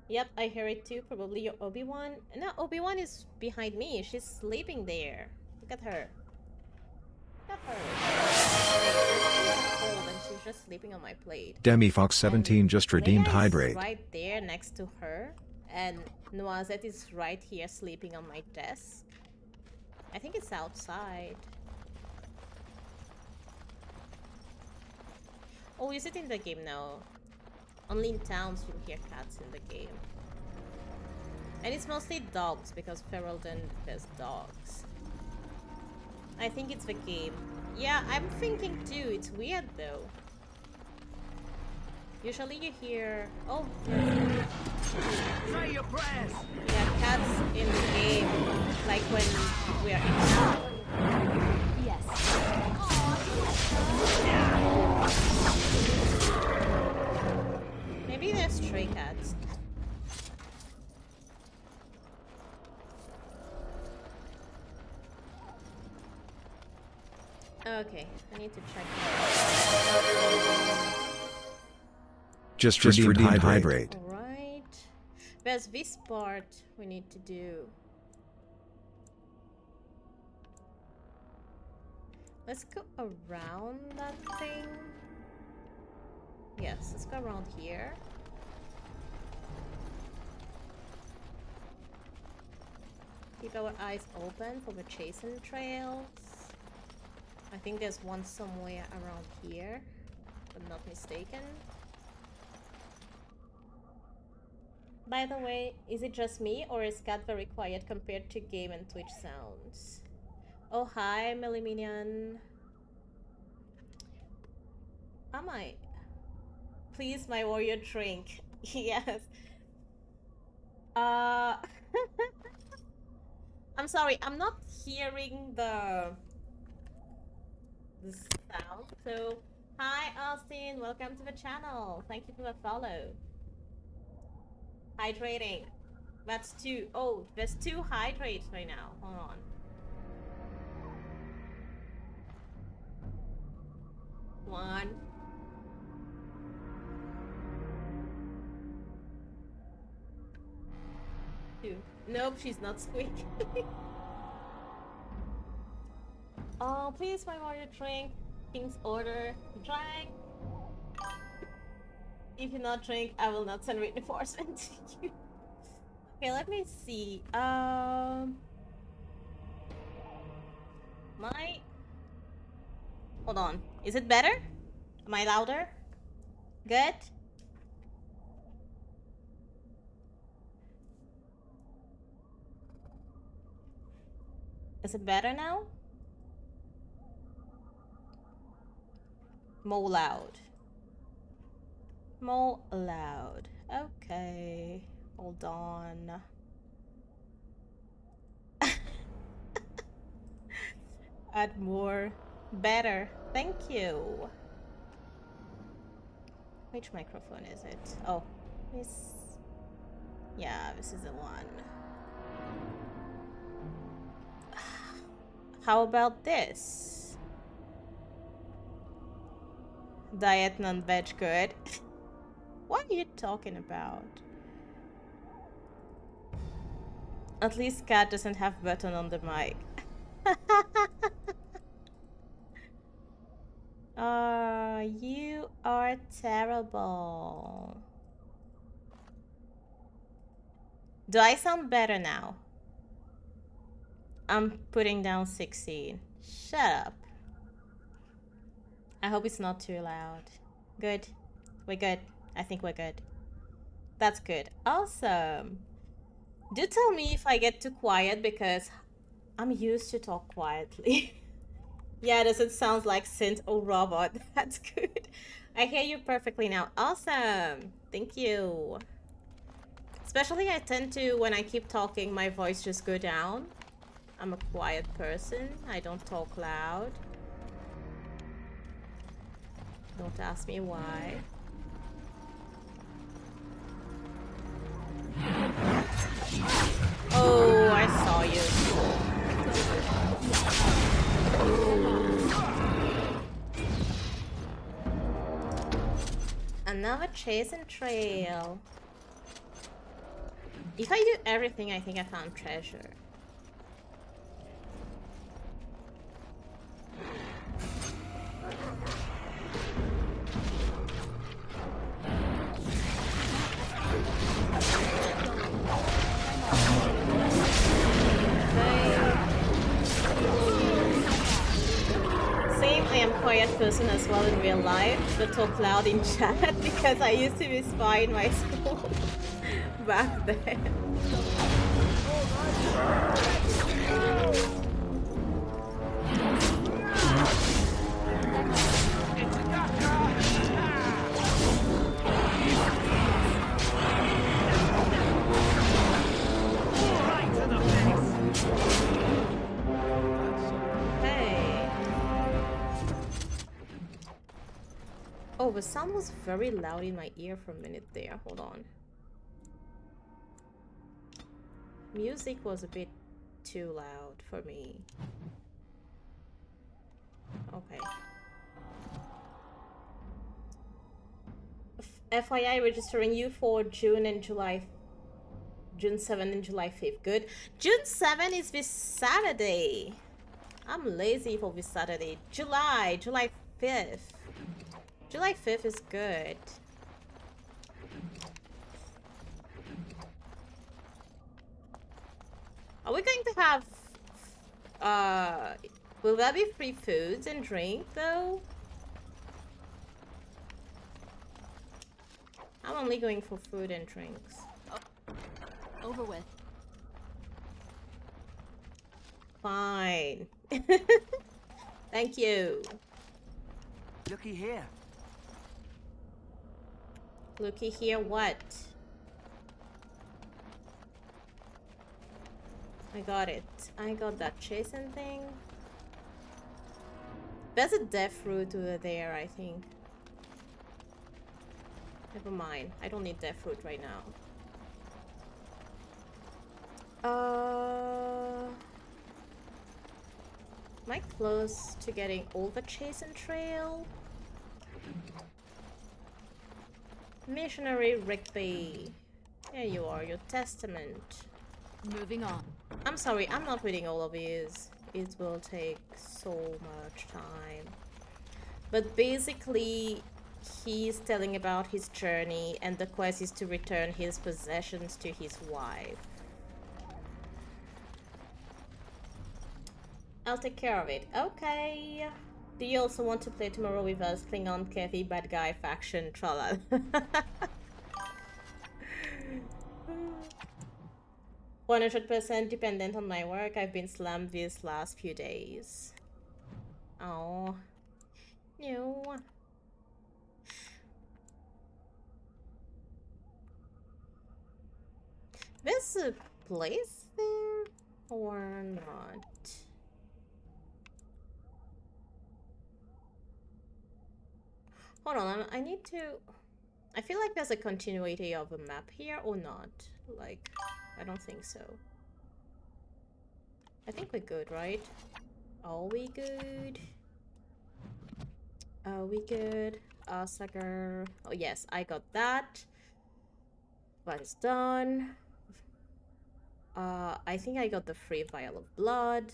Yep, I hear it too. Probably your Obi-Wan. No, Obi-Wan is behind me. She's sleeping there. Look at her. Look at her. Cold and she's just sleeping on my plate. DemiFox17 just redeemed Leia is Hydrate. right there next to her, and Noisette is right here sleeping on my desk. I think it's outside. Oh, is it in the game now? Only in towns you'll hear cats in the game. And it's mostly dogs, because Ferelden has dogs. I think it's the game. Yeah, I'm thinking too. It's weird though. Usually you hear... Oh, Say your prayers! yeah, cats in the game. Like when we're in town. Maybe they're stray cats. Okay, I need to check that. Just redeemed Hydrate. Alright. There's this part we need to do. Let's go around that thing. Yes, let's go around here. Keep our eyes open for the chasing trails. I think there's one somewhere around here, if I'm not mistaken. By the way, is it just me, or is Cat very quiet compared to game and Twitch sounds? Oh, hi, Millie Minion. Am I? Please, my warrior drink. Yes. I'm sorry, I'm not hearing the sound. So, hi Austin, welcome to the channel. Thank you for the follow. Hydrating. That's two. Oh, there's two hydrates right now. Hold on. One. Two. Nope, she's not squeaking. Oh, please, my warrior drink. King's order. Drink. If you not drink, I will not send reinforcement to you. Okay, let me see. Hold on. Is it better? Am I louder? Good? Is it better now? More loud. More loud. Okay. Hold on. Add more. Better. Thank you. Which microphone is it? Oh, this. Yeah, this is the one. How about this? Diet non-veg good. What are you talking about? At least Cat doesn't have button on the mic. You are terrible. Do I sound better now? I'm putting down 16. Shut up. I hope it's not too loud. Good. We're good. I think we're good. That's good. Awesome. Do tell me if I get too quiet, because I'm used to talk quietly. Yeah, does it sound like synth or robot? That's good. I hear you perfectly now. Awesome. Thank you. Especially I tend to, when I keep talking, my voice just go down. I'm a quiet person. I don't talk loud. Don't ask me why. Oh, I saw you. Another chase and trail. If I do everything, I think I found treasure. Same, I am quiet person as well in real life, but talk loud in chat because I used to be spy in my school back then. Oh, the sound was very loud in my ear for a minute there. Hold on. Music was a bit too loud for me. Okay. FYI, registering you for June and July. June 7th and July 5th. Good. June 7th is this Saturday. I'm lazy for this Saturday. July 5th. July 5th is good. Are we going to have, will there be free foods and drink though? I'm only going for food and drinks. Over with. Fine. Thank you. Looky here. Looky here, what? I got it. I got that chasing thing. There's a death root over there, I think. Never mind. I don't need death root right now. Am I close to getting all the chasing trail? Missionary Rigby. There you are, your testament. Moving on. I'm sorry, I'm not reading all of these. It will take so much time. But basically, he's telling about his journey, and the quest is to return his possessions to his wife. I'll take care of it. Okay. Do you also want to play tomorrow with us? Klingon, Kathy, bad guy, faction, tralala. 100% dependent on my work. I've been slammed these last few days. Oh. No. There's a place there or not? Hold on, I need to... I feel like there's a continuity of a map here or not. Like, I don't think so. I think we're good, right? Are we good? Are we good? Asagar. Oh yes, I got that. That is done. I think I got the free vial of blood.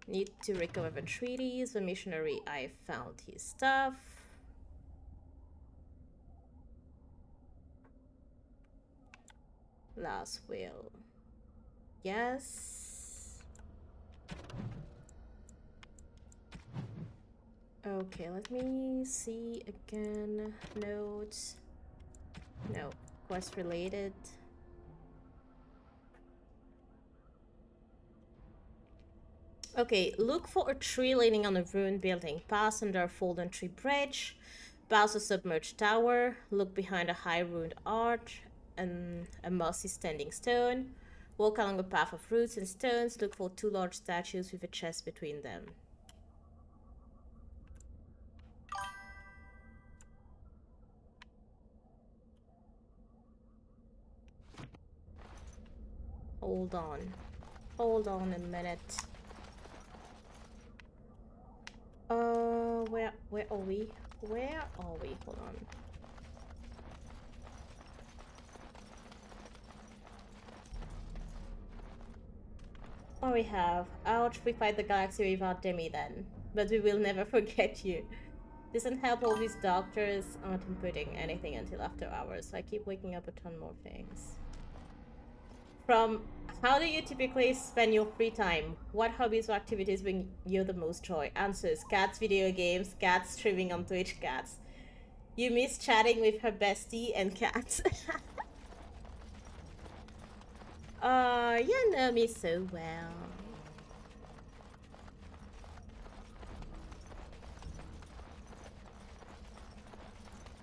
Need to recover the treaties. The missionary, I found his stuff. Last will. Yes. Okay, let me see again. Notes. No. Quest related. Okay, look for a tree leaning on a ruined building. Pass under a fallen tree bridge. Pass a submerged tower. Look behind a high ruined arch and a mossy standing stone. Walk along a path of roots and stones. Look for 2 large statues with a chest between them. Hold on. Hold on a minute. Where are we? Where are we? Hold on. Oh, we have. Ouch, we fight the galaxy without Demi then. But we will never forget you. Doesn't help all these doctors aren't inputting anything until after hours, so I keep waking up a ton more things. From how do you typically spend your free time? What hobbies or activities bring you the most joy? Answers: cats, video games, cats, streaming on Twitch, cats. You miss chatting with her bestie and cats. You know me so well.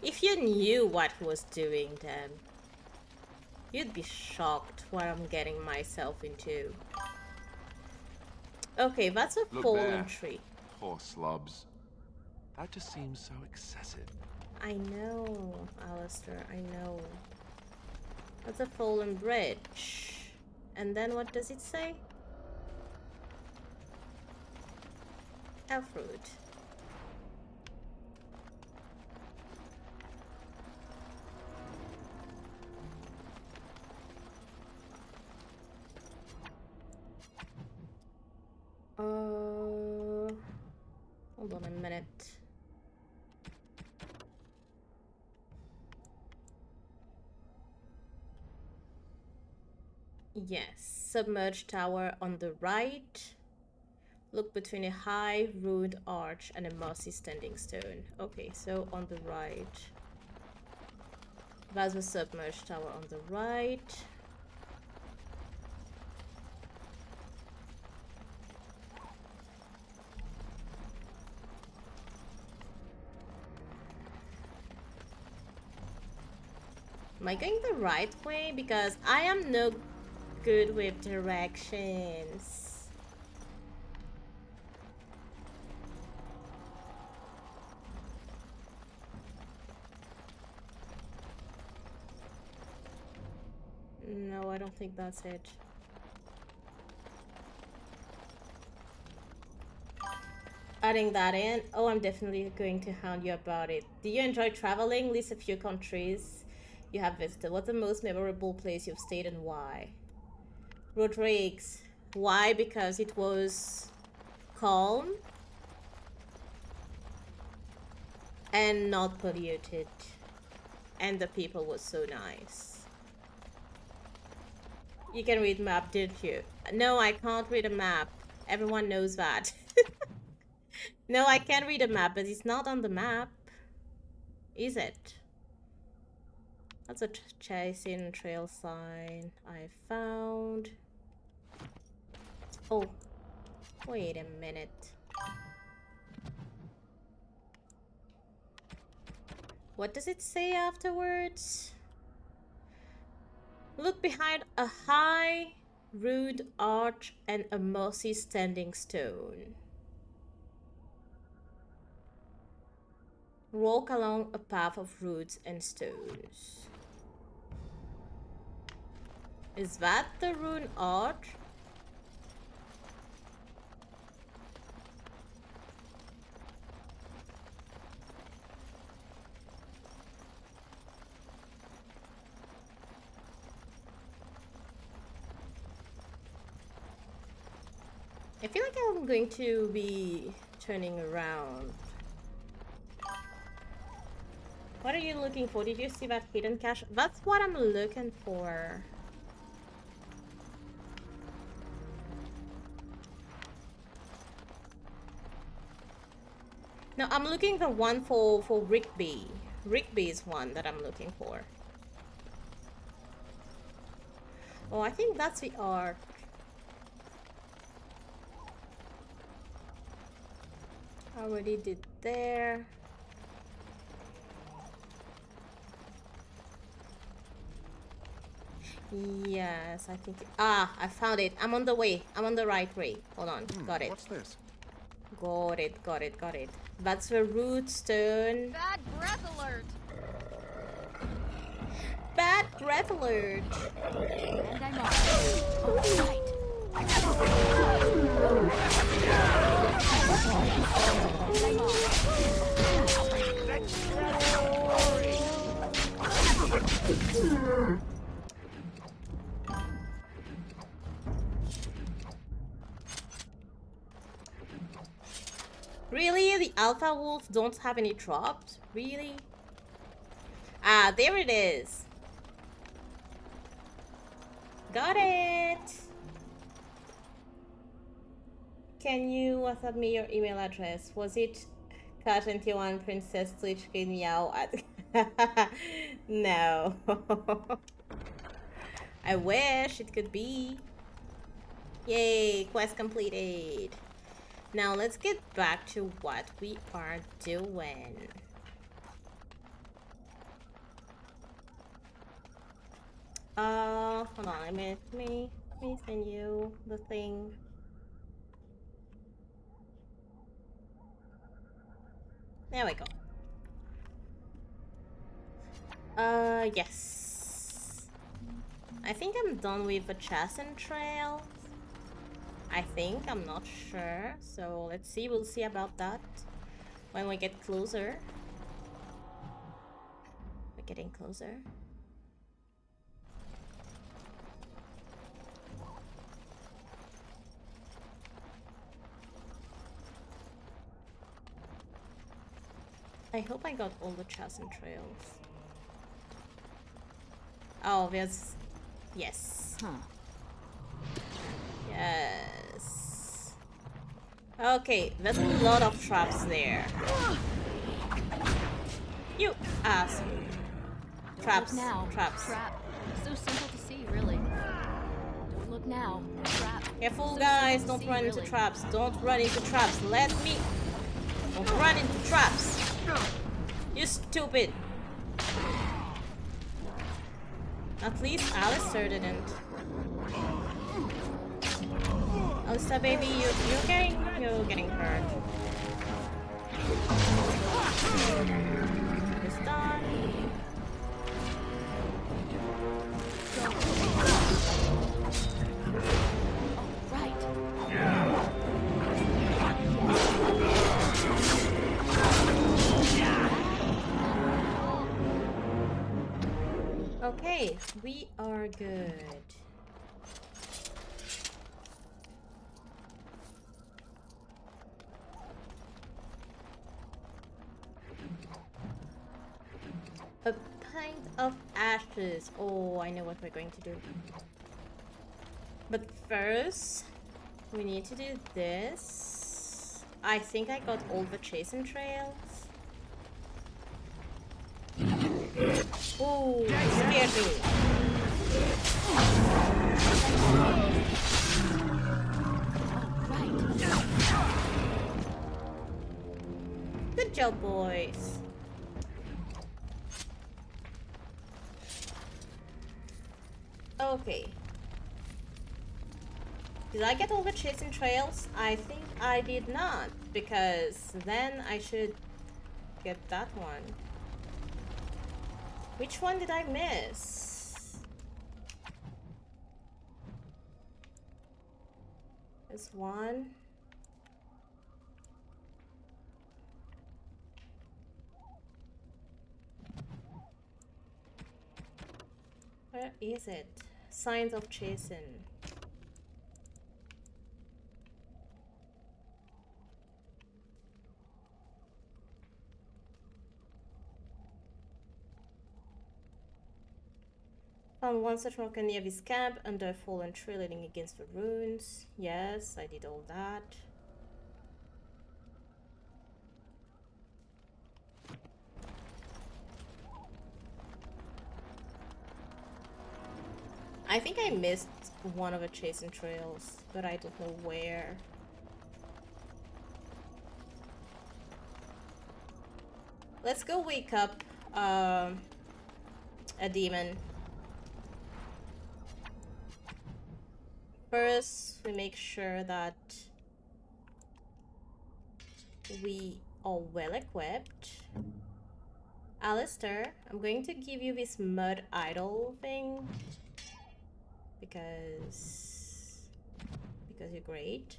If you knew what he was doing then, you'd be shocked what I'm getting myself into. Okay, that's a Look fallen there. tree. Poor slobs. That just seems so excessive. I know, Alistair, I know. That's a fallen bridge. And then what does it say? Elfroot. Hold on a minute. Yes, submerged tower on the right. Look between a high ruined arch and a mossy standing stone. Okay, so on the right. That's a submerged tower on the right. Am I going the right way? Because I am no good with directions. No, I don't think that's it. Adding that in. Oh, I'm definitely going to hound you about it. Do you enjoy traveling? List a few countries you have visited. What's the most memorable place you've stayed and why? Rodriguez. Why? Because it was calm and not polluted, and the people were so nice. You can read map, didn't you? No, I can't read a map. Everyone knows that. No, I can read a map, but it's not on the map, is it? That's a chasing trail sign I found. Oh, wait a minute. What does it say afterwards? Look behind a high, rude arch and a mossy standing stone. Walk along a path of roots and stones. Is that the ruined arch? I feel like I'm going to be turning around. What are you looking for? Did you see that hidden cache? That's what I'm looking for. No, I'm looking for one for Rigby. Rigby is one that I'm looking for. Oh, I think that's the arc. Already did there. Yes, I think. I found it. I'm on the way. I'm on the right way. Hold on. Got it. What's this? Got it. Got it. Got it. That's the root stone. Bad breath alert. Bad breath alert. And I'm off. All right. Really? The alpha wolves don't have any drops? Really? Ah, there it is. Got it. Can you WhatsApp me your email address? Was it Car21 Princess Twitch Meow at No. I wish it could be. Yay, quest completed. Now let's get back to what we are doing. Hold on, let me send you the thing. There we go. Yes. I think I'm done with the Chasm Trail. I think, I'm not sure. So let's see, we'll see about that when we get closer. We're getting closer. I hope I got all the Chasm Trails. Oh, there's... Yes. Huh. Yes. Okay, there's a lot of traps there. You ass. Traps. Now. Traps. Trap. So simple to see, really. Don't look now. Trap. Careful, So guys. simple to Don't see, run into really. traps. Don't run into traps. Let me. Don't run into traps. You stupid. At least Alistair didn't. Alistair, baby, you're getting hurt. It's done. Okay, we are good. A pint of ashes. Oh, I know what we're going to do. But first, we need to do this. I think I got all the Chasm Trails. Oh, scared me. Good job, boys. Okay. Did I get all the Chasm Trails? I think I did not, because then I should get that one. Which one did I miss? There's one. Where is it? Signs of Chasm. Found one such rock near this camp under a fallen tree leaning against the ruins. Yes, I did all that. I think I missed one of the Chasm Trails, but I don't know where. Let's go wake up a demon. First, we make sure that we are well equipped. Alistair, I'm going to give you this mud idol thing because you're great.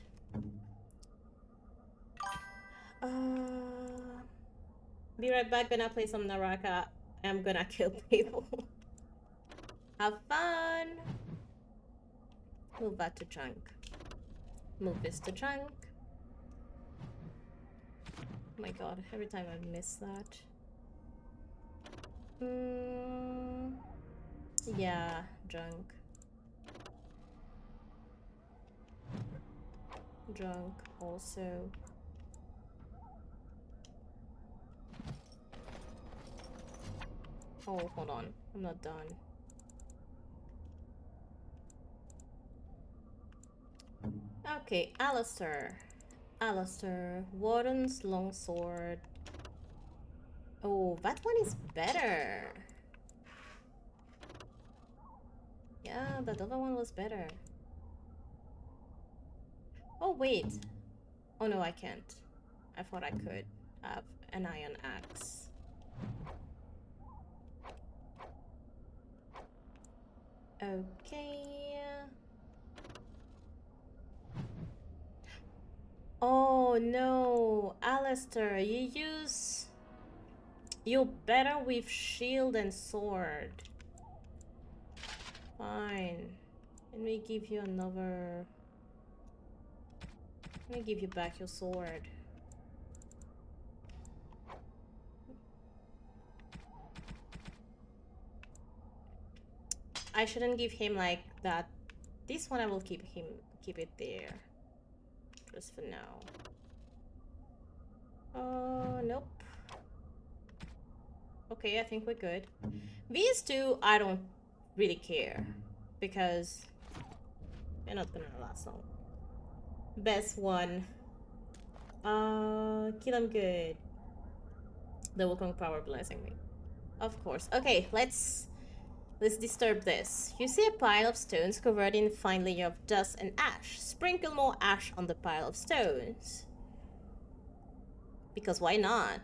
Be right back, gonna play some Naraka. I'm gonna kill people. Have fun! Move that to chunk. Move this to chunk. Oh my god, every time I miss that. Yeah, junk. Junk also. Oh, hold on. I'm not done. Okay, Alistair. Alistair. Warden's longsword. Oh, that one is better. Yeah, that other one was better. Oh, wait. Oh no, I can't. I thought I could have an iron axe. Okay. Oh no, Alistair, you're better with shield and sword. Fine. Let me give you another. Let me give you back your sword. I shouldn't give him like that. This one I will keep it there. Just for now. Nope. Okay, I think we're good. These two, I don't really care because they're not gonna last long. Best one. Kill him good. The Wukong power blessing me. Of course. Okay, let's disturb this. You see a pile of stones covered in a fine layer of dust and ash. Sprinkle more ash on the pile of stones. Because why not?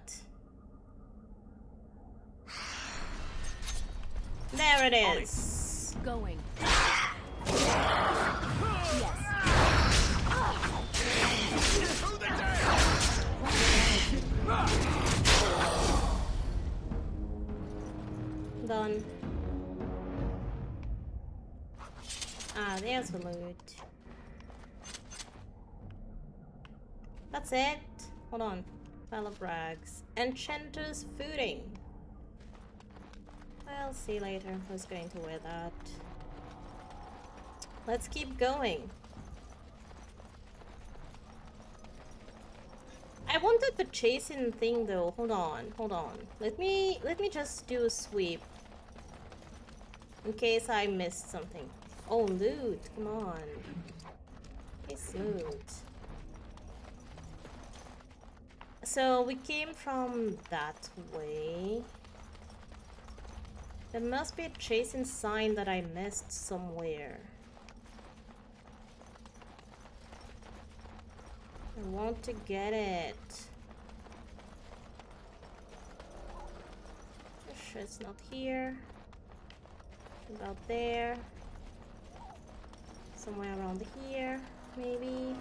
There it is. Going. Done. Ah, there's the loot. That's it. Hold on. Pile of rags. Enchanter's footing. I'll see later who's going to wear that. Let's keep going. I wanted the chasing thing though. Hold on. Let me just do a sweep. In case I missed something. Oh, loot. Come on. It's loot. So we came from that way. There must be a chasing sign that I missed somewhere. I want to get it. Sure it's not here. About there. Somewhere around here, maybe.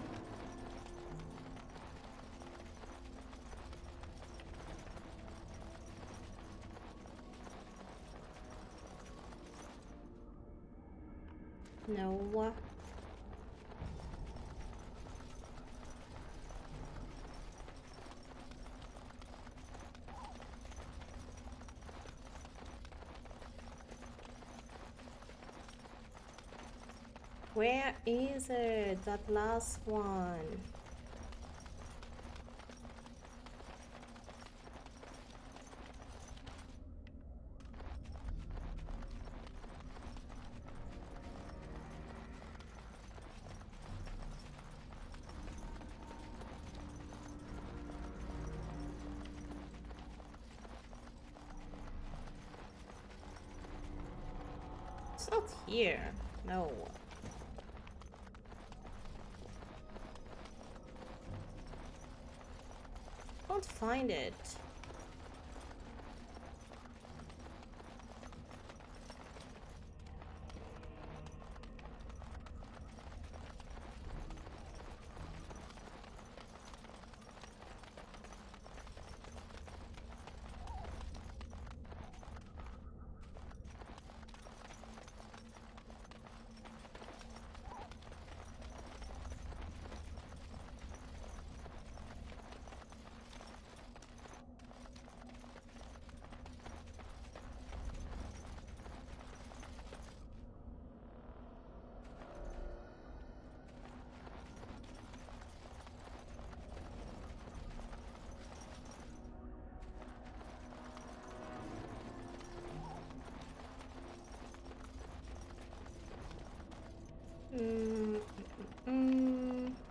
No. Where is it? That last one. It's not here. No. Can't find it.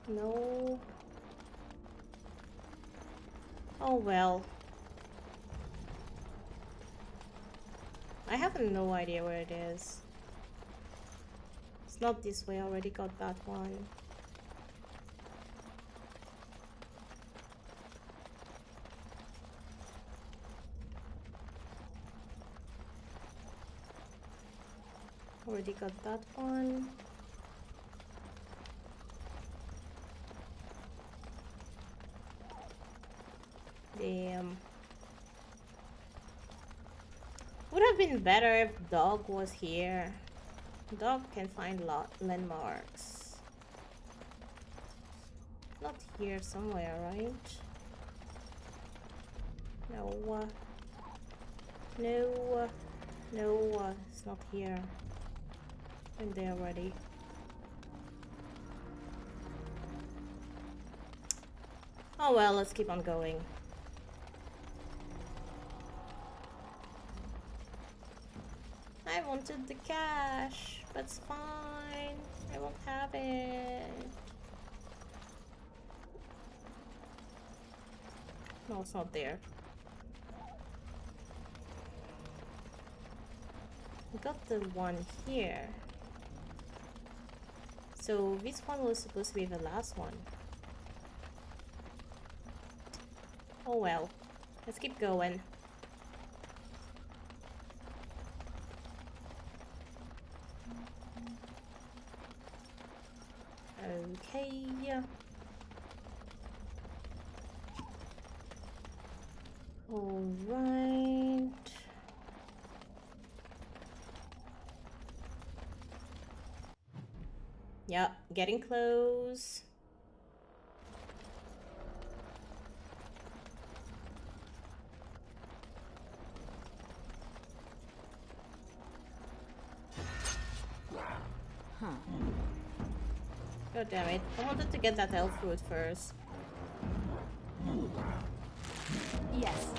No. Oh well. I have no idea where it is. It's not this way, I already got that one. Already got that one. Damn. Would have been better if Dog was here. Dog can find landmarks. Not here somewhere, right? No. No. No, it's not here. I'm there already. Oh well, let's keep on going. I wanted the cash, but it's fine. I won't have it. No, it's not there. I got the one here. So this one was supposed to be the last one. Oh well. Let's keep going. Okay. All right. Yep, getting close. Huh. God damn it. I wanted to get that elf fruit first. Yes.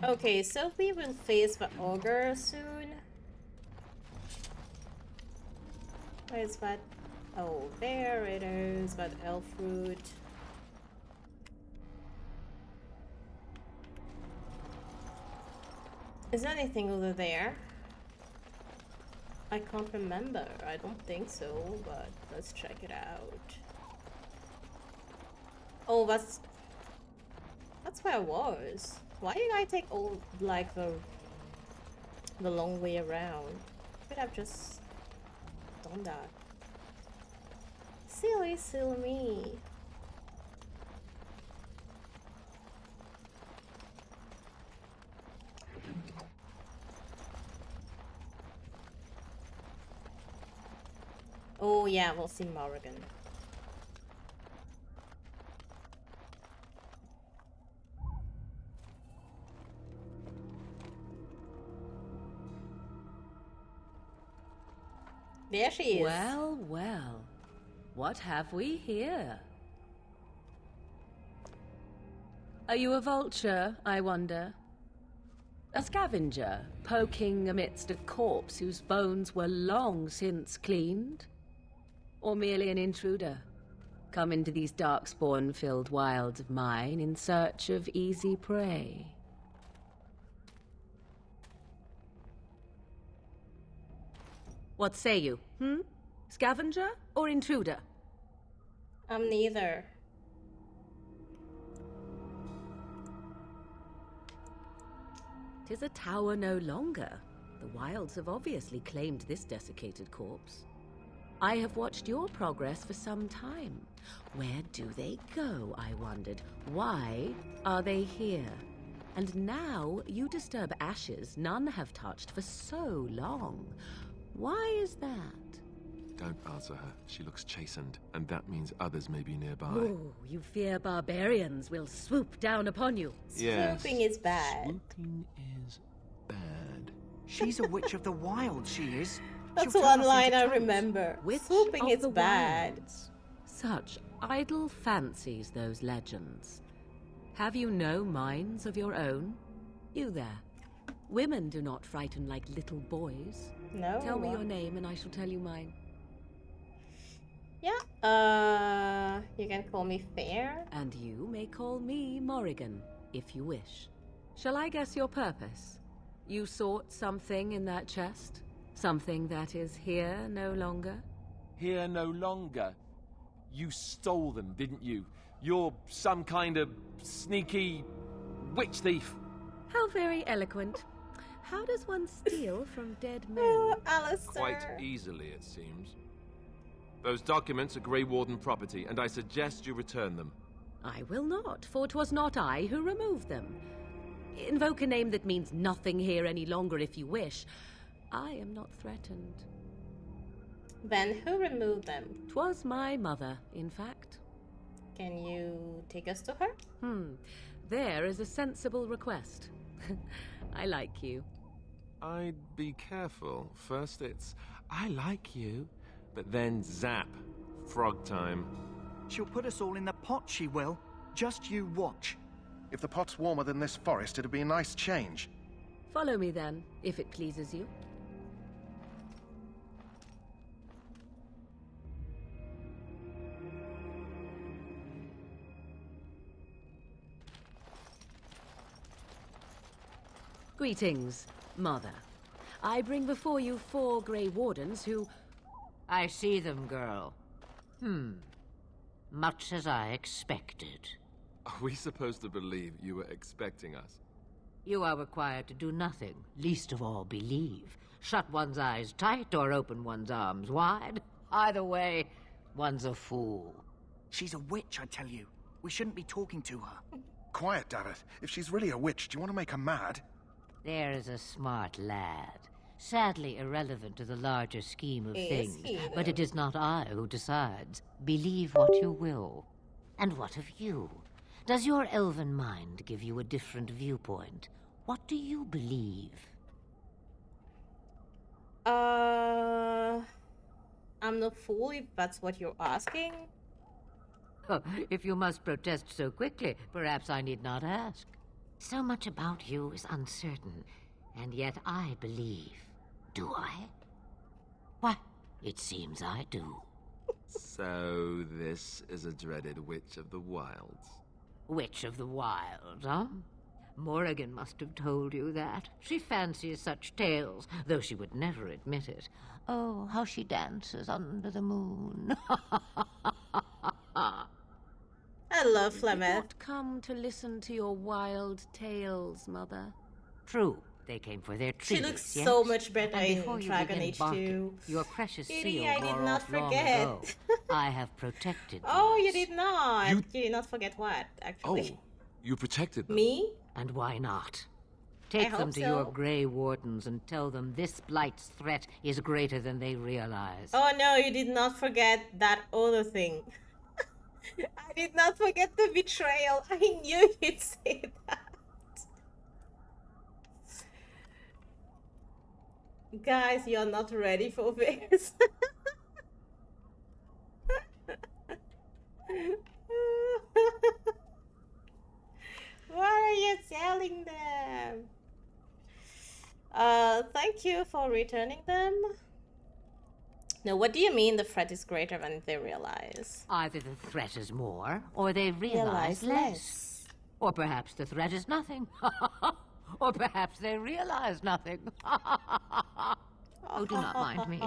Okay, so we will face the ogre soon. Where's that? Oh, there it is, that elf fruit. Is there anything over there? I can't remember. I don't think so, but let's check it out. Oh, that's where I was. Why did I take all like the long way around? Could have just done that. Silly me. Oh yeah, we'll see Morrigan. There she is. Well, well. What have we here? Are you a vulture, I wonder? A scavenger, poking amidst a corpse whose bones were long since cleaned? Or merely an intruder, come into these darkspawn-filled wilds of mine in search of easy prey? What say you, Scavenger or intruder? I'm neither. 'Tis a tower no longer. The wilds have obviously claimed this desiccated corpse. I have watched your progress for some time. Where do they go, I wondered? Why are they here? And now you disturb ashes none have touched for so long. Why is that? Don't answer her. She looks chastened, and that means others may be nearby. Oh, you fear barbarians will swoop down upon you. Yes. Swooping is bad. Swooping is bad. She's a witch of the wild, she is. That's She'll one turn us line into I toads. remember. Witch Swooping of is the bad. wilds. Such idle fancies, those legends. Have you no minds of your own? You there. Women do not frighten like little boys. No. Tell me your name and I shall tell you mine. Yeah, you can call me Fair. And you may call me Morrigan, if you wish. Shall I guess your purpose? You sought something in that chest? Something that is here no longer? Here no longer. You stole them, didn't you? You're some kind of sneaky witch thief. How very eloquent. How does one steal from dead men? Oh, Alistair. Quite easily, it seems. Those documents are Grey Warden property, and I suggest you return them. I will not, for 'twas not I who removed them. Invoke a name that means nothing here any longer if you wish. I am not threatened. Then who removed them? 'Twas my mother, in fact. Can you take us to her? There is a sensible request. I like you. I'd be careful. First it's, I like you, but then zap. Frog time. She'll put us all in the pot, she will. Just you watch. If the pot's warmer than this forest, it'd be a nice change. Follow me then, if it pleases you. Greetings, Mother. I bring before you 4 Grey Wardens who... I see them, girl. Much as I expected. Are we supposed to believe you were expecting us? You are required to do nothing, least of all believe. Shut one's eyes tight or open one's arms wide. Either way, one's a fool. She's a witch, I tell you. We shouldn't be talking to her. Quiet, Daveth. If she's really a witch, do you want to make her mad? There is a smart lad. Sadly irrelevant to the larger scheme of Is things. he, But though? it is not I who decides. Believe what you will. And what of you? Does your elven mind give you a different viewpoint? What do you believe? I'm no fool if that's what you're asking. If you must protest so quickly, perhaps I need not ask. So much about you is uncertain, and yet I believe. Do I? Why, it seems I do. So this is a dreaded witch of the wilds. Witch of the Wild, huh? Morrigan must have told you that. She fancies such tales, though she would never admit it. Oh, how she dances under the moon. I love Did Flemeth. not come to listen to your wild tales, Mother. True, they came for their She treats, looks yes? so much better And in before you Dragon begin Age barking, 2. Your precious Kitty, seal I did wore not off long forget. ago. I have protected Oh, you these. did not. You- You did not forget what, actually. Oh, you protected them. Me? And why not? Take them hope to your so. Grey Wardens and tell them this Blight's threat is greater than they realize. Oh no, you did not forget that other thing. I did not forget the betrayal. I knew you'd say that. Guys, you're not ready for this. What are you telling them? Thank you for returning them. No, what do you mean the threat is greater than they realize? Either the threat is more, or they realize less. Or perhaps the threat is nothing. Or perhaps they realize nothing. Oh, do not mind me.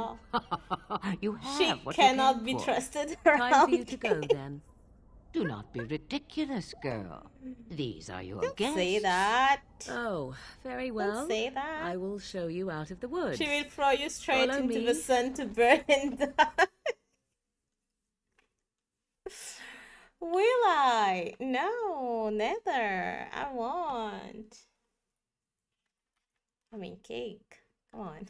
You have She what cannot you be came for. trusted Time around for you to go, me. then. Do not be ridiculous, girl. These are your Don't guests. say that. Oh, very well. Don't say that. I will show you out of the woods. She will throw you straight Follow into me. the sun to burn and die. Will I? No, neither. I want. I mean, cake. Come on.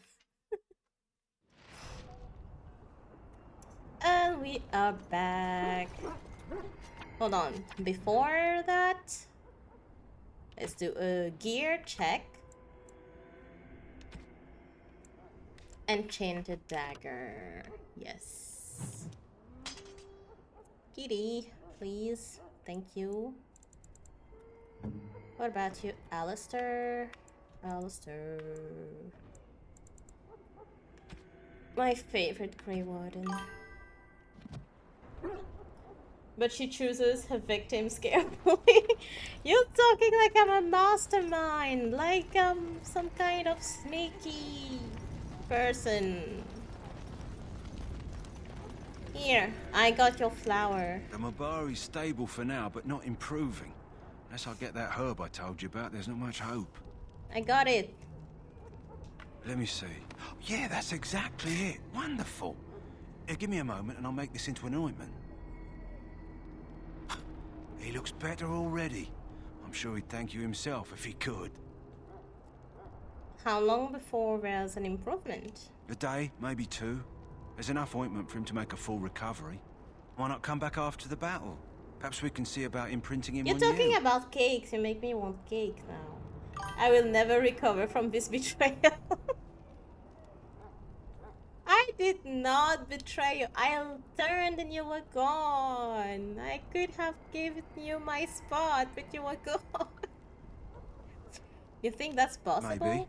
And we are back. Hold on. Before that, let's do a gear check. Enchanted dagger. Yes. Kitty, please. Thank you. What about you, Alistair? Alistair. My favorite Grey Warden. But she chooses her victims carefully. You're talking like I'm a mastermind, like I'm some kind of sneaky person. Here, I got your flower. The Mabari's stable for now, but not improving. Unless I get that herb I told you about, there's not much hope. I got it. Let me see. Yeah, that's exactly it. Wonderful. Here, give me a moment and I'll make this into an ointment. He looks better already. I'm sure he'd thank you himself if he could. How long before there's an improvement? A day, maybe two. There's enough ointment for him to make a full recovery. Why not come back after the battle? Perhaps we can see about imprinting him You're on talking you. about cakes. You make me want cake now. I will never recover from this betrayal. I did not betray you. I turned and you were gone. I could have given you my spot, but you were gone. You think that's possible? Maybe.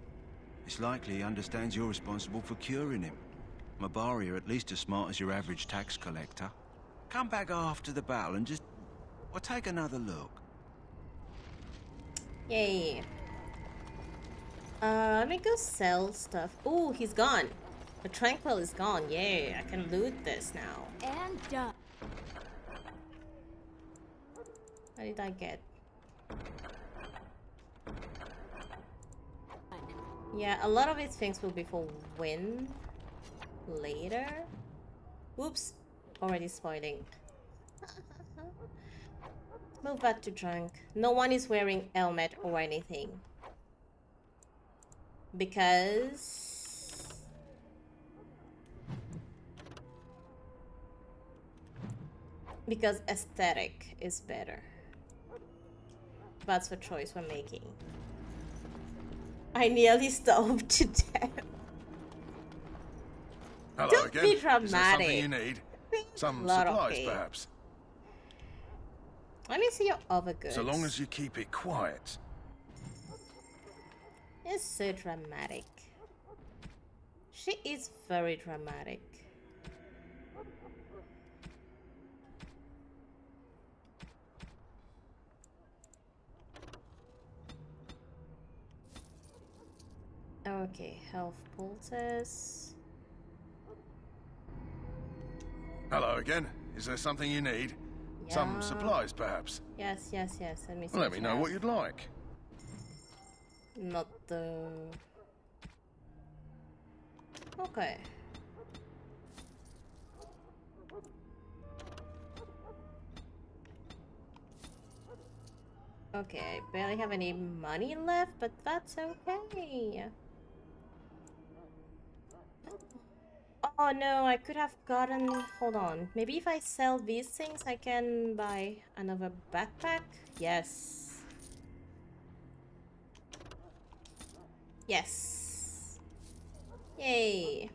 It's likely he understands you're responsible for curing him. Mabari are at least as smart as your average tax collector. Come back after the battle and just... well, take another look. Yay. Let me go sell stuff. Ooh, he's gone. The Tranquil is gone. Yay, I can loot this now. And done. What did I get? Yeah, a lot of these things will be for win later. Oops, already spoiling. Move back to drunk. No one is wearing helmet or anything. Because aesthetic is better. That's the choice we're making. I nearly starved to death. Hello Don't again. be Is there something dramatic. you need? Some Lot of supplies, cake. perhaps? Let me see your other goods. So long as you keep it quiet. It's so dramatic. She is very dramatic. Okay, health poultice. Hello again. Is there something you need? Some Yeah. supplies, perhaps? Yes. Let me see. Well, let me know have. what you'd like. Not the... Okay. Okay, I barely have any money left, but that's okay. Oh no, I could have gotten... Hold on. Maybe if I sell these things, I can buy another backpack? Yes. Yay.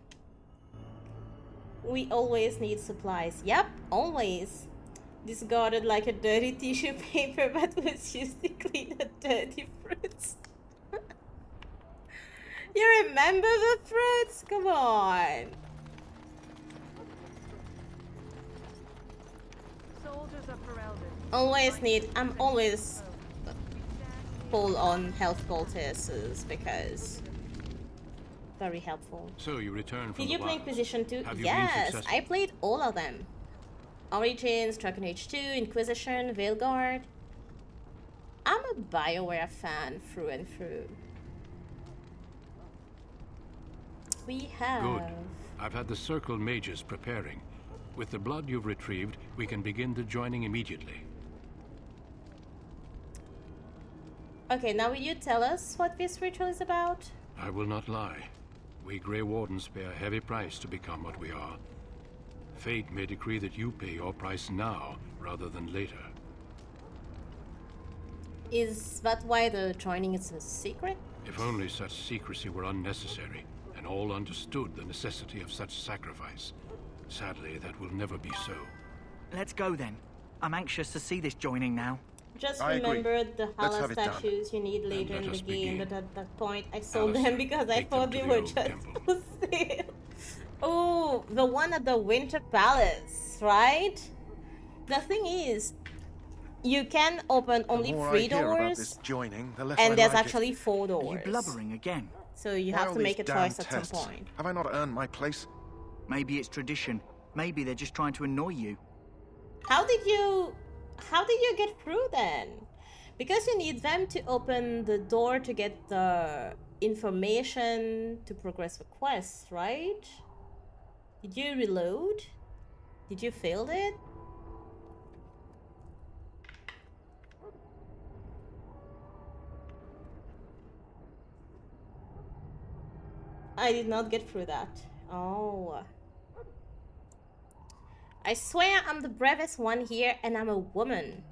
We always need supplies. Yep, always. Discarded like a dirty tissue paper but was used to clean the dirty fruits. You remember the fruits? Come on. Soldiers of Ferelden. Always need. I'm always full on health cultists because very helpful. So you return from Did the you play wilds. Inquisition 2? Have you been Yes, successful? I played all of them. Origins, Dragon Age 2, Inquisition, Veilguard. I'm a BioWare fan through and through. We have... Good. I've had the Circle mages preparing. With the blood you've retrieved, we can begin the joining immediately. Okay, now will you tell us what this ritual is about? I will not lie. We Grey Wardens pay a heavy price to become what we are. Fate may decree that you pay your price now, rather than later. Is that why the joining is a secret? If only such secrecy were unnecessary, and all understood the necessity of such sacrifice. Sadly, that will never be so. Let's go then. I'm anxious to see this joining now. Just I agree. remember the Let's Hala have it done. statues you need later let in the us game, begin. but at that point I sold Alistair, them because I take them thought to they the were old just temple. for sale. Oh, the one at the Winter Palace, right? The thing is, you can open only The more 3 I hear about doors, this joining, the less I and there's like actually 4 Are doors. you blubbering again? So you Why have all to make a these damn choice at tests? some point. Have I not earned my place? Maybe it's tradition. Maybe they're just trying to annoy you. How did you get through then? Because you need them to open the door to get the information to progress the quest, right? Did you reload? Did you fail it? I did not get through that. Oh. I swear I'm the bravest one here and I'm a woman.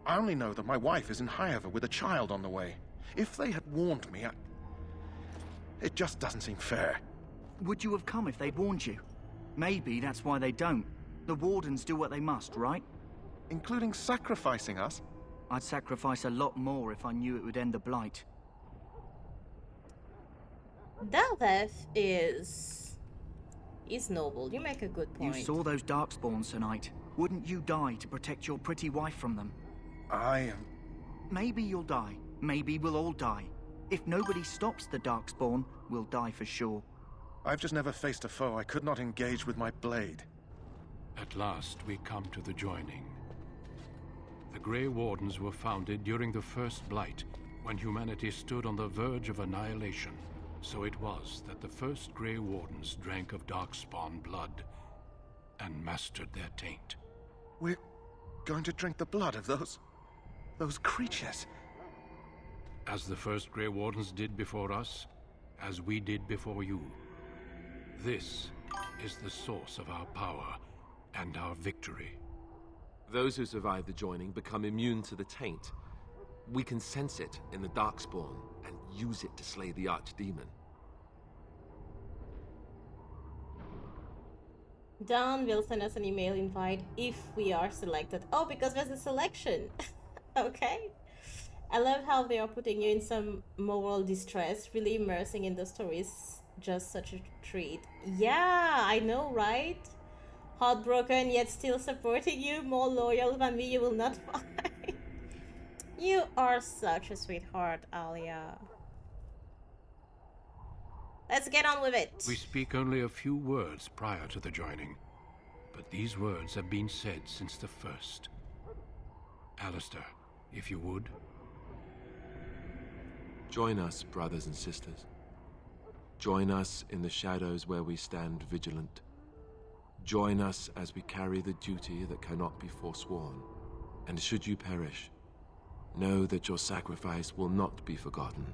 I only know that my wife is in Highever with a child on the way. If they had warned me, it just doesn't seem fair. Would you have come if they'd warned you? Maybe that's why they don't. The Wardens do what they must, right? Including sacrificing us? I'd sacrifice a lot more if I knew it would end the Blight. Dalveth is noble. You make a good point. You saw those Darkspawns tonight. Wouldn't you die to protect your pretty wife from them? Maybe you'll die. Maybe we'll all die. If nobody stops the Darkspawn, we'll die for sure. I've just never faced a foe I could not engage with my blade. At last, we come to the joining. The Grey Wardens were founded during the First Blight, when humanity stood on the verge of annihilation. So it was that the first Grey Wardens drank of Darkspawn blood and mastered their taint. We're going to drink the blood of those creatures. As the first Grey Wardens did before us, as we did before you. This is the source of our power and our victory. Those who survive the joining become immune to the taint. We can sense it in the Darkspawn and use it to slay the Archdemon. Dawn will send us an email invite if we are selected. Oh, because there's a selection. Okay. I love how they are putting you in some moral distress, really immersing in the stories. Just such a treat. Yeah, I know, right? Heartbroken yet still supporting you, more loyal than me you will not find. You are such a sweetheart, Alia. Let's get on with it. We speak only a few words prior to the joining, but these words have been said since the first. Alistair, if you would. Join us, brothers and sisters. Join us in the shadows where we stand vigilant. Join us as we carry the duty that cannot be forsworn. And should you perish, know that your sacrifice will not be forgotten.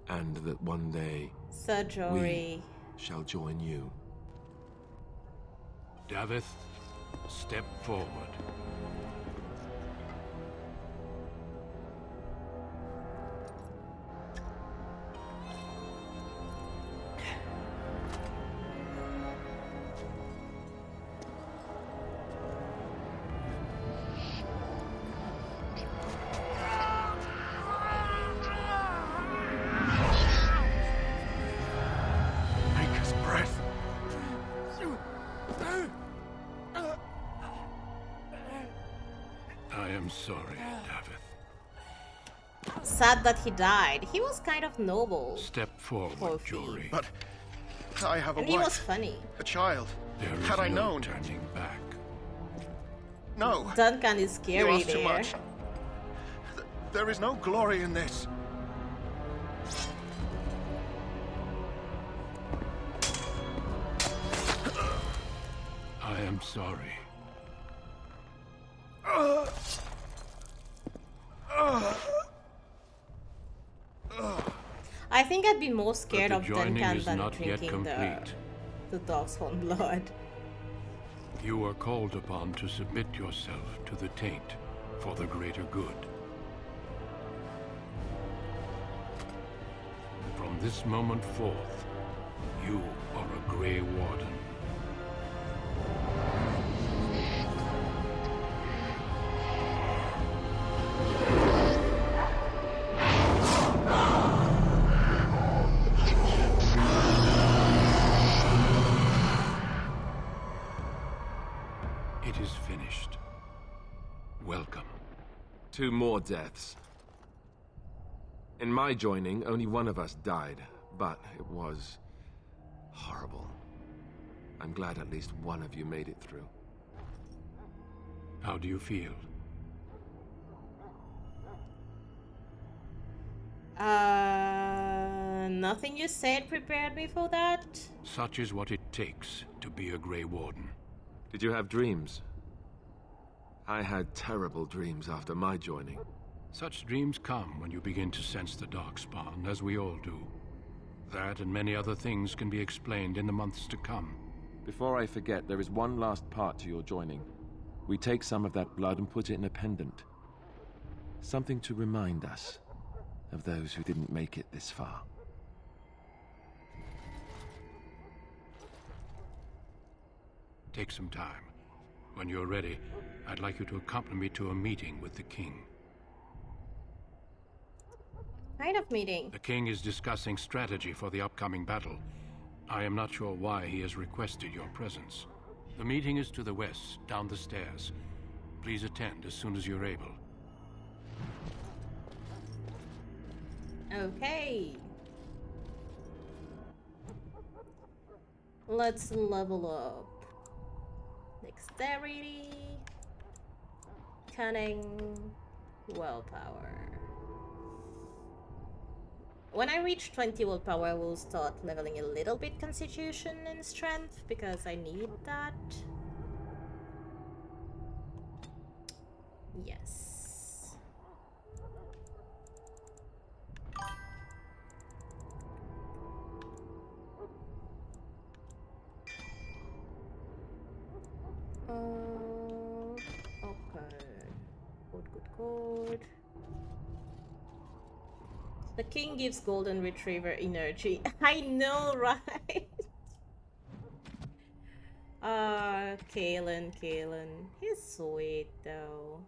And that one day, Sir Jory, we shall join you. Daveth, step forward. sorry, Davith. Sad that he died. He was kind of noble. Step Poor forward, thief. Jory. But I have a And wife. he was funny. A child. There is Had I no known. turning back. No. Duncan is You scary ask too there. much. There is no glory in this. I am sorry. I think I'd be more scared the of joining Duncan is than not yet drinking complete. the Darkspawn blood. You are called upon to submit yourself to the taint for the greater good. From this moment forth, you are a Grey Warden. It is finished. Welcome. 2 more deaths. In my joining, only one of us died, but it was horrible. I'm glad at least one of you made it through. How do you feel? Nothing you said prepared me for that. Such is what it takes to be a Grey Warden. Did you have dreams? I had terrible dreams after my joining. Such dreams come when you begin to sense the Darkspawn, as we all do. That and many other things can be explained in the months to come. Before I forget, there is one last part to your joining. We take some of that blood and put it in a pendant. Something to remind us of those who didn't make it this far. Take some time. When you're ready, I'd like you to accompany me to a meeting with the King. Kind of meeting. The King is discussing strategy for the upcoming battle. I am not sure why he has requested your presence. The meeting is to the west, down the stairs. Please attend as soon as you're able. Okay. Let's level up. Dexterity, cunning, willpower. When I reach 20 willpower, I will start leveling a little bit constitution and strength because I need that. Yes. Okay. Good. The king gives golden retriever energy. I know, right? Kalen. He's sweet though.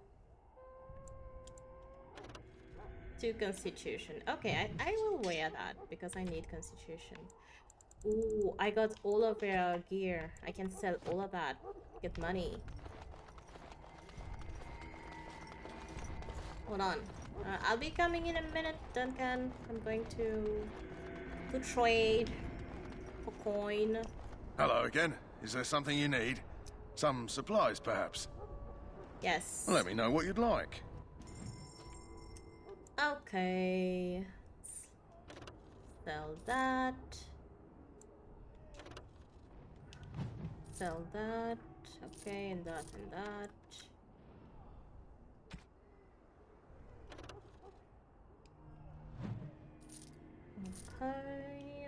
2 constitution. Okay, I will wear that because I need constitution. Ooh, I got all of their gear. I can sell all of that. Get money. Hold on. I'll be coming in a minute, Duncan. I'm going to trade for coin. Hello again. Is there something you need? Some supplies, perhaps? Yes. Let me know what you'd like. Okay. Sell that. Sell that. Okay, and that and that. Okay.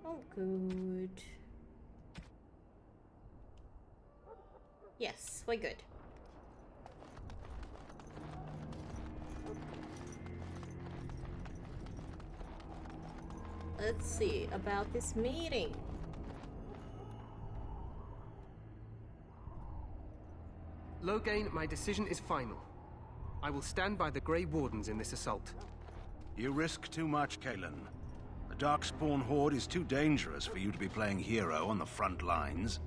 Oh, good. Yes, we're good. Let's see about this meeting. Loghain, my decision is final. I will stand by the Grey Wardens in this assault. You risk too much, Kalen. The Darkspawn Horde is too dangerous for you to be playing hero on the front lines.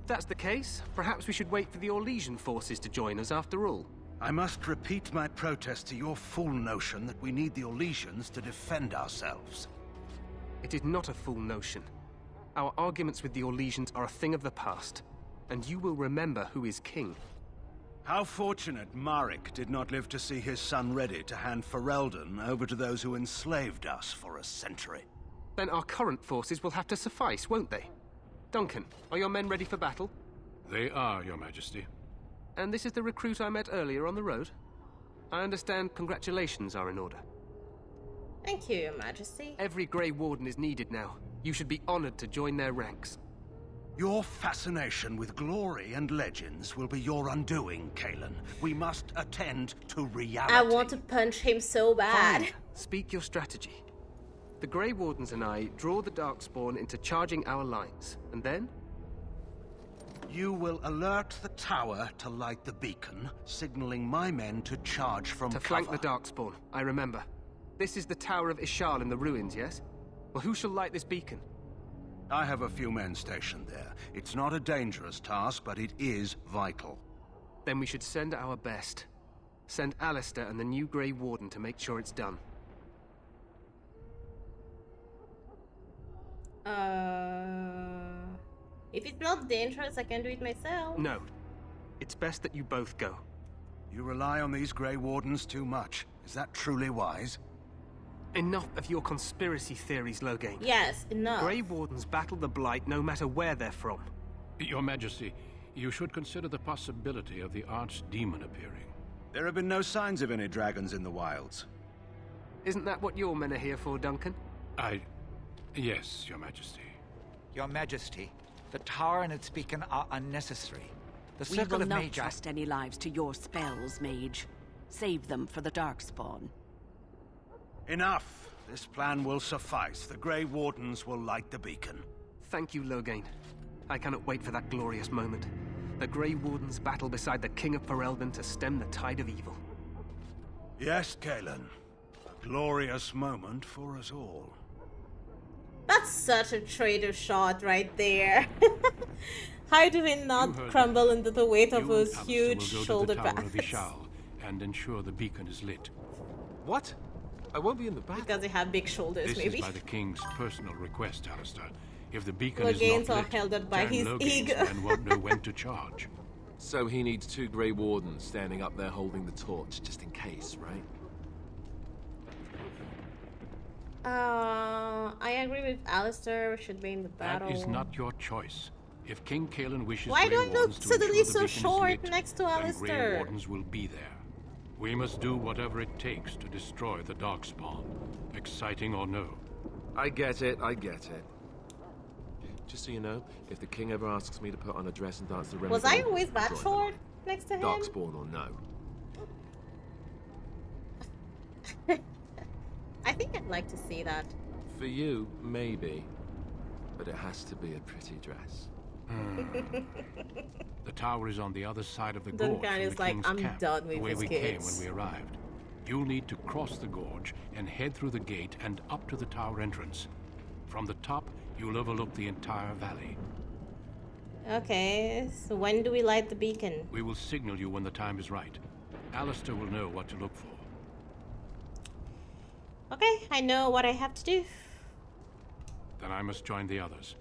If that's the case, perhaps we should wait for the Orlesian forces to join us after all. I must repeat my protest to your fool notion that we need the Orlesians to defend ourselves. It is not a fool notion. Our arguments with the Orlesians are a thing of the past, and you will remember who is king. How fortunate Marek did not live to see his son ready to hand Ferelden over to those who enslaved us for a century. Then our current forces will have to suffice, won't they? Duncan, are your men ready for battle? They are, Your Majesty. And this is the recruit I met earlier on the road? I understand congratulations are in order. Thank you, Your Majesty. Every Grey Warden is needed now. You should be honored to join their ranks. Your fascination with glory and legends will be your undoing, Kalen. We must attend to reality. I want to punch him so bad. Fine. Speak your strategy. The Grey Wardens and I draw the Darkspawn into charging our lines, and then? You will alert the tower to light the beacon, signaling my men to charge from cover. To flank the Darkspawn, I remember. This is the Tower of Ishal in the ruins, yes? Well, who shall light this beacon? I have a few men stationed there. It's not a dangerous task, but it is vital. Then we should send our best. Send Alistair and the new Grey Warden to make sure it's done. If it's not dangerous, I can do it myself. No. It's best that you both go. You rely on these Grey Wardens too much. Is that truly wise? Enough of your conspiracy theories, Loghain. Yes, enough. Grey Wardens battle the Blight no matter where they're from. Your Majesty, you should consider the possibility of the Archdemon appearing. There have been no signs of any dragons in the wilds. Isn't that what your men are here for, Duncan? Yes, Your Majesty. Your Majesty, the tower and its beacon are unnecessary. The We Circle will of not Magi... trust any lives to your spells, Mage. Save them for the Darkspawn. Enough. This plan will suffice. The Grey Wardens will light the beacon. Thank you, Loghain. I cannot wait for that glorious moment. The Grey Wardens battle beside the King of Ferelden to stem the tide of evil. Yes, Kalen. A glorious moment for us all. That's such a traitor shot right there. How do we not crumble under the weight of those huge shoulder pads? And ensure the beacon is lit. What? I won't be in the battle. Because they have big shoulders, This maybe. is by the King's personal request, Alistair. If the beacon Loghain's is all not lit, held up by Clan his Loghain's ego. men won't know when to charge. So he needs 2 Grey Wardens standing up there holding the torch, just in case, right? I agree with Alistair. Should be in the battle. That is not your choice. If King Kalen wishes Why do Grey I look Wardens to suddenly ensure the so beacon is short lit, next to then Grey Alistair? Wardens will be there. We must do whatever it takes to destroy the Darkspawn. Exciting or no. I get it, I get it. Just so you know, if the king ever asks me to put on a dress and dance the Remagen, Was I always that join short next to him? them. Darkspawn or no. I think I'd like to see that. For you, maybe. But it has to be a pretty dress. The tower is on the other side of the Duncan gorge from is the like, King's I'm camp, done with the way these we came kids. when we arrived. You'll need to cross the gorge and head through the gate and up to the tower entrance. From the top, you'll overlook the entire valley. Okay, so when do we light the beacon? We will signal you when the time is right. Alistair will know what to look for. Okay, I know what I have to do. Then I must join the others.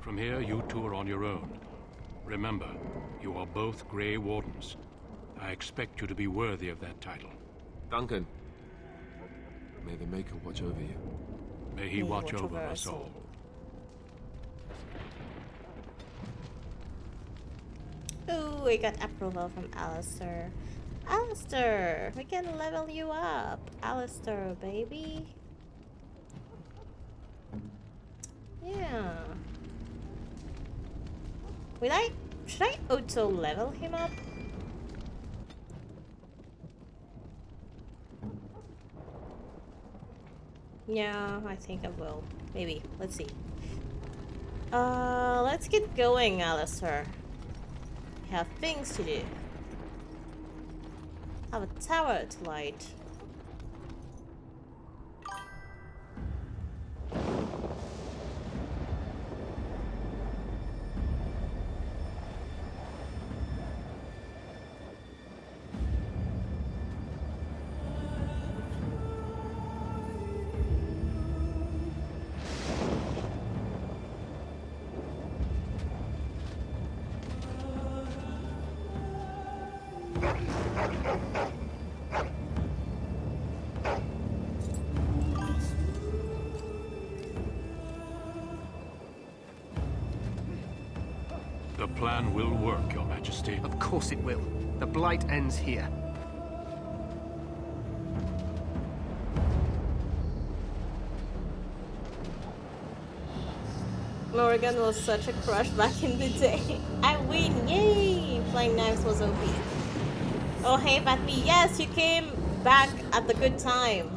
From here, you two are on your own. Remember, you are both Grey Wardens. I expect you to be worthy of that title. Duncan, may the Maker watch over you. May he watch over us all. Ooh, we got approval from Alistair. Alistair, we can level you up. Alistair, baby. Yeah. Should I auto level him up? Yeah, I think I will. Maybe. Let's see. Let's get going, Alistair. We have things to do. Have a tower to light. The plan will work, Your Majesty. Of course it will. The Blight ends here. Morrigan was such a crush back in the day. I win, yay! Flying Knives was OP. Oh hey Batman, yes, you came back at the good time.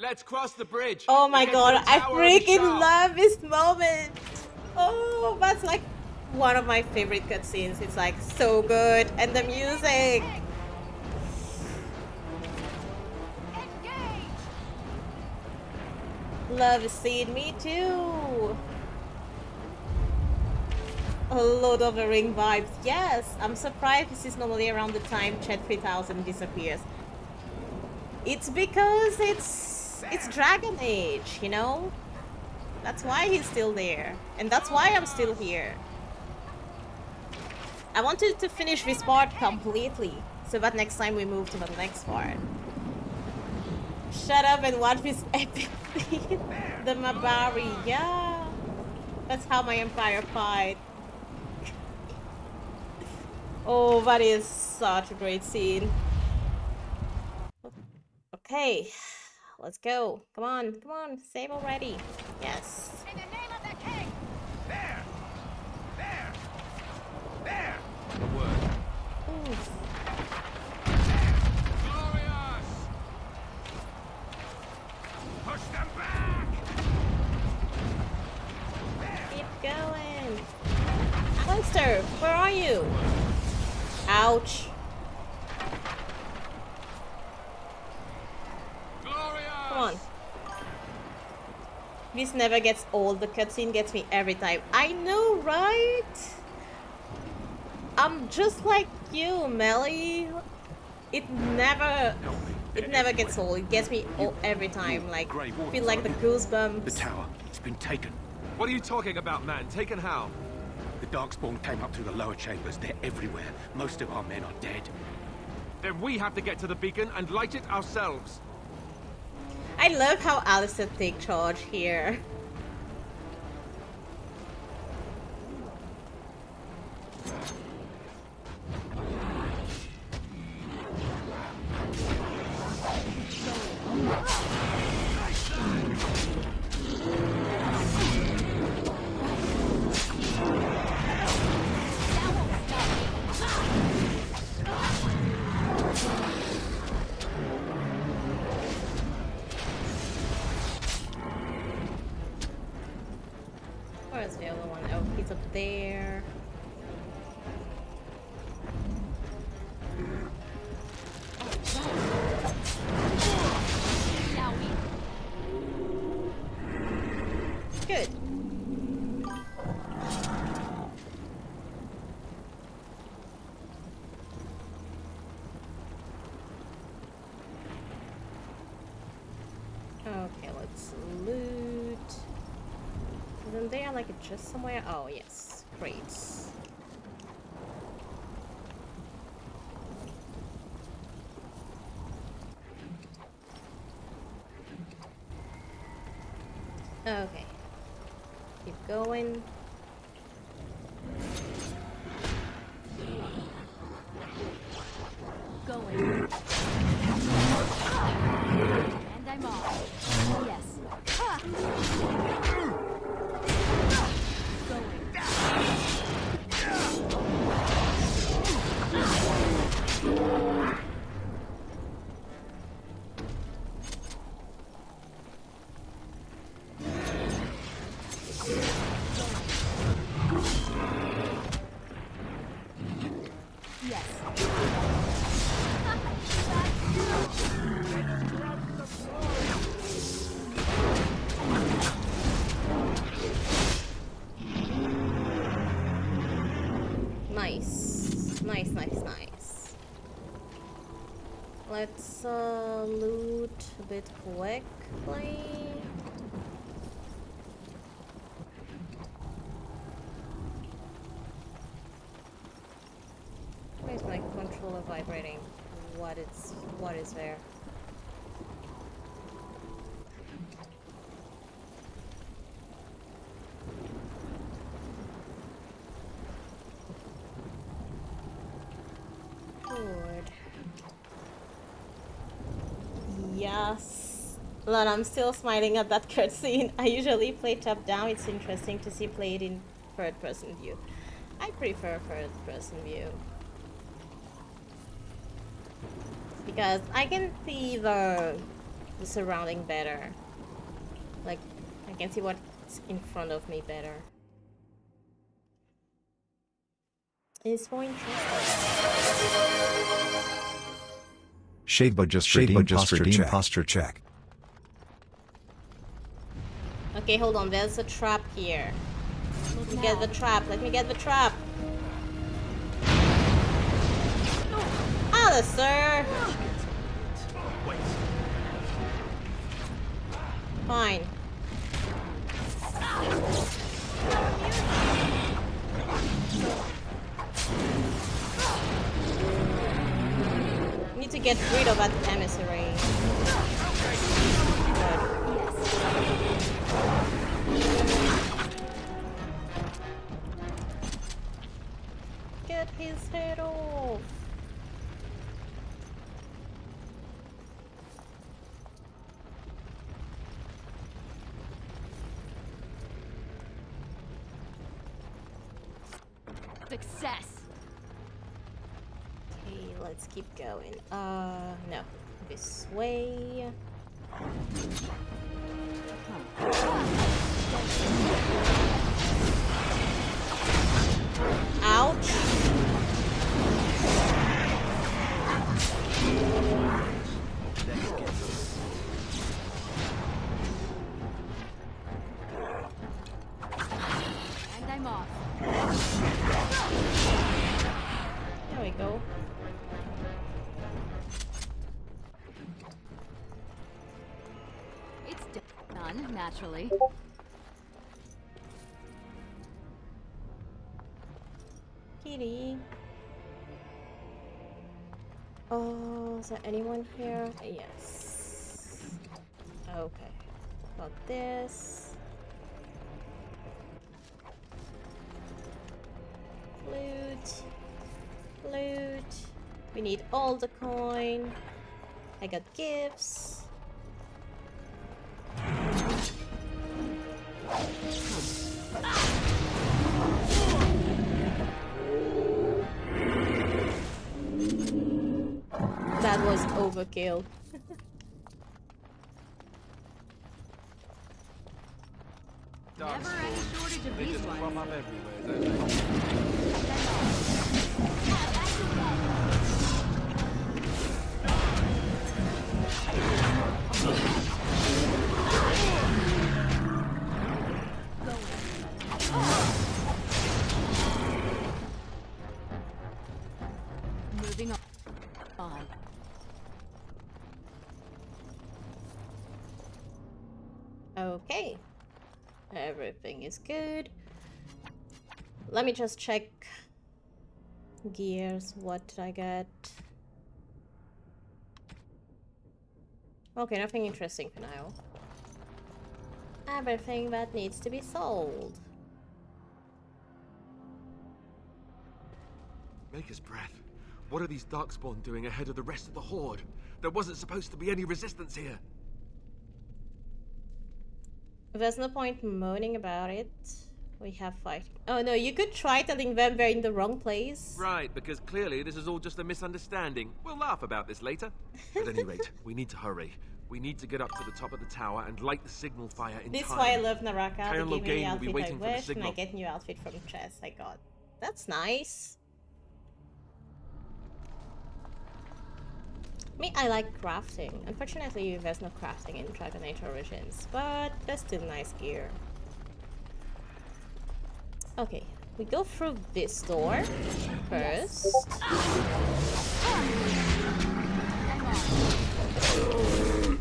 Let's cross the bridge. Oh my god, I freaking love. love this moment. Oh, that's like one of my favorite cutscenes. It's like so good. And the music. Love the scene, me too. A Lord of the Ring vibes. Yes, I'm surprised this is normally around the time Chet 3000 disappears. It's because it's Dragon Age, you know? That's why he's still there. And that's why I'm still here. I wanted to finish this part completely, so that next time we move to the next part. Shut up and watch this epic scene. The Mabari, yeah. That's how my empire fight. Oh, that is such a great scene. Okay, let's go. Come on, come on, save already. Yes. In the name of the king! There! There! There! A word. Oof. Glorious! Push them back! Keep going. Monster, where are you? Ouch. Come on. This never gets old. The cutscene gets me every time. I know, right? I'm just like you, Melly. It never gets old. It gets me old every time. Like, feel like the goosebumps. The tower, it's been taken. What are you talking about, man? Taken how? The Darkspawn came up through the lower chambers. They're everywhere. Most of our men are dead. Then we have to get to the beacon and light it ourselves. I love how Alistair takes charge here. Where's the other one? Oh, he's up there. Isn't there like just somewhere? Oh yes, great. Okay. Keep going. Going. And I'm off. Yes. Going. Nice. Let's loot a bit quickly. Why is my controller vibrating? What is there? Yes. Lol, I'm still smiling at that cutscene. I usually play top down. It's interesting to see played in third person view. I prefer third person view. Because I can see the surrounding better. Like, I can see what's in front of me better. It's more interesting. Shadebud just redeemed posture check. Okay, hold on. There's a trap here. Let me get the trap. Let me get the trap. Alistair! Fine. Need to get rid of that emissary. Get his head off. Success. Okay, let's keep going. No. This way. Ouch. And I'm off. There we go. It's done, naturally. Kitty. Oh, is there anyone here? Yes. Okay. Got this. Loot. Loot. We need all the coin. I got gifts. That was overkill. Never any shortage of these ones. Moving on. Okay. Everything is good. Let me just check gears. What did I get? Okay, nothing interesting for now. Everything that needs to be sold. Maker's breath. What are these Darkspawn doing ahead of the rest of the Horde? There wasn't supposed to be any resistance here. There's no point moaning about it. We have fight. Oh no, you could try telling them they're in the wrong place. Right, because clearly this is all just a misunderstanding. We'll laugh about this later. At any rate, we need to hurry. We need to get up to the top of the tower and light the signal fire in time. This is why I love Naraka. They Teyrn give me the Loghain will be outfit I waiting for the wish, and signal. I get new outfit from chest I got. That's nice. Me, I like crafting. Unfortunately, there's no crafting in Dragon Age Origins, but there's still nice gear. Okay, we go through this door first.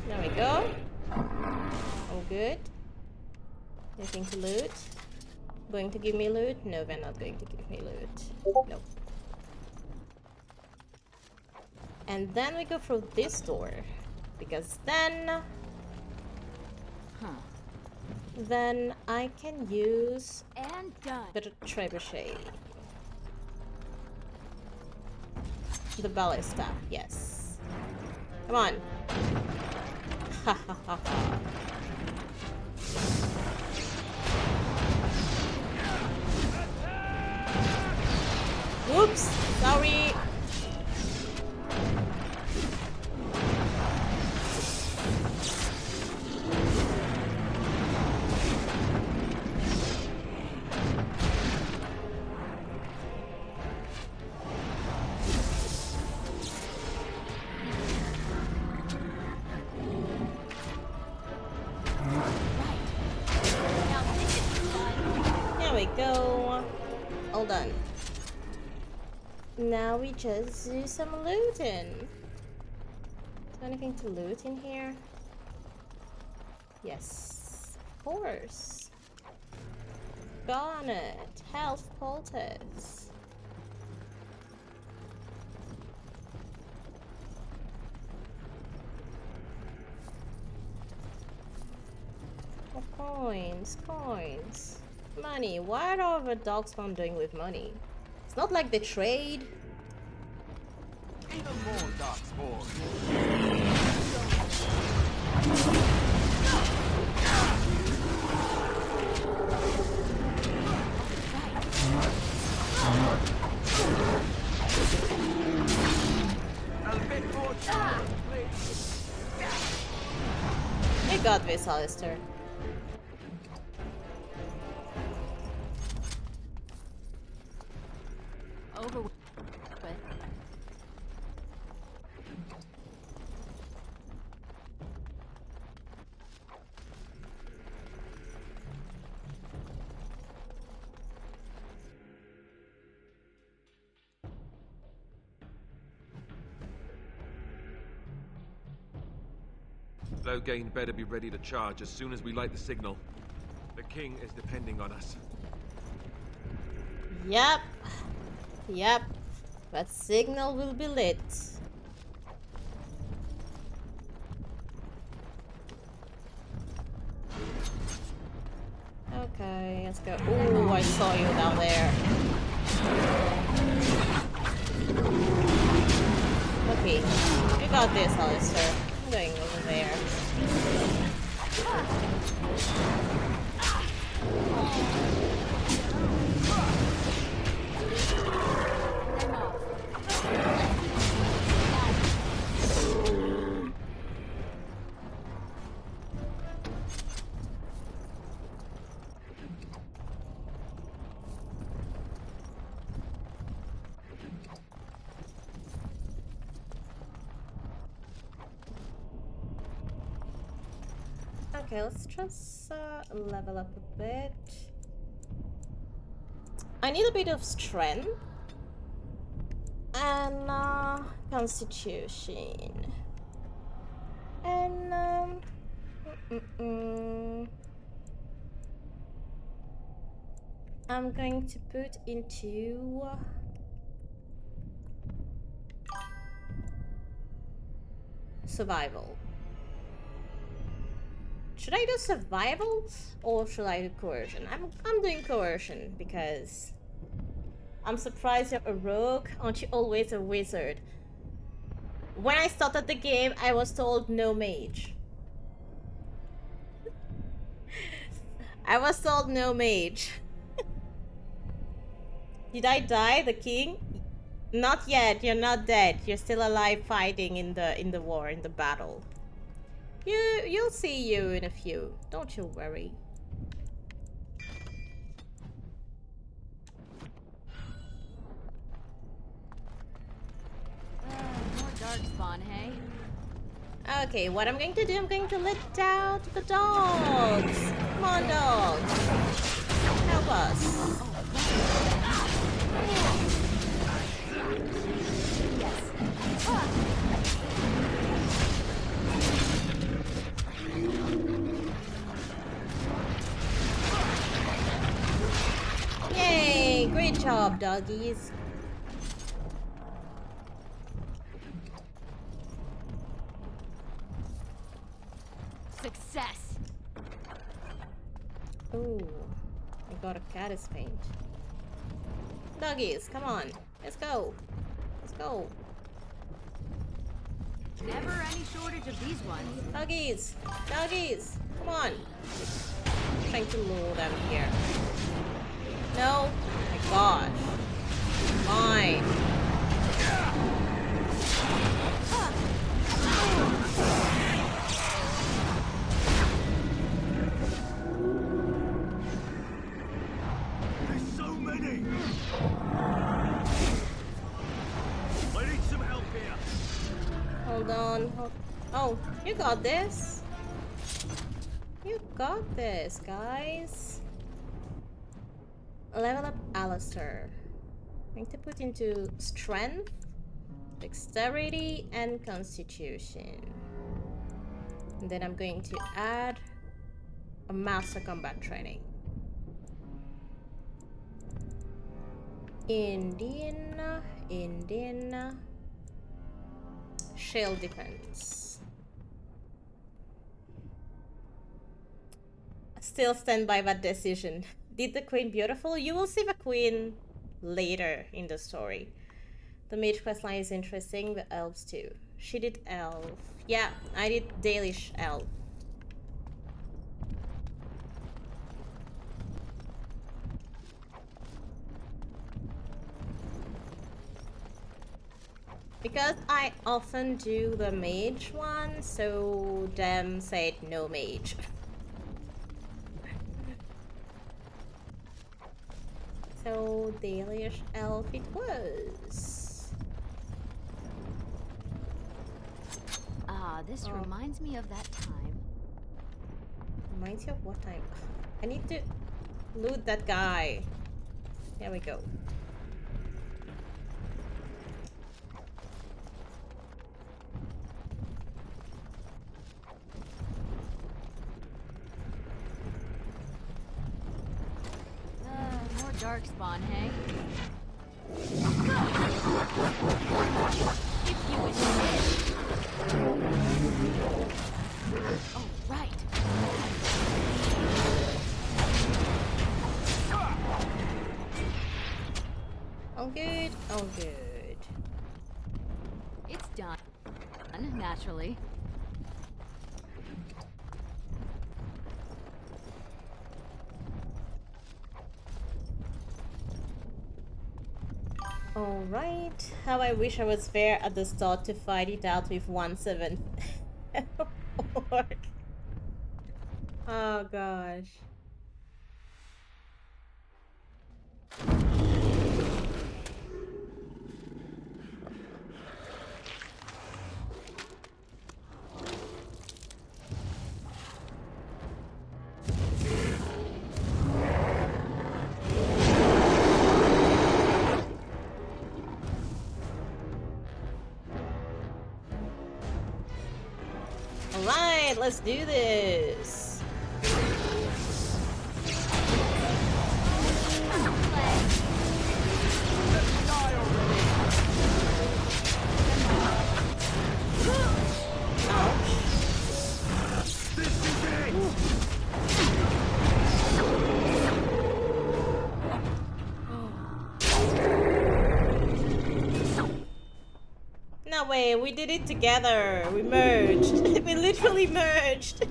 There we go. All good. Anything to loot? Going to give me loot? No, they're not going to give me loot. Nope. And then we go through this door, because then I can use the trebuchet, the ballista. Yes, come on. Ha ha ha ha. Whoops, sorry. There we go. All done. Now we just do some looting. Is there anything to loot in here? Yes, of course. Garnet, health poultice. Oh, coins, coins. Money. What are the Darkspawn doing with money? It's not like they trade. Even more Darkspawn. You got this, Alistair. Over with. Loghain better be ready to charge as soon as we light the signal. The king is depending on us. Yep. Yep. That signal will be lit. Okay, let's go. Ooh, I saw you down there. Okay, you got this, Alistair. I'm going over there. Okay, let's just level up a bit. I need a bit of strength and constitution and I'm going to put into survival. Should I do survival or should I do coercion? I'm doing coercion because I'm surprised you're a rogue. Aren't you always a wizard? When I started the game, I was told no mage. I was told no mage. Did I die, the king? Not yet. You're not dead. You're still alive, fighting in the war, in the battle. You'll see you in a few. Don't you worry. More darkspawn, hey? Okay, what I'm going to do, I'm going to let out the dogs. Come on, dogs. Help us. Yay! Great job, doggies. Success. Ooh, I got a caddis paint. Doggies, come on. Let's go. Let's go. Never any shortage of these ones. Doggies! Doggies! Come on! I'm trying to lure them here. No! Oh my gosh. Fine. There's so many! I need some help here. Hold on. Oh, you got this. You got this, guys. Level up Alistair. I'm going to put into strength, dexterity, and constitution. And then I'm going to add a master combat training. Indiana. Shield defense. Still stand by that decision. Did the queen beautiful? You will see the queen later in the story. The mage questline is interesting, the elves too. She did elf. Yeah, I did Dalish elf. Because I often do the mage one, so them said no mage. So Dalish elf it was. Ah, this reminds me of that time. Reminds you of what time? I need to loot that guy. There we go. More darkspawn, hey? If you insist. Oh, right. All good, all good. It's done. Naturally. Alright, how I wish I was there at the start to fight it out with 1/7 orc. Oh gosh. Alright, let's do this. No way, we did it together. We merged. We literally merged.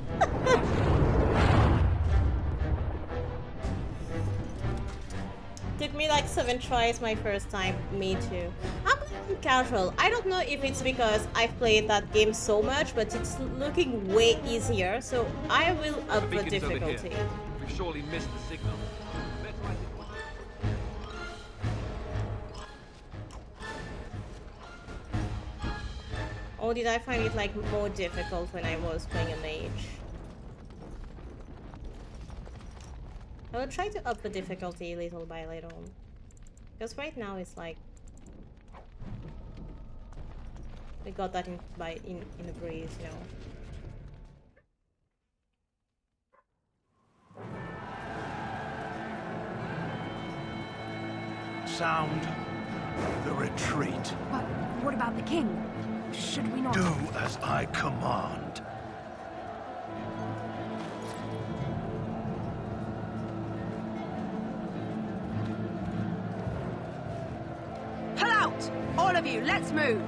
Took me like 7 tries my first time. Me too. I'm casual. I don't know if it's because I've played that game so much, but it's looking way easier, so I will up the difficulty. We've surely missed the signal. Or did I find it like more difficult when I was playing a mage? I will try to up the difficulty little by little. Because right now it's like we got that in the breeze, you know. Sound the retreat. But what about the king? Should we not... Do as I command. Pull out! All of you, let's move!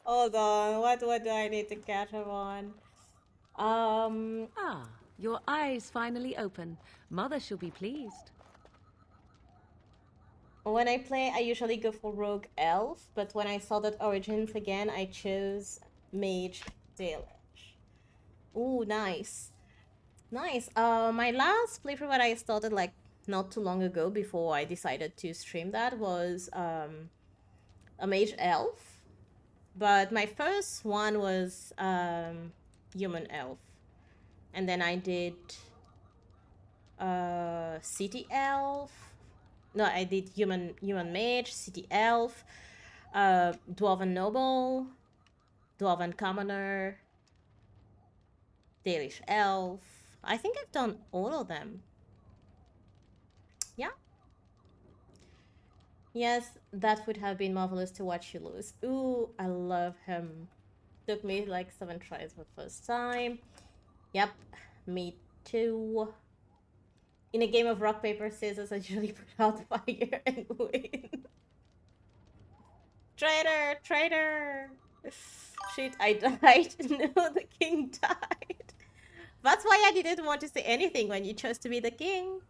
Hold on, what do I need to catch him on? Ah, your eyes finally open. Mother shall be pleased. When I play, I usually go for Rogue Elf, but when I saw that Origins again, I chose Mage Dalish. Ooh, nice. Nice. My last playthrough that I started like not too long ago before I decided to stream that was a Mage Elf. But my first one was Human Elf. And then I did City Elf. No, I did Human Mage, City Elf, Dwarven Noble, Dwarven Commoner, Dalish Elf. I think I've done all of them. Yeah. Yes, that would have been marvelous to watch you lose. Ooh, I love him. Took me like 7 tries for the first time. Yep, me too. In a game of rock, paper, scissors, I usually put out fire and win. Traitor! Traitor! Shit, I died. No, the king died. That's why I didn't want to say anything when you chose to be the king.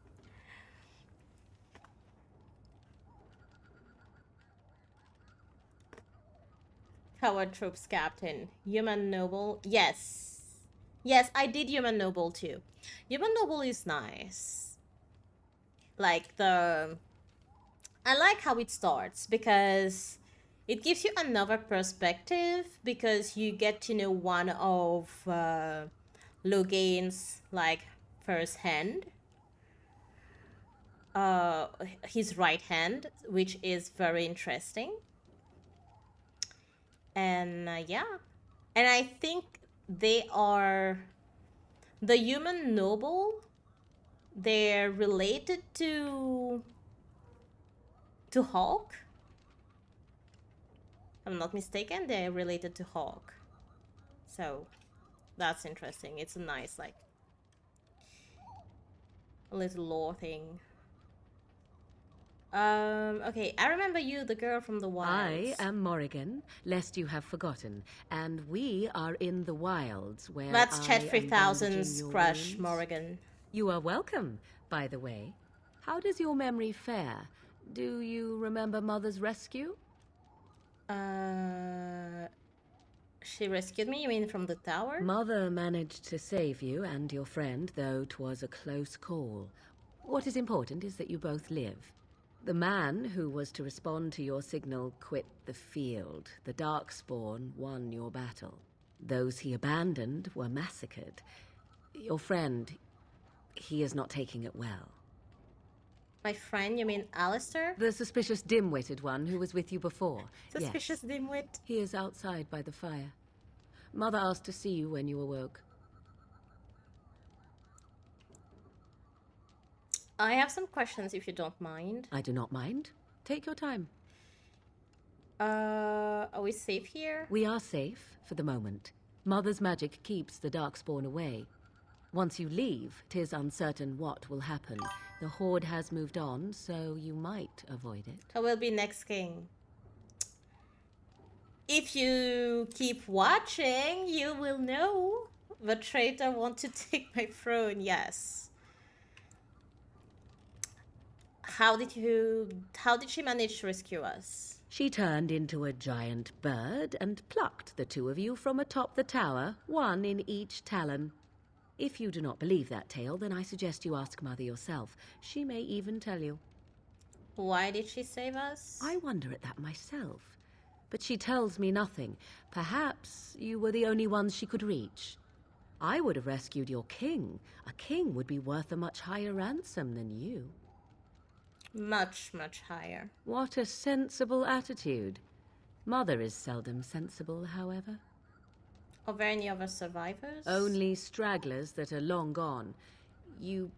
Coward Troops Captain. Human Noble. Yes. Yes, I did Human Noble too. Human Noble is nice. Like I like how it starts because it gives you another perspective because you get to know one of Logain's like first hand. His right hand, which is very interesting. And yeah, and I think they are the Human Noble. They're related to Hawk. If I'm not mistaken, they're related to Hawk. So that's interesting. It's a nice like little lore thing. Okay, I remember you, the girl from the wilds. I am Morrigan, lest you have forgotten, and we are in the wilds where That's Chet I am 3000's bandaging your crush, wounds. Morrigan. You are welcome, by the way. How does your memory fare? Do you remember Mother's rescue? She rescued me, you mean from the tower? Mother managed to save you and your friend, though 'twas a close call. What is important is that you both live. The man who was to respond to your signal quit the field. The Darkspawn won your battle. Those he abandoned were massacred. Your friend, he is not taking it well. My friend, you mean Alistair? The suspicious dim-witted one who was with you before. Suspicious dimwit? He is outside by the fire. Mother asked to see you when you awoke. I have some questions if you don't mind. I do not mind. Take your time. Are we safe here? We are safe, for the moment. Mother's magic keeps the Darkspawn away. Once you leave, 'tis uncertain what will happen. The Horde has moved on, so you might avoid it. Who will be next king? If you keep watching, you will know. The traitor want to take my throne, yes. How did she manage to rescue us? She turned into a giant bird and plucked the two of you from atop the tower, one in each talon. If you do not believe that tale, then I suggest you ask Mother yourself. She may even tell you. Why did she save us? I wonder at that myself. But she tells me nothing. Perhaps you were the only ones she could reach. I would have rescued your king. A king would be worth a much higher ransom than you. Much, much higher. What a sensible attitude. Mother is seldom sensible, however. Are there any other survivors? Only stragglers that are long gone. You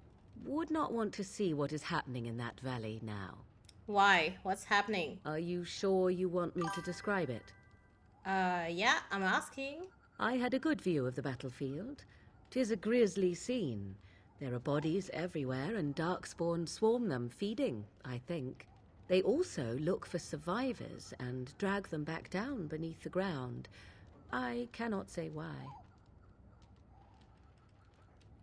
would not want to see what is happening in that valley now. Why? What's happening? Are you sure you want me to describe it? Yeah, I'm asking. I had a good view of the battlefield. 'Tis a grisly scene. There are bodies everywhere, and Darkspawn swarm them, feeding, I think. They also look for survivors and drag them back down beneath the ground. I cannot say why.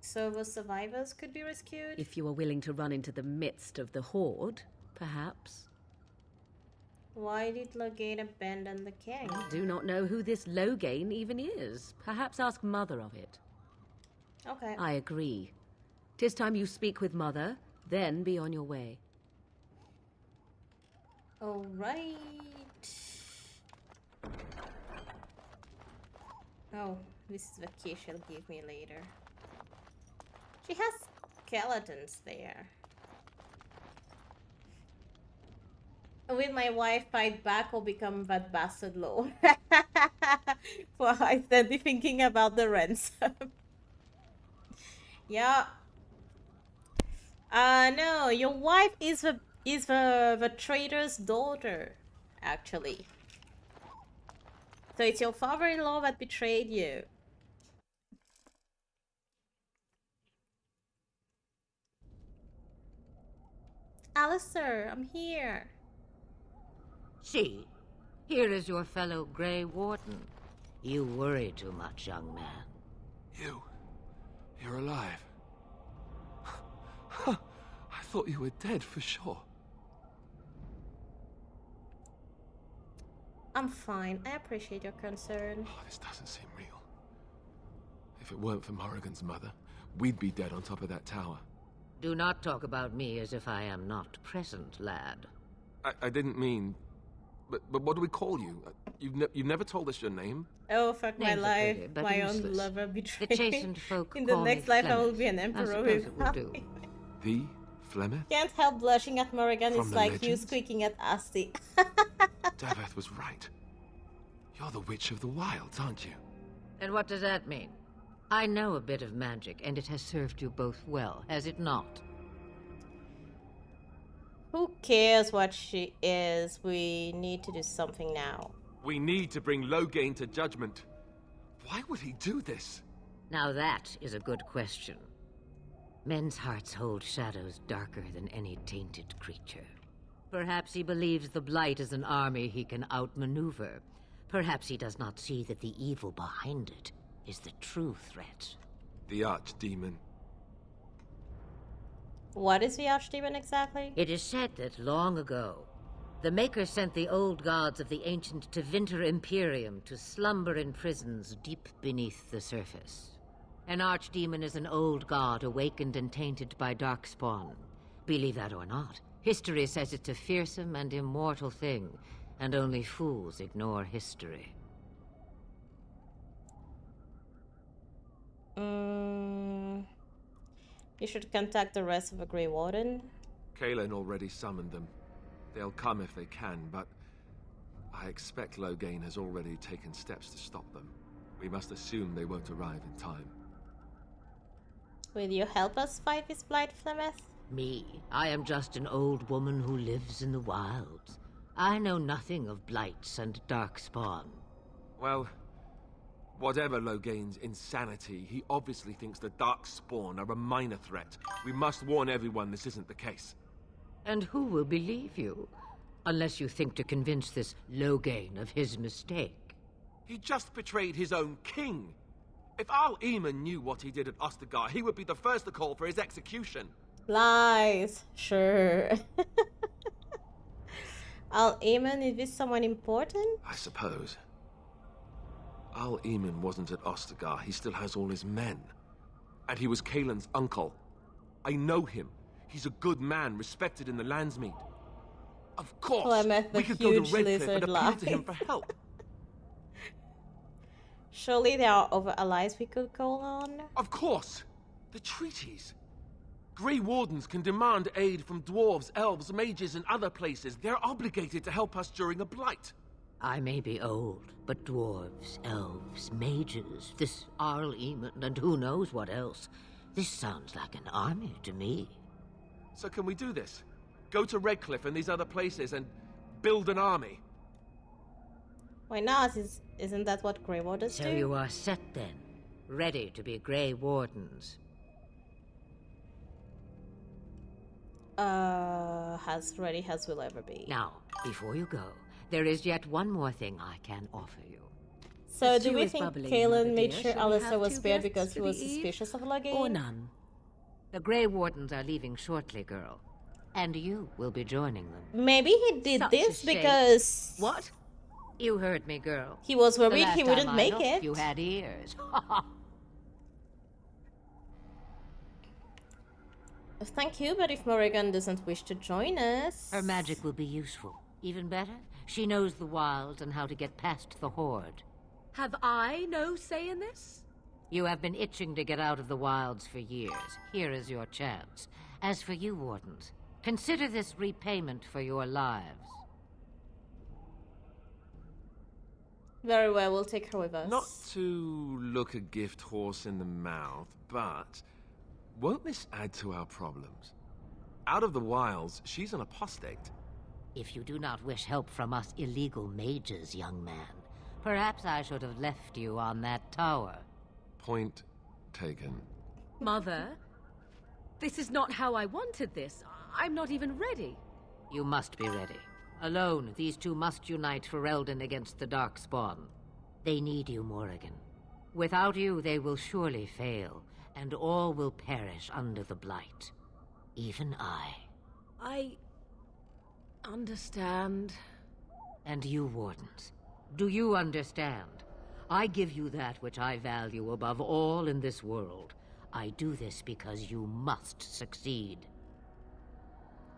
So the survivors could be rescued? If you are willing to run into the midst of the Horde, perhaps. Why did Logain abandon the king? I do not know who this Logain even is. Perhaps ask Mother of it. Okay. I agree. 'Tis time you speak with Mother, then be on your way. All right. Oh, this is the key she'll give me later. She has skeletons there. Will my wife fight back or become that bastard lord? Well, I'm steadily thinking about the ransom. Yeah. No, your wife is the traitor's daughter, actually. So it's your father-in-law that betrayed you. Alistair, I'm here. See, here is your fellow Grey Warden. You worry too much, young man. You're alive. I thought you were dead for sure. I'm fine. I appreciate your concern. Oh, this doesn't seem real. If it weren't for Morrigan's mother, we'd be dead on top of that tower. Do not talk about me as if I am not present, lad. I didn't mean... But what do we call you? You've never told us your name? Oh, fuck my Names are life. pretty, but My own useless. lover betrayed The me. chastened folk In the call me next life, I will Flemeth. be an I emperor suppose with it will do. The Flemeth? Can't help blushing at Morrigan. From It's the like you legends? squeaking at Asti. Daveth was right. You're the Witch of the Wilds, aren't you? And what does that mean? I know a bit of magic, and it has served you both well, has it not? Who cares what she is? We need to do something now. We need to bring Loghain to judgment. Why would he do this? Now that is a good question. Men's hearts hold shadows darker than any tainted creature. Perhaps he believes the Blight is an army he can outmaneuver. Perhaps he does not see that the evil behind it is the true threat. The Archdemon. What is the Archdemon exactly? It is said that long ago, the Maker sent the old gods of the ancient Tevinter Imperium to slumber in prisons deep beneath the surface. An Archdemon is an old god awakened and tainted by Darkspawn. Believe that or not, history says it's a fearsome and immortal thing, and only fools ignore history. You should contact the rest of the Grey Warden. Kaelin already summoned them. They'll come if they can, but I expect Loghain has already taken steps to stop them. We must assume they won't arrive in time. Will you help us fight this Blight, Flemeth? Me? I am just an old woman who lives in the wilds. I know nothing of blights and darkspawn. Well, whatever Loghain's insanity, he obviously thinks the Darkspawn are a minor threat. We must warn everyone this isn't the case. And who will believe you? Unless you think to convince this Loghain of his mistake. He just betrayed his own king. If Al Eamon knew what he did at Ostagar, he would be the first to call for his execution. Lies. Sure. Al Eamon, is this someone important? I suppose. Al Eamon wasn't at Ostagar. He still has all his men. And he was Kaelin's uncle. I know him. He's a good man, respected in the Landsmeet. Of course, Flemeth, the we could go to huge Redcliffe lizard and appeal to him lies. for help. Surely there are other allies we could call on. Of course! The treaties. Grey Wardens can demand aid from dwarves, elves, mages, and other places. They're obligated to help us during a blight. I may be old, but dwarves, elves, mages, this Arl Eamon, and who knows what else. This sounds like an army to me. So can we do this? Go to Redcliffe and these other places and build an army? Why not? Isn't that what Grey Wardens So do? you are set then, ready to be Grey Wardens. As ready as we'll ever be. Now, before you go, there is yet one more thing I can offer you. So The do stew we is think bubbling, Kaelin Mother made dear. sure Shall we Alistair have was two spared guests because he for was the eve? suspicious of Loghain? Or none. The Grey Wardens are leaving shortly, girl. And you will be joining them. Maybe he did Such this a shame. because... What? You heard me, girl. He was The worried last he wouldn't time I make looked, it. You had ears. Thank you, but if Morrigan doesn't wish to join us... Her magic will be useful. Even better, she knows the wilds and how to get past the Horde. Have I no say in this? You have been itching to get out of the wilds for years. Here is your chance. As for you, Wardens, consider this repayment for your lives. Very well, we'll take her with us. Not to look a gift horse in the mouth, but won't this add to our problems? Out of the wilds, she's an apostate. If you do not wish help from us illegal mages, young man, perhaps I should have left you on that tower. Point taken. Mother, this is not how I wanted this. I'm not even ready. You must be ready. Alone, these two must unite for Eldon against the Darkspawn. They need you, Morrigan. Without you, they will surely fail, and all will perish under the Blight. Even I. I understand. And you, Wardens, Do you understand? I give you that which I value above all in this world. I do this because you must succeed.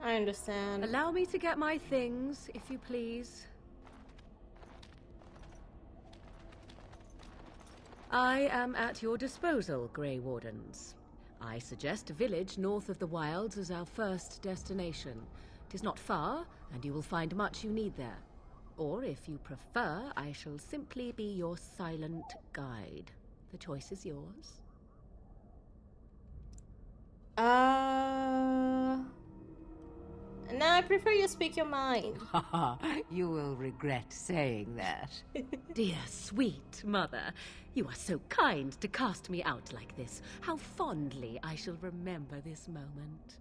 I understand. Allow me to get my things, if you please. I am at your disposal, Grey Wardens. I suggest a village north of the Wilds as our first destination. 'Tis not far, and you will find much you need there. Or, if you prefer, I shall simply be your silent guide. The choice is yours. No, I prefer you speak your mind. You will regret saying that. Dear, sweet mother, you are so kind to cast me out like this. How fondly I shall remember this moment.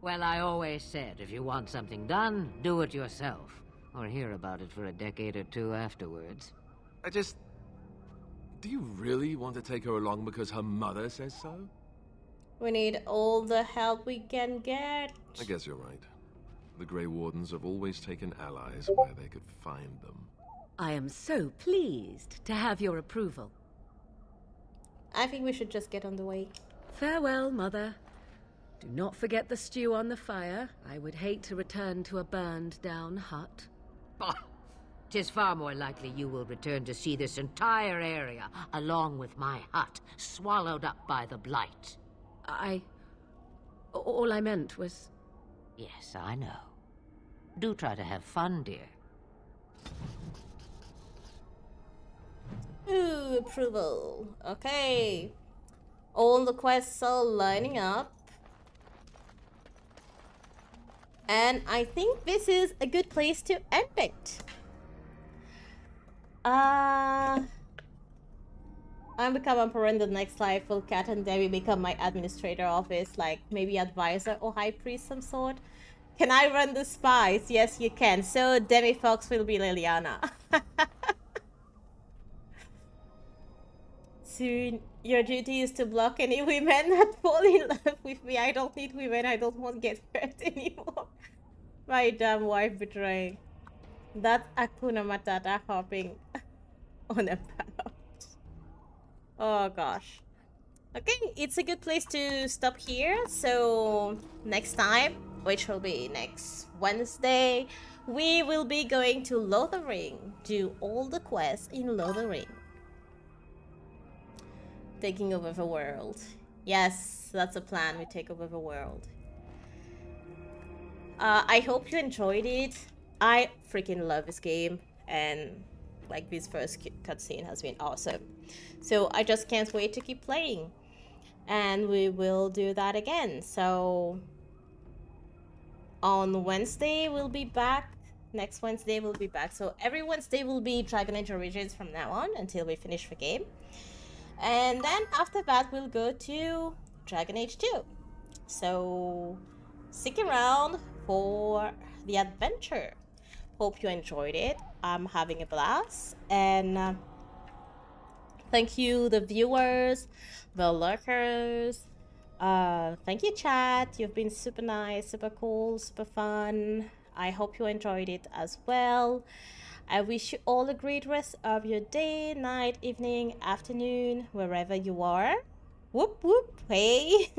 Well, I always said, if you want something done, do it yourself. Or hear about it for a decade or two afterwards. Do you really want to take her along because her mother says so? We need all the help we can get. I guess you're right. The Grey Wardens have always taken allies where they could find them. I am so pleased to have your approval. I think we should just get on the way. Farewell, Mother. Do not forget the stew on the fire. I would hate to return to a burned-down hut. Bah! 'Tis far more likely you will return to see this entire area, along with my hut, swallowed up by the Blight. All I meant was... Yes, I know. Do try to have fun, dear. Ooh, approval. Okay. All the quests are lining up. And I think this is a good place to end it. I become emperor in the next life. Will Cat and Debbie become my administrator office? Like maybe advisor or high priest some sort? Can I run the spies? Yes, you can. So Demi Fox will be Liliana. Soon, your duty is to block any women that fall in love with me. I don't need women. I don't want to get hurt anymore. My damn wife betraying. That's Hakuna Matata hopping on a parrot. Oh gosh. Okay, it's a good place to stop here. So next time, which will be next Wednesday, we will be going to Lothering. Do all the quests in Lothering. Taking over the world. Yes, that's a plan. We take over the world. I hope you enjoyed it. I freaking love this game, and like this first cutscene has been awesome. So I just can't wait to keep playing, and we will do that again. So on Wednesday we'll be back. Next Wednesday we'll be back. So every Wednesday will be Dragon Age Origins from now on until we finish the game. And then after that we'll go to Dragon Age 2. So stick around for the adventure. Hope you enjoyed it. I'm having a blast. And thank you the viewers, the lurkers. Thank you chat. You've been super nice, super cool, super fun. I hope you enjoyed it as well. I wish you all a great rest of your day, night, evening, afternoon, wherever you are. Whoop whoop, hey.